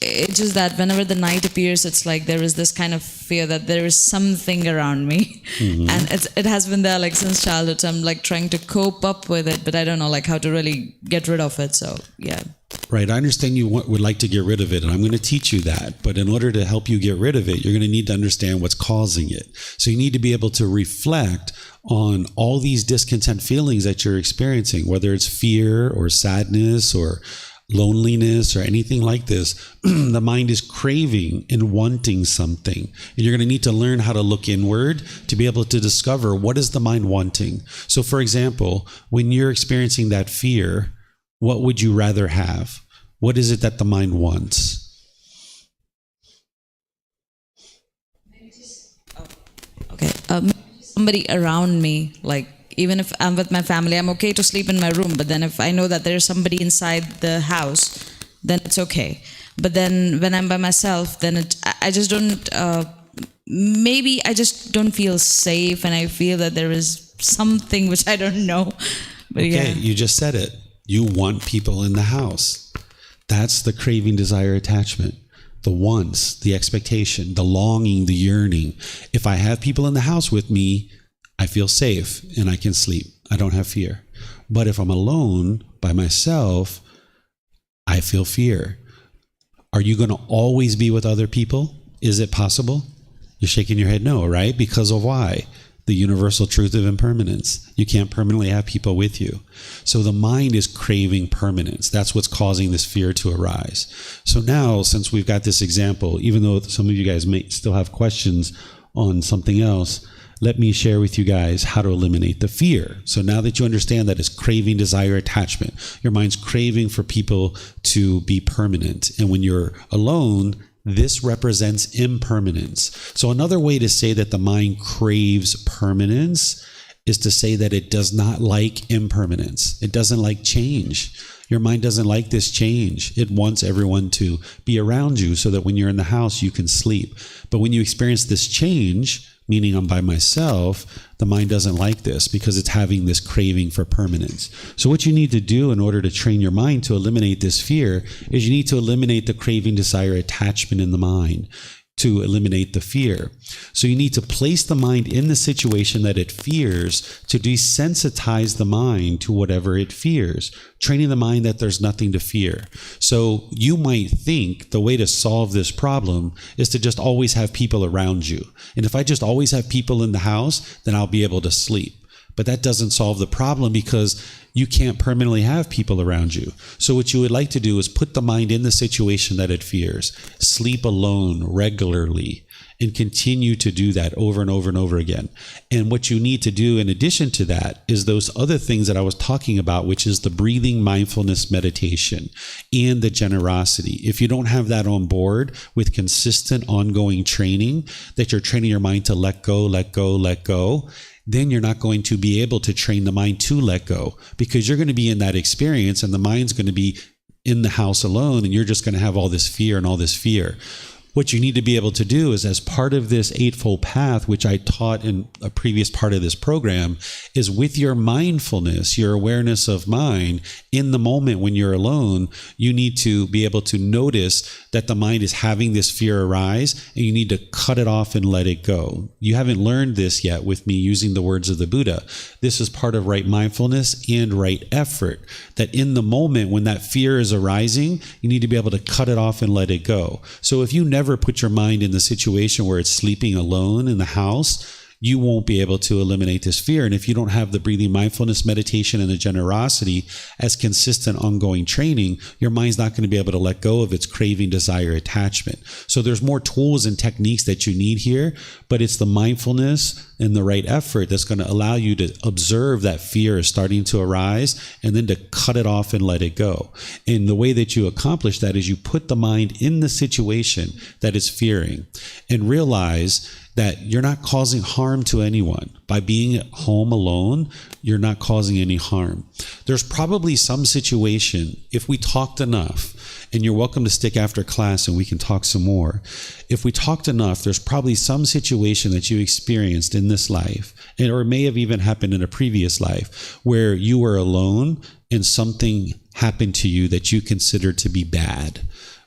it's just that whenever the night appears, it's like there is this kind of fear that there is something around me. And it has been there like since childhood. So I'm like trying to cope up with it, but I don't know like how to really get rid of it. So yeah. Right. I understand you would like to get rid of it, and I'm going to teach you that. But in order to help you get rid of it, you're going to need to understand what's causing it. So you need to be able to reflect on all these discontent feelings that you're experiencing, whether it's fear or sadness or loneliness or anything like this. The mind is craving and wanting something. And you're going to need to learn how to look inward to be able to discover what is the mind wanting. So for example, when you're experiencing that fear, what would you rather have? What is it that the mind wants? Okay. somebody around me, like even if I'm with my family, I'm okay to sleep in my room, but then if I know that there's somebody inside the house, then it's okay. But then when I'm by myself, then I just don't, maybe I just don't feel safe, and I feel that there is something which I don't know. But Okay, you just said it. You want people in the house. That's the craving, desire, attachment. The wants, the expectation, the longing, the yearning. If I have people in the house with me, I feel safe and I can sleep. I don't have fear. But if I'm alone by myself, I feel fear. Are you going to always be with other people? Is it possible? You're shaking your head no, right? Because of why? The universal truth of impermanence. You can't permanently have people with you. So the mind is craving permanence. That's what's causing this fear to arise. So now, since we've got this example, even though some of you guys may still have questions on something else, let me share with you guys how to eliminate the fear. So now that you understand that it's craving, desire, attachment, your mind's craving for people to be permanent. And when you're alone, this represents impermanence. So another way to say that the mind craves permanence is to say that it does not like impermanence. It doesn't like change. Your mind doesn't like this change. It wants everyone to be around you so that when you're in the house, you can sleep. But when you experience this change, meaning I'm by myself, the mind doesn't like this because it's having this craving for permanence. So what you need to do in order to train your mind to eliminate this fear is you need to eliminate the craving, desire, attachment in the mind to eliminate the fear. So you need to place the mind in the situation that it fears to desensitize the mind to whatever it fears, training the mind that there's nothing to fear. So you might think the way to solve this problem is to just always have people around you. And if I just always have people in the house, then I'll be able to sleep. But that doesn't solve the problem because you can't permanently have people around you. So what you would like to do is put the mind in the situation that it fears, sleep alone regularly, and continue to do that over and over and over again. And what you need to do in addition to that is those other things that I was talking about, which is the breathing mindfulness meditation and the generosity. If you don't have that on board with consistent ongoing training, that you're training your mind to let go, let go, let go, then you're not going to be able to train the mind to let go because you're going to be in that experience and the mind's going to be in the house alone and you're just going to have all this fear and all this fear. What you need to be able to do is, as part of this Eightfold Path, which I taught in a previous part of this program, is with your mindfulness, your awareness of mind, in the moment when you're alone, you need to be able to notice that the mind is having this fear arise, and you need to cut it off and let it go. You haven't learned this yet with me using the words of the Buddha. This is part of right mindfulness and right effort, that in the moment when that fear is arising, you need to be able to cut it off and let it go. So if you never put your mind in the situation where it's sleeping alone in the house, you won't be able to eliminate this fear. And if you don't have the breathing mindfulness meditation and the generosity as consistent ongoing training, your mind's not going to be able to let go of its craving, desire, attachment. So there's more tools and techniques that you need here, but it's the mindfulness and the right effort that's going to allow you to observe that fear is starting to arise and then to cut it off and let it go. And the way that you accomplish that is you put the mind in the situation that it's fearing and realize that you're not causing harm to anyone. By being at home alone, you're not causing any harm. There's probably some situation, if we talked enough, and you're welcome to stick after class and we can talk some more. If we talked enough, there's probably some situation that you experienced in this life, or it may have even happened in a previous life, where you were alone and something happened to you that you considered to be bad,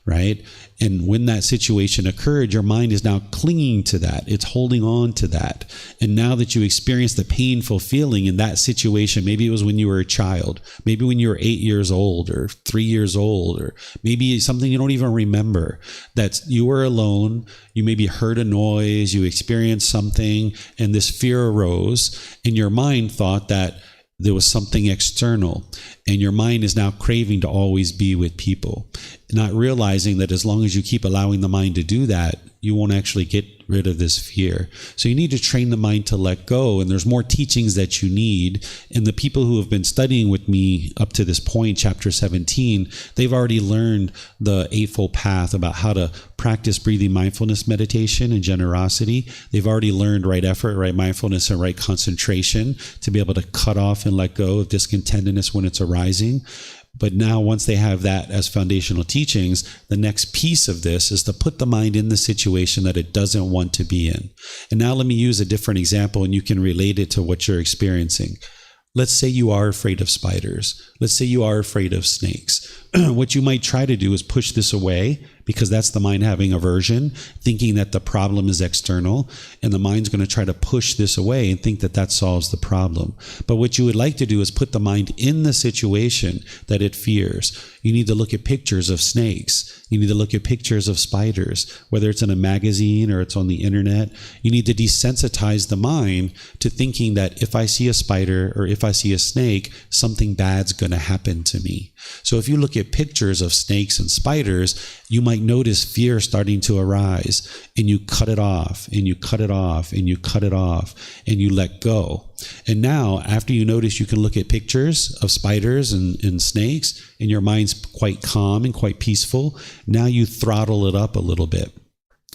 right? And when that situation occurred, your mind is now clinging to that. It's holding on to that. And now that you experience the painful feeling in that situation, maybe it was when you were a child, maybe when you were 8 years old or 3 years old, or maybe something you don't even remember, that you were alone, you maybe heard a noise, you experienced something, and this fear arose, and your mind thought that there was something external, and your mind is now craving to always be with people, not realizing that as long as you keep allowing the mind to do that, you won't actually get rid of this fear. So you need to train the mind to let go, and there's more teachings that you need. And the people who have been studying with me up to this point, chapter 17, they've already learned the Eightfold Path about how to practice breathing mindfulness meditation and generosity. They've already learned right effort, right mindfulness, and right concentration to be able to cut off and let go of discontentedness when it's arising. But now, once they have that as foundational teachings, the next piece of this is to put the mind in the situation that it doesn't want to be in. And now let me use a different example, and you can relate it to what you're experiencing. Let's say you are afraid of spiders. Let's say you are afraid of snakes. What you might try to do is push this away, because that's the mind having aversion, thinking that the problem is external, and the mind's going to try to push this away and think that that solves the problem. But what you would like to do is put the mind in the situation that it fears. You need to look at pictures of snakes. You need to look at pictures of spiders, whether it's in a magazine or it's on the internet. You need to desensitize the mind to thinking that if I see a spider or if I see a snake, something bad's going to happen to me. So if you look at pictures of snakes and spiders, you might notice fear starting to arise, and you cut it off, and you cut it off, and you cut it off, and you let go. And now, after you notice you can look at pictures of spiders and snakes, and your mind's quite calm and quite peaceful, now you throttle it up a little bit.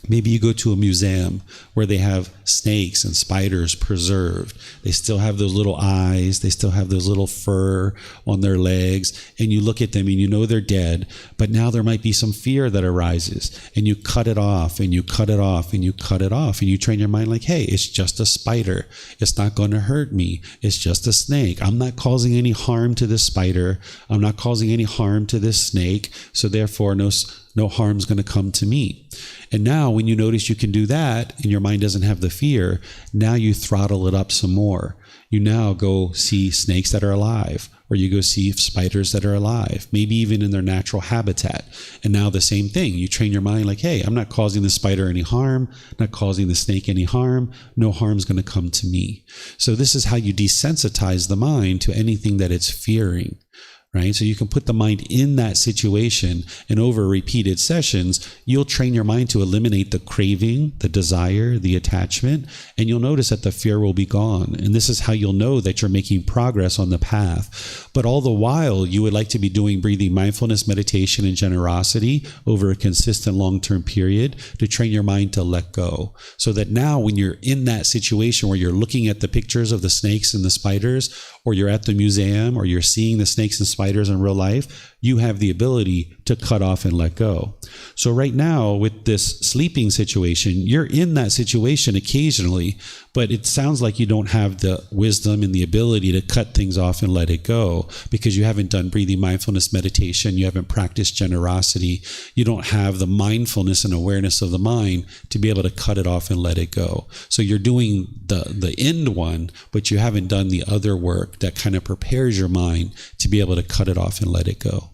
Maybe you go to a museum where they have snakes and spiders preserved. They still have those little eyes. They still have those little fur on their legs. And you look at them and you know they're dead. But now there might be some fear that arises. And you cut it off, and you cut it off, and you cut it off. And you train your mind like, hey, it's just a spider. It's not going to hurt me. It's just a snake. I'm not causing any harm to this spider. I'm not causing any harm to this snake. So therefore, no harm's going to come to me. And now when you notice you can do that and your mind doesn't have the fear, now you throttle it up some more. You now go see snakes that are alive, or you go see spiders that are alive, maybe even in their natural habitat. And now the same thing, you train your mind like, hey, I'm not causing the spider any harm, not causing the snake any harm, no harm's going to come to me. So this is how you desensitize the mind to anything that it's fearing. Right? So you can put the mind in that situation, and over repeated sessions, you'll train your mind to eliminate the craving, the desire, the attachment, and you'll notice that the fear will be gone. And this is how you'll know that you're making progress on the path. But all the while, you would like to be doing breathing mindfulness, meditation, and generosity over a consistent long-term period to train your mind to let go. So that now when you're in that situation where you're looking at the pictures of the snakes and the spiders, or you're at the museum, or you're seeing the snakes and spiders in real life, you have the ability to cut off and let go. So right now, with this sleeping situation, you're in that situation occasionally, but it sounds like you don't have the wisdom and the ability to cut things off and let it go, because you haven't done breathing mindfulness meditation, you haven't practiced generosity, you don't have the mindfulness and awareness of the mind to be able to cut it off and let it go. So you're doing the end one, but you haven't done the other work that kind of prepares your mind to be able to cut it off and let it go.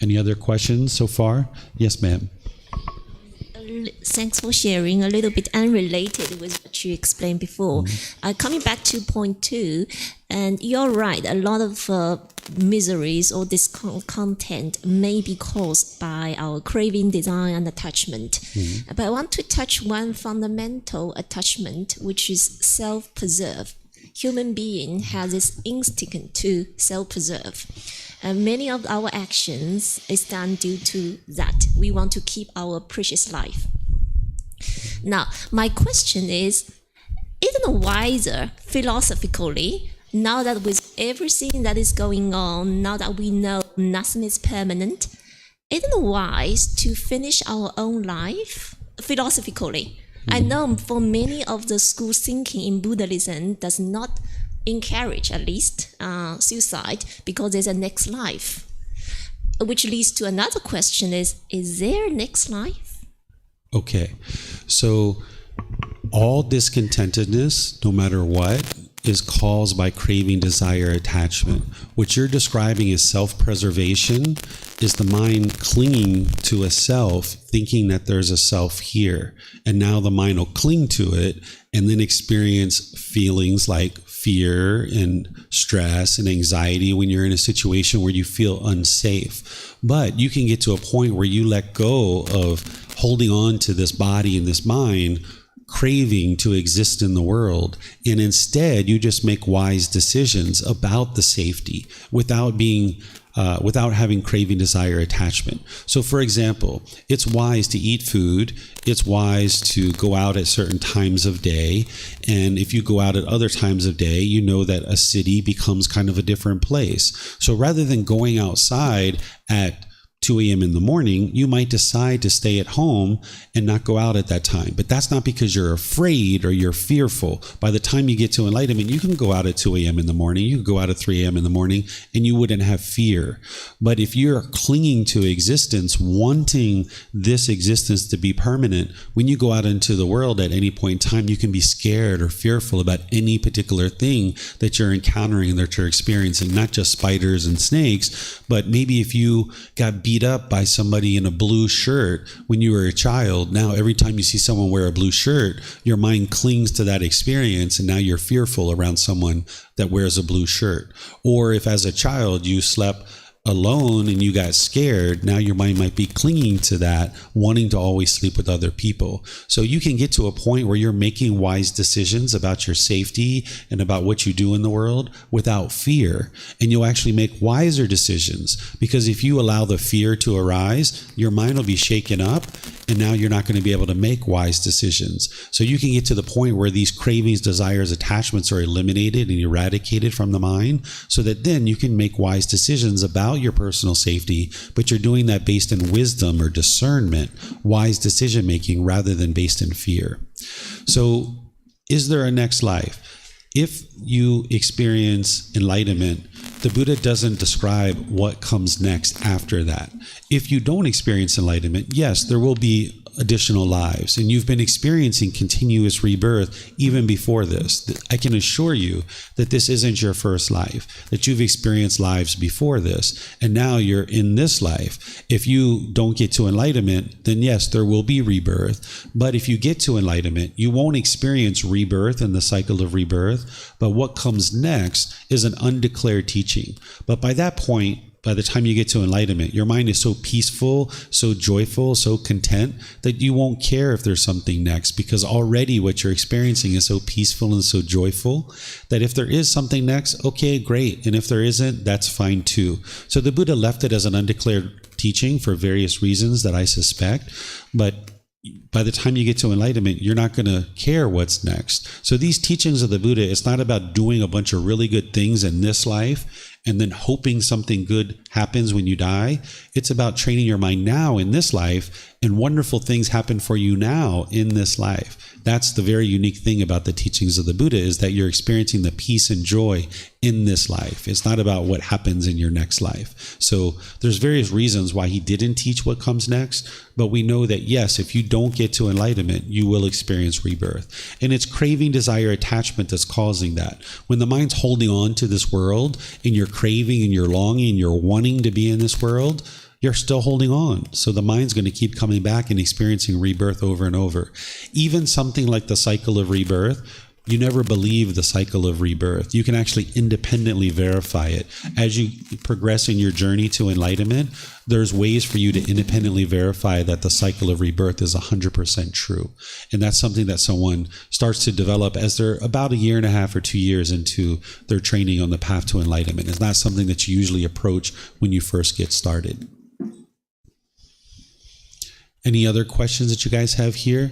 Any other questions so far? Yes, ma'am. Thanks for sharing. A little bit unrelated with what you explained before. Coming back to point 2, and you're right, a lot of miseries or discontent may be caused by our craving, desire, and attachment. But I want to touch one fundamental attachment, which is self-preserve. Human being has this instinct to self-preserve. Many of our actions is done due to that. We want to keep our precious life. Now, my question is, isn't it wiser philosophically, now that with everything that is going on, now that we know nothing is permanent, isn't it wise to finish our own life philosophically? I know for many of the school thinking in Buddhism does not encourage, at least, suicide because there's a next life. Which leads to another question is there a next life? Okay. So all discontentedness, no matter what, is caused by craving, desire, attachment. What you're describing as self-preservation is the mind clinging to a self, thinking that there's a self here. And now the mind will cling to it and then experience feelings like fear and stress and anxiety when you're in a situation where you feel unsafe. But you can get to a point where you let go of holding on to this body and this mind, craving to exist in the world, and instead you just make wise decisions about the safety without having craving, desire, attachment. So for example, it's wise to eat food, it's wise to go out at certain times of day, and if you go out at other times of day, you know that a city becomes kind of a different place. So rather than going outside at 2 a.m. in the morning, you might decide to stay at home and not go out at that time. But that's not because you're afraid or you're fearful. By the time you get to enlightenment, you can go out at 2 a.m. in the morning, you can go out at 3 a.m. in the morning, and you wouldn't have fear. But if you're clinging to existence, wanting this existence to be permanent, when you go out into the world at any point in time, you can be scared or fearful about any particular thing that you're encountering, that you're experiencing, not just spiders and snakes, but maybe if you got beat up by somebody in a blue shirt when you were a child, now every time you see someone wear a blue shirt, your mind clings to that experience, and now you're fearful around someone that wears a blue shirt. Or if as a child you slept alone and you got scared, now your mind might be clinging to that, wanting to always sleep with other people. So you can get to a point where you're making wise decisions about your safety and about what you do in the world without fear. And you'll actually make wiser decisions, because if you allow the fear to arise, your mind will be shaken up, and now you're not going to be able to make wise decisions. So you can get to the point where these cravings, desires, attachments are eliminated and eradicated from the mind, so that then you can make wise decisions about your personal safety, but you're doing that based in wisdom or discernment, wise decision making, rather than based in fear. So is there a next life? If you experience enlightenment, the Buddha doesn't describe what comes next after that. If you don't experience enlightenment, yes, there will be additional lives, and you've been experiencing continuous rebirth even before this. I can assure you that this isn't your first life, that you've experienced lives before this, and now you're in this life. If you don't get to enlightenment, then yes, there will be rebirth. But if you get to enlightenment, you won't experience rebirth and the cycle of rebirth. But what comes next is an undeclared teaching. But by that point, by the time you get to enlightenment, your mind is so peaceful, so joyful, so content that you won't care if there's something next, because already what you're experiencing is so peaceful and so joyful that if there is something next, okay, great. And if there isn't, that's fine too. So the Buddha left it as an undeclared teaching for various reasons that I suspect. But by the time you get to enlightenment, you're not going to care what's next. So these teachings of the Buddha, it's not about doing a bunch of really good things in this life and then hoping something good happens when you die. It's about training your mind now in this life, and wonderful things happen for you now in this life. That's the very unique thing about the teachings of the Buddha, is that you're experiencing the peace and joy in this life. It's not about what happens in your next life. So there's various reasons why he didn't teach what comes next, but we know that yes, if you don't get to enlightenment, you will experience rebirth. And it's craving, desire, attachment that's causing that. When the mind's holding on to this world, and you're craving and you're longing, you're wanting to be in this world, you're still holding on. So the mind's going to keep coming back and experiencing rebirth over and over. Even something like the cycle of rebirth, you never believe the cycle of rebirth. You can actually independently verify it. As you progress in your journey to enlightenment, there's ways for you to independently verify that the cycle of rebirth is 100% true. And that's something that someone starts to develop as they're about 1.5 years or 2 years into their training on the path to enlightenment. It's not something that you usually approach when you first get started. Any other questions that you guys have here?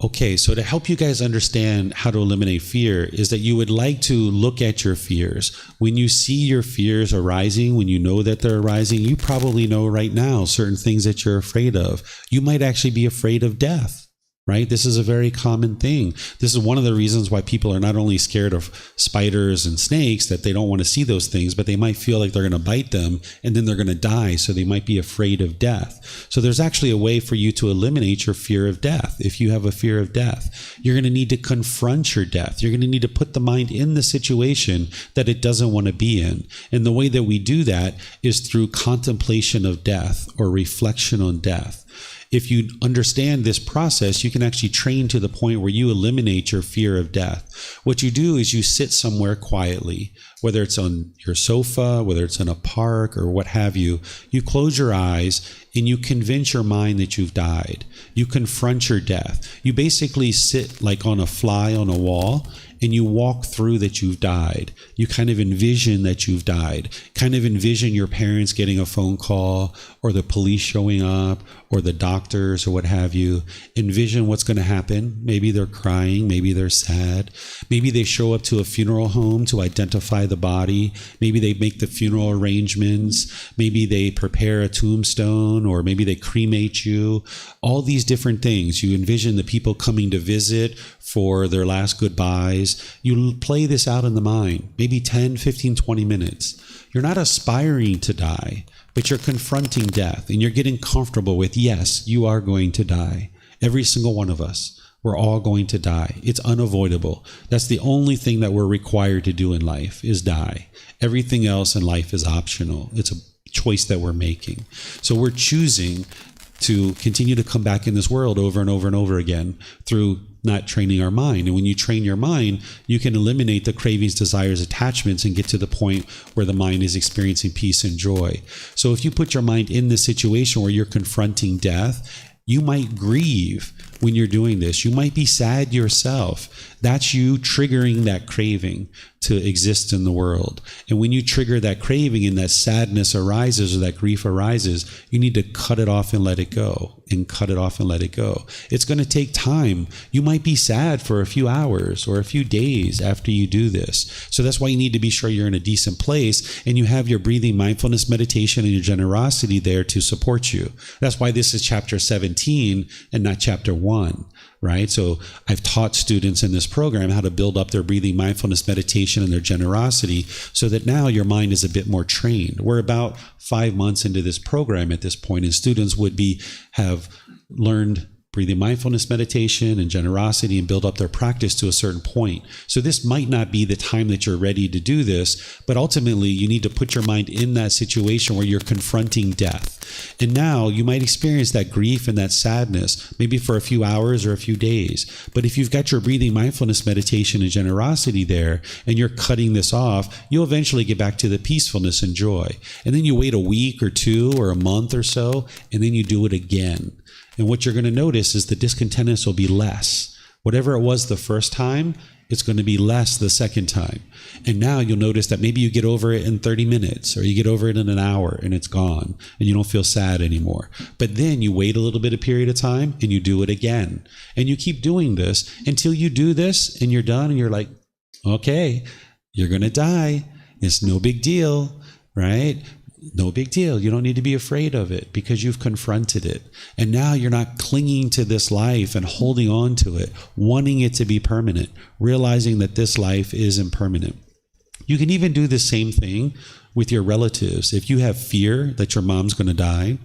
Okay, so to help you guys understand how to eliminate fear is that you would like to look at your fears. When you see your fears arising, when you know that they're arising, you probably know right now certain things that you're afraid of. You might actually be afraid of death. right? This is a very common thing. This is one of the reasons why people are not only scared of spiders and snakes, that they don't want to see those things, but they might feel like they're going to bite them and then they're going to die. So they might be afraid of death. So there's actually a way for you to eliminate your fear of death. If you have a fear of death, you're going to need to confront your death. You're going to need to put the mind in the situation that it doesn't want to be in. And the way that we do that is through contemplation of death or reflection on death. If you understand this process, you can actually train to the point where you eliminate your fear of death. What you do is you sit somewhere quietly, whether it's on your sofa, whether it's in a park or what have you. You close your eyes and you convince your mind that you've died. You confront your death. You basically sit like on a fly on a wall and you walk through that you've died. You kind of envision that you've died. Kind of envision your parents getting a phone call or the police showing up or the doctors or what have you. Envision what's going to happen. Maybe they're crying. Maybe they're sad. Maybe they show up to a funeral home to identify the body. Maybe they make the funeral arrangements. Maybe they prepare a tombstone, or maybe they cremate you. All these different things. You envision the people coming to visit for their last goodbyes. You play this out in the mind, maybe 10, 15, 20 minutes. You're not aspiring to die, but you're confronting death and you're getting comfortable with, yes, you are going to die. Every single one of us, we're all going to die. It's unavoidable. That's the only thing that we're required to do in life, is die. Everything else in life is optional. It's a choice that we're making. So we're choosing to continue to come back in this world over and over and over again through not training our mind. And when you train your mind, you can eliminate the cravings, desires, attachments, and get to the point where the mind is experiencing peace and joy. So if you put your mind in this situation where you're confronting death, you might grieve when you're doing this. You might be sad yourself. That's you triggering that craving to exist in the world. And when you trigger that craving and that sadness arises or that grief arises, you need to cut it off and let it go, and cut it off and let it go. It's going to take time. You might be sad for a few hours or a few days after you do this. So that's why you need to be sure you're in a decent place and you have your breathing, mindfulness, meditation, and your generosity there to support you. That's why this is chapter 17 and not chapter 1. Right? So I've taught students in this program how to build up their breathing, mindfulness, meditation, and their generosity so that now your mind is a bit more trained. We're about 5 months into this program at this point, and students would have learned breathing, mindfulness, meditation, and generosity, and build up their practice to a certain point. So this might not be the time that you're ready to do this, but ultimately you need to put your mind in that situation where you're confronting death. And now you might experience that grief and that sadness, maybe for a few hours or a few days. But if you've got your breathing, mindfulness, meditation, and generosity there, and you're cutting this off, you'll eventually get back to the peacefulness and joy. And then you wait a week or two or a month or so, and then you do it again. And what you're going to notice is the discontentness will be less. Whatever it was the first time, it's going to be less the second time. And now you'll notice that maybe you get over it in 30 minutes or you get over it in an hour and it's gone and you don't feel sad anymore. But then you wait a little bit of period of time and you do it again. And you keep doing this until you do this and you're done and you're like, okay, you're going to die. It's no big deal, right? No big deal. You don't need to be afraid of it because you've confronted it. And now you're not clinging to this life and holding on to it, wanting it to be permanent, realizing that this life is impermanent. You can even do the same thing with your relatives. If you have fear that your mom's going to die,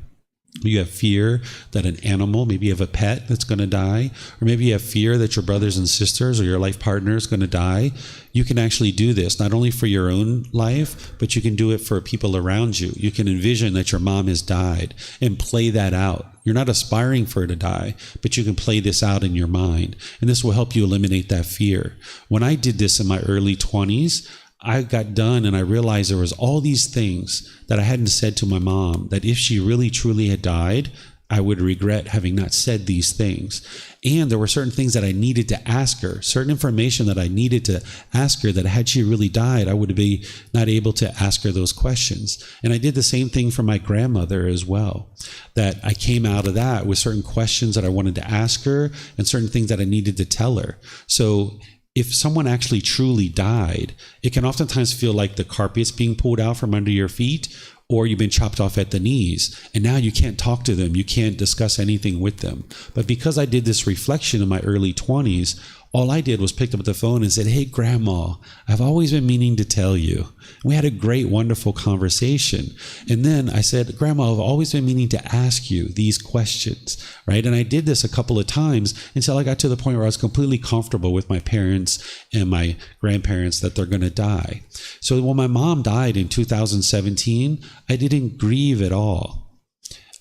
you have fear that an animal, maybe you have a pet that's going to die, or maybe you have fear that your brothers and sisters or your life partner is going to die, you can actually do this not only for your own life, but you can do it for people around you. You can envision that your mom has died and play that out. You're not aspiring for her to die, but you can play this out in your mind. And this will help you eliminate that fear. When I did this in my early 20s, I got done and I realized there was all these things that I hadn't said to my mom, that if she really truly had died, I would regret having not said these things. And there were certain things that I needed to ask her, certain information that I needed to ask her that had she really died, I would be not able to ask her those questions. And I did the same thing for my grandmother as well, that I came out of that with certain questions that I wanted to ask her and certain things that I needed to tell her. So if someone actually truly died, it can oftentimes feel like the carpet's being pulled out from under your feet, or you've been chopped off at the knees, and now you can't talk to them, you can't discuss anything with them. But because I did this reflection in my early 20s, all I did was picked up the phone and said, "Hey, Grandma, I've always been meaning to tell you." We had a great, wonderful conversation. And then I said, "Grandma, I've always been meaning to ask you these questions," right? And I did this a couple of times until I got to the point where I was completely comfortable with my parents and my grandparents that they're going to die. So when my mom died in 2017, I didn't grieve at all.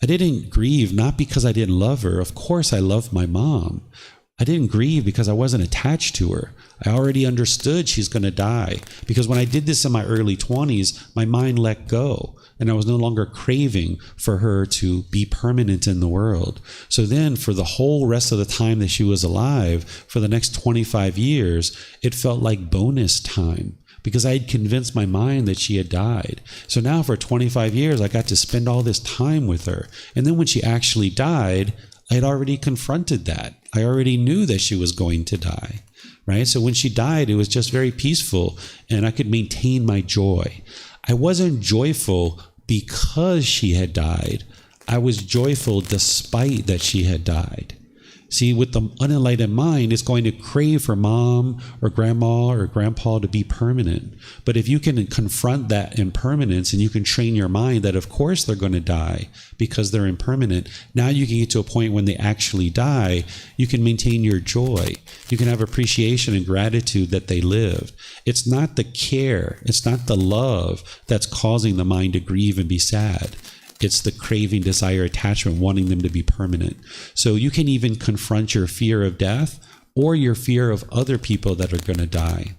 I didn't grieve not because I didn't love her. Of course, I loved my mom. I didn't grieve because I wasn't attached to her. I already understood she's going to die. Because when I did this in my early 20s, my mind let go. And I was no longer craving for her to be permanent in the world. So then for the whole rest of the time that she was alive, for the next 25 years, it felt like bonus time, because I had convinced my mind that she had died. So now for 25 years, I got to spend all this time with her. And then when she actually died, I had already confronted that. I already knew that she was going to die, right? So when she died, it was just very peaceful, and I could maintain my joy. I wasn't joyful because she had died. I was joyful despite that she had died. See, with the unenlightened mind, it's going to crave for mom or grandma or grandpa to be permanent. But if you can confront that impermanence and you can train your mind that of course they're going to die because they're impermanent, now you can get to a point when they actually die, you can maintain your joy. You can have appreciation and gratitude that they lived. It's not the care, it's not the love that's causing the mind to grieve and be sad. It's the craving, desire, attachment, wanting them to be permanent. So you can even confront your fear of death or your fear of other people that are going to die.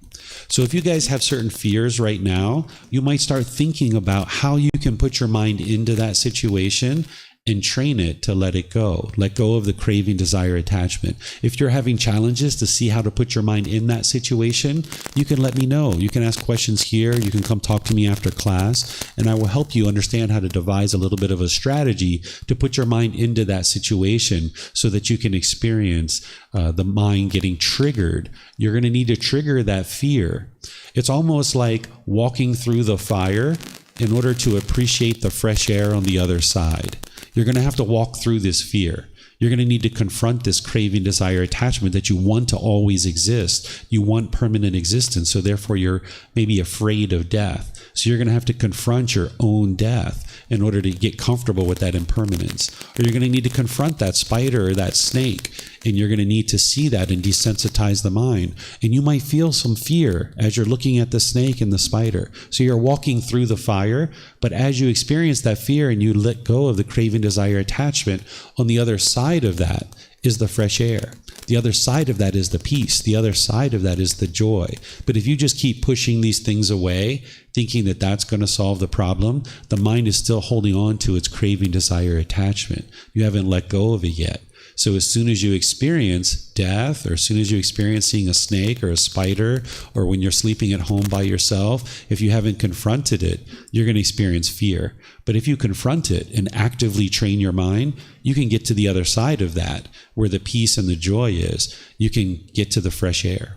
So if you guys have certain fears right now, you might start thinking about how you can put your mind into that situation and train it to let it go. Let go of the craving, desire, attachment. If you're having challenges to see how to put your mind in that situation, you can let me know. You can ask questions here. You can come talk to me after class, and I will help you understand how to devise a little bit of a strategy to put your mind into that situation so that you can experience the mind getting triggered. You're going to need to trigger that fear. It's almost like walking through the fire in order to appreciate the fresh air on the other side. You're going to have to walk through this fear. You're going to need to confront this craving, desire, attachment that you want to always exist. You want permanent existence, so therefore you're maybe afraid of death. So you're going to have to confront your own death in order to get comfortable with that impermanence. Or you're going to need to confront that spider or that snake, and you're going to need to see that and desensitize the mind. And you might feel some fear as you're looking at the snake and the spider. So you're walking through the fire, but as you experience that fear and you let go of the craving, desire, attachment, on the other side of that is the fresh air. The other side of that is the peace. The other side of that is the joy. But if you just keep pushing these things away, thinking that that's going to solve the problem, the mind is still holding on to its craving, desire, attachment. You haven't let go of it yet. So as soon as you experience death, or as soon as you experience seeing a snake or a spider, or when you're sleeping at home by yourself, if you haven't confronted it, you're going to experience fear. But if you confront it and actively train your mind, you can get to the other side of that, where the peace and the joy is. You can get to the fresh air.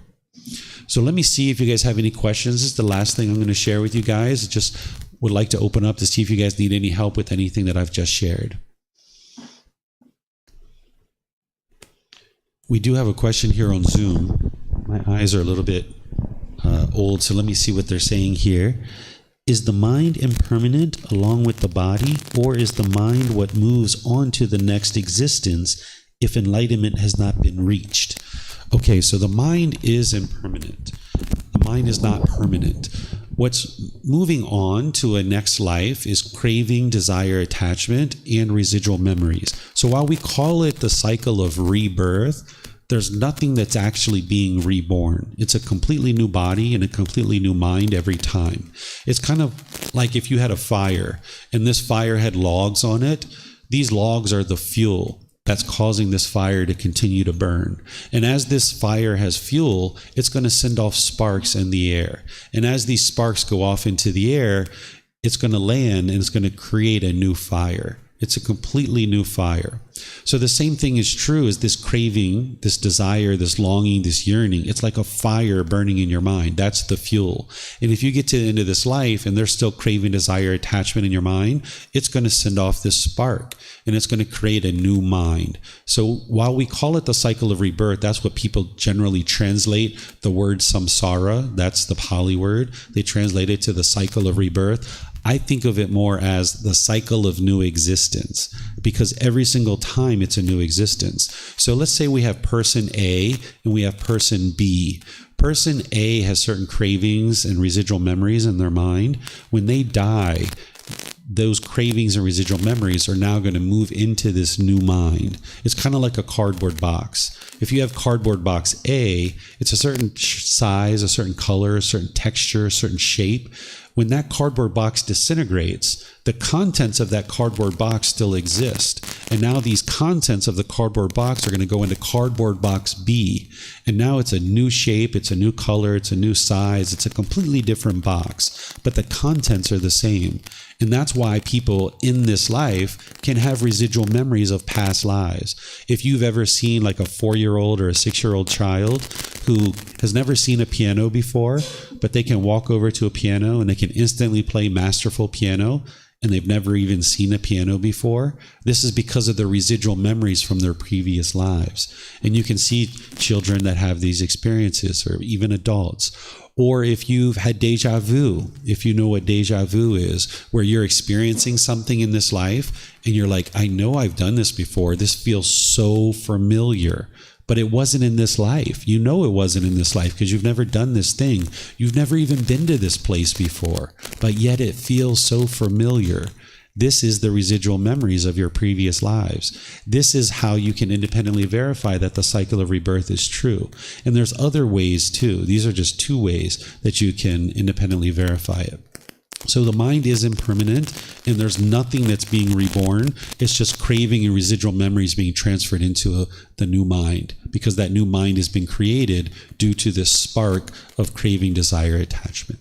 So let me see if you guys have any questions. This is the last thing I'm going to share with you guys. Just would like to open up to see if you guys need any help with anything that I've just shared. We do have a question here on Zoom. My eyes are a little bit old, so let me see what they're saying here. Is the mind impermanent along with the body, or is the mind what moves on to the next existence if enlightenment has not been reached? Okay, so the mind is impermanent. The mind is not permanent. What's moving on to a next life is craving, desire, attachment, and residual memories. So while we call it the cycle of rebirth, there's nothing that's actually being reborn. It's a completely new body and a completely new mind every time. It's kind of like if you had a fire and this fire had logs on it. These logs are the fuel that's causing this fire to continue to burn. And as this fire has fuel, it's going to send off sparks in the air. And as these sparks go off into the air, it's going to land and it's going to create a new fire. It's a completely new fire. So the same thing is true as this craving, this desire, this longing, this yearning. It's like a fire burning in your mind. That's the fuel. And if you get to the end of this life and there's still craving, desire, attachment in your mind, it's going to send off this spark and it's going to create a new mind. So while we call it the cycle of rebirth, that's what people generally translate the word samsara. That's the Pali word. They translate it to the cycle of rebirth. I think of it more as the cycle of new existence, because every single time it's a new existence. So let's say we have person A and we have person B. Person A has certain cravings and residual memories in their mind. When they die, those cravings and residual memories are now going to move into this new mind. It's kind of like a cardboard box. If you have cardboard box A, it's a certain size, a certain color, a certain texture, a certain shape. When that cardboard box disintegrates, the contents of that cardboard box still exist. And now these contents of the cardboard box are going to go into cardboard box B. And now it's a new shape, it's a new color, it's a new size, it's a completely different box. But the contents are the same. And that's why people in this life can have residual memories of past lives. If you've ever seen like a 4-year-old or a 6-year-old child who has never seen a piano before, but they can walk over to a piano and they can instantly play masterful piano, and they've never even seen a piano before, this is because of the residual memories from their previous lives. And you can see children that have these experiences, or even adults. Or if you've had deja vu, if you know what deja vu is, where you're experiencing something in this life and you're like, I know I've done this before. This feels so familiar. But it wasn't in this life. You know it wasn't in this life because you've never done this thing. You've never even been to this place before, but yet it feels so familiar. This is the residual memories of your previous lives. This is how you can independently verify that the cycle of rebirth is true. And there's other ways too. These are just 2 ways that you can independently verify it. So the mind is impermanent and there's nothing that's being reborn. It's just craving and residual memories being transferred into the new mind, because that new mind has been created due to this spark of craving, desire, attachment.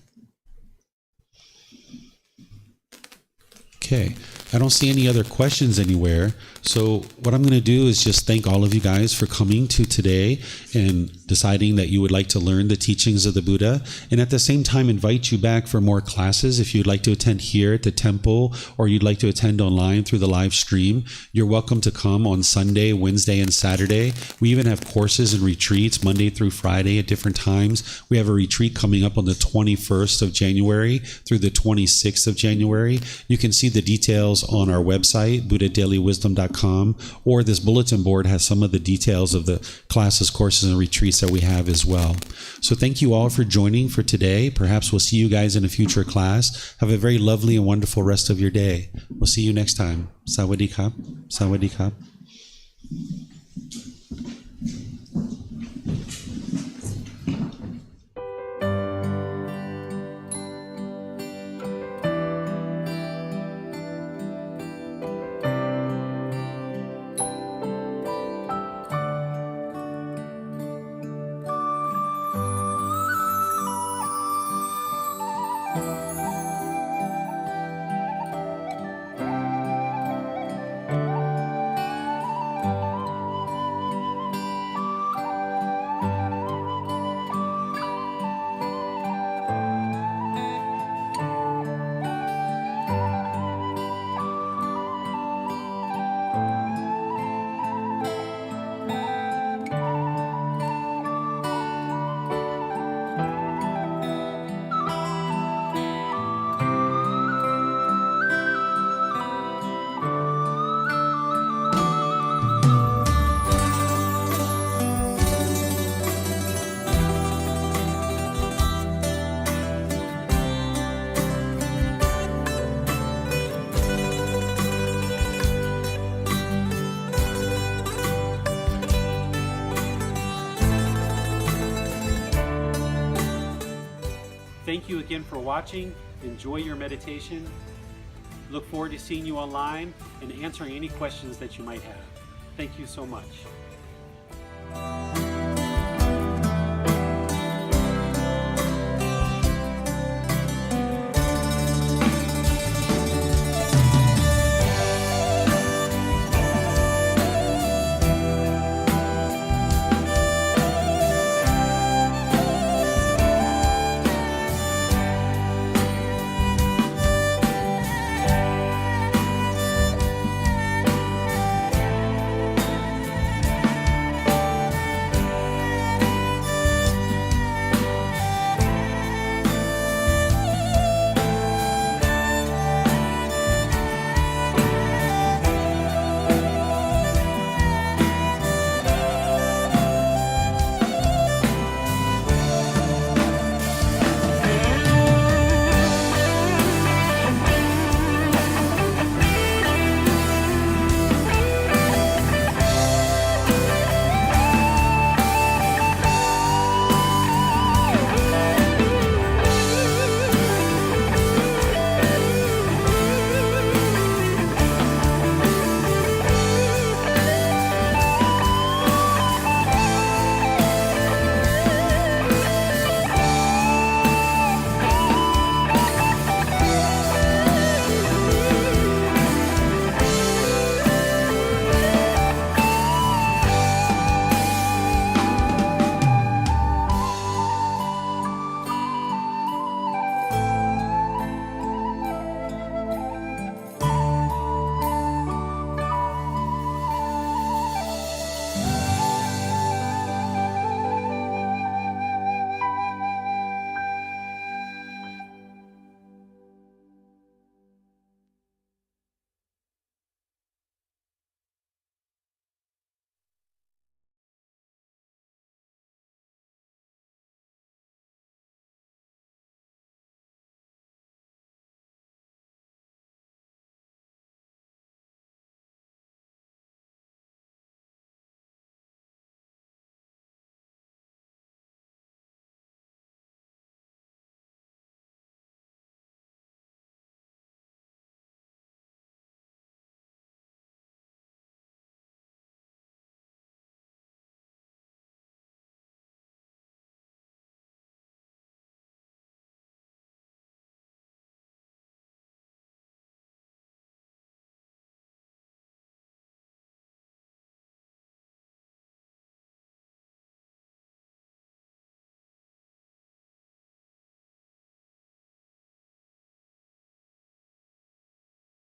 Okay, I don't see any other questions anywhere. So what I'm going to do is just thank all of you guys for coming to today and deciding that you would like to learn the teachings of the Buddha, and at the same time invite you back for more classes. If you'd like to attend here at the temple, or you'd like to attend online through the live stream, you're welcome to come on Sunday, Wednesday, and Saturday. We even have courses and retreats Monday through Friday at different times. We have a retreat coming up on the 21st of January through the 26th of January. You can see the details on our website, buddhadailywisdom.com, or this bulletin board has some of the details of the classes, courses, and retreats that we have as well. So thank you all for joining for today. Perhaps we'll see you guys in a future class. Have a very lovely and wonderful rest of your day. We'll see you next time. Sawadee Kap. Sawadee Kap. Thank you again for watching. Enjoy your meditation. Look forward to seeing you online and answering any questions that you might have. Thank you so much.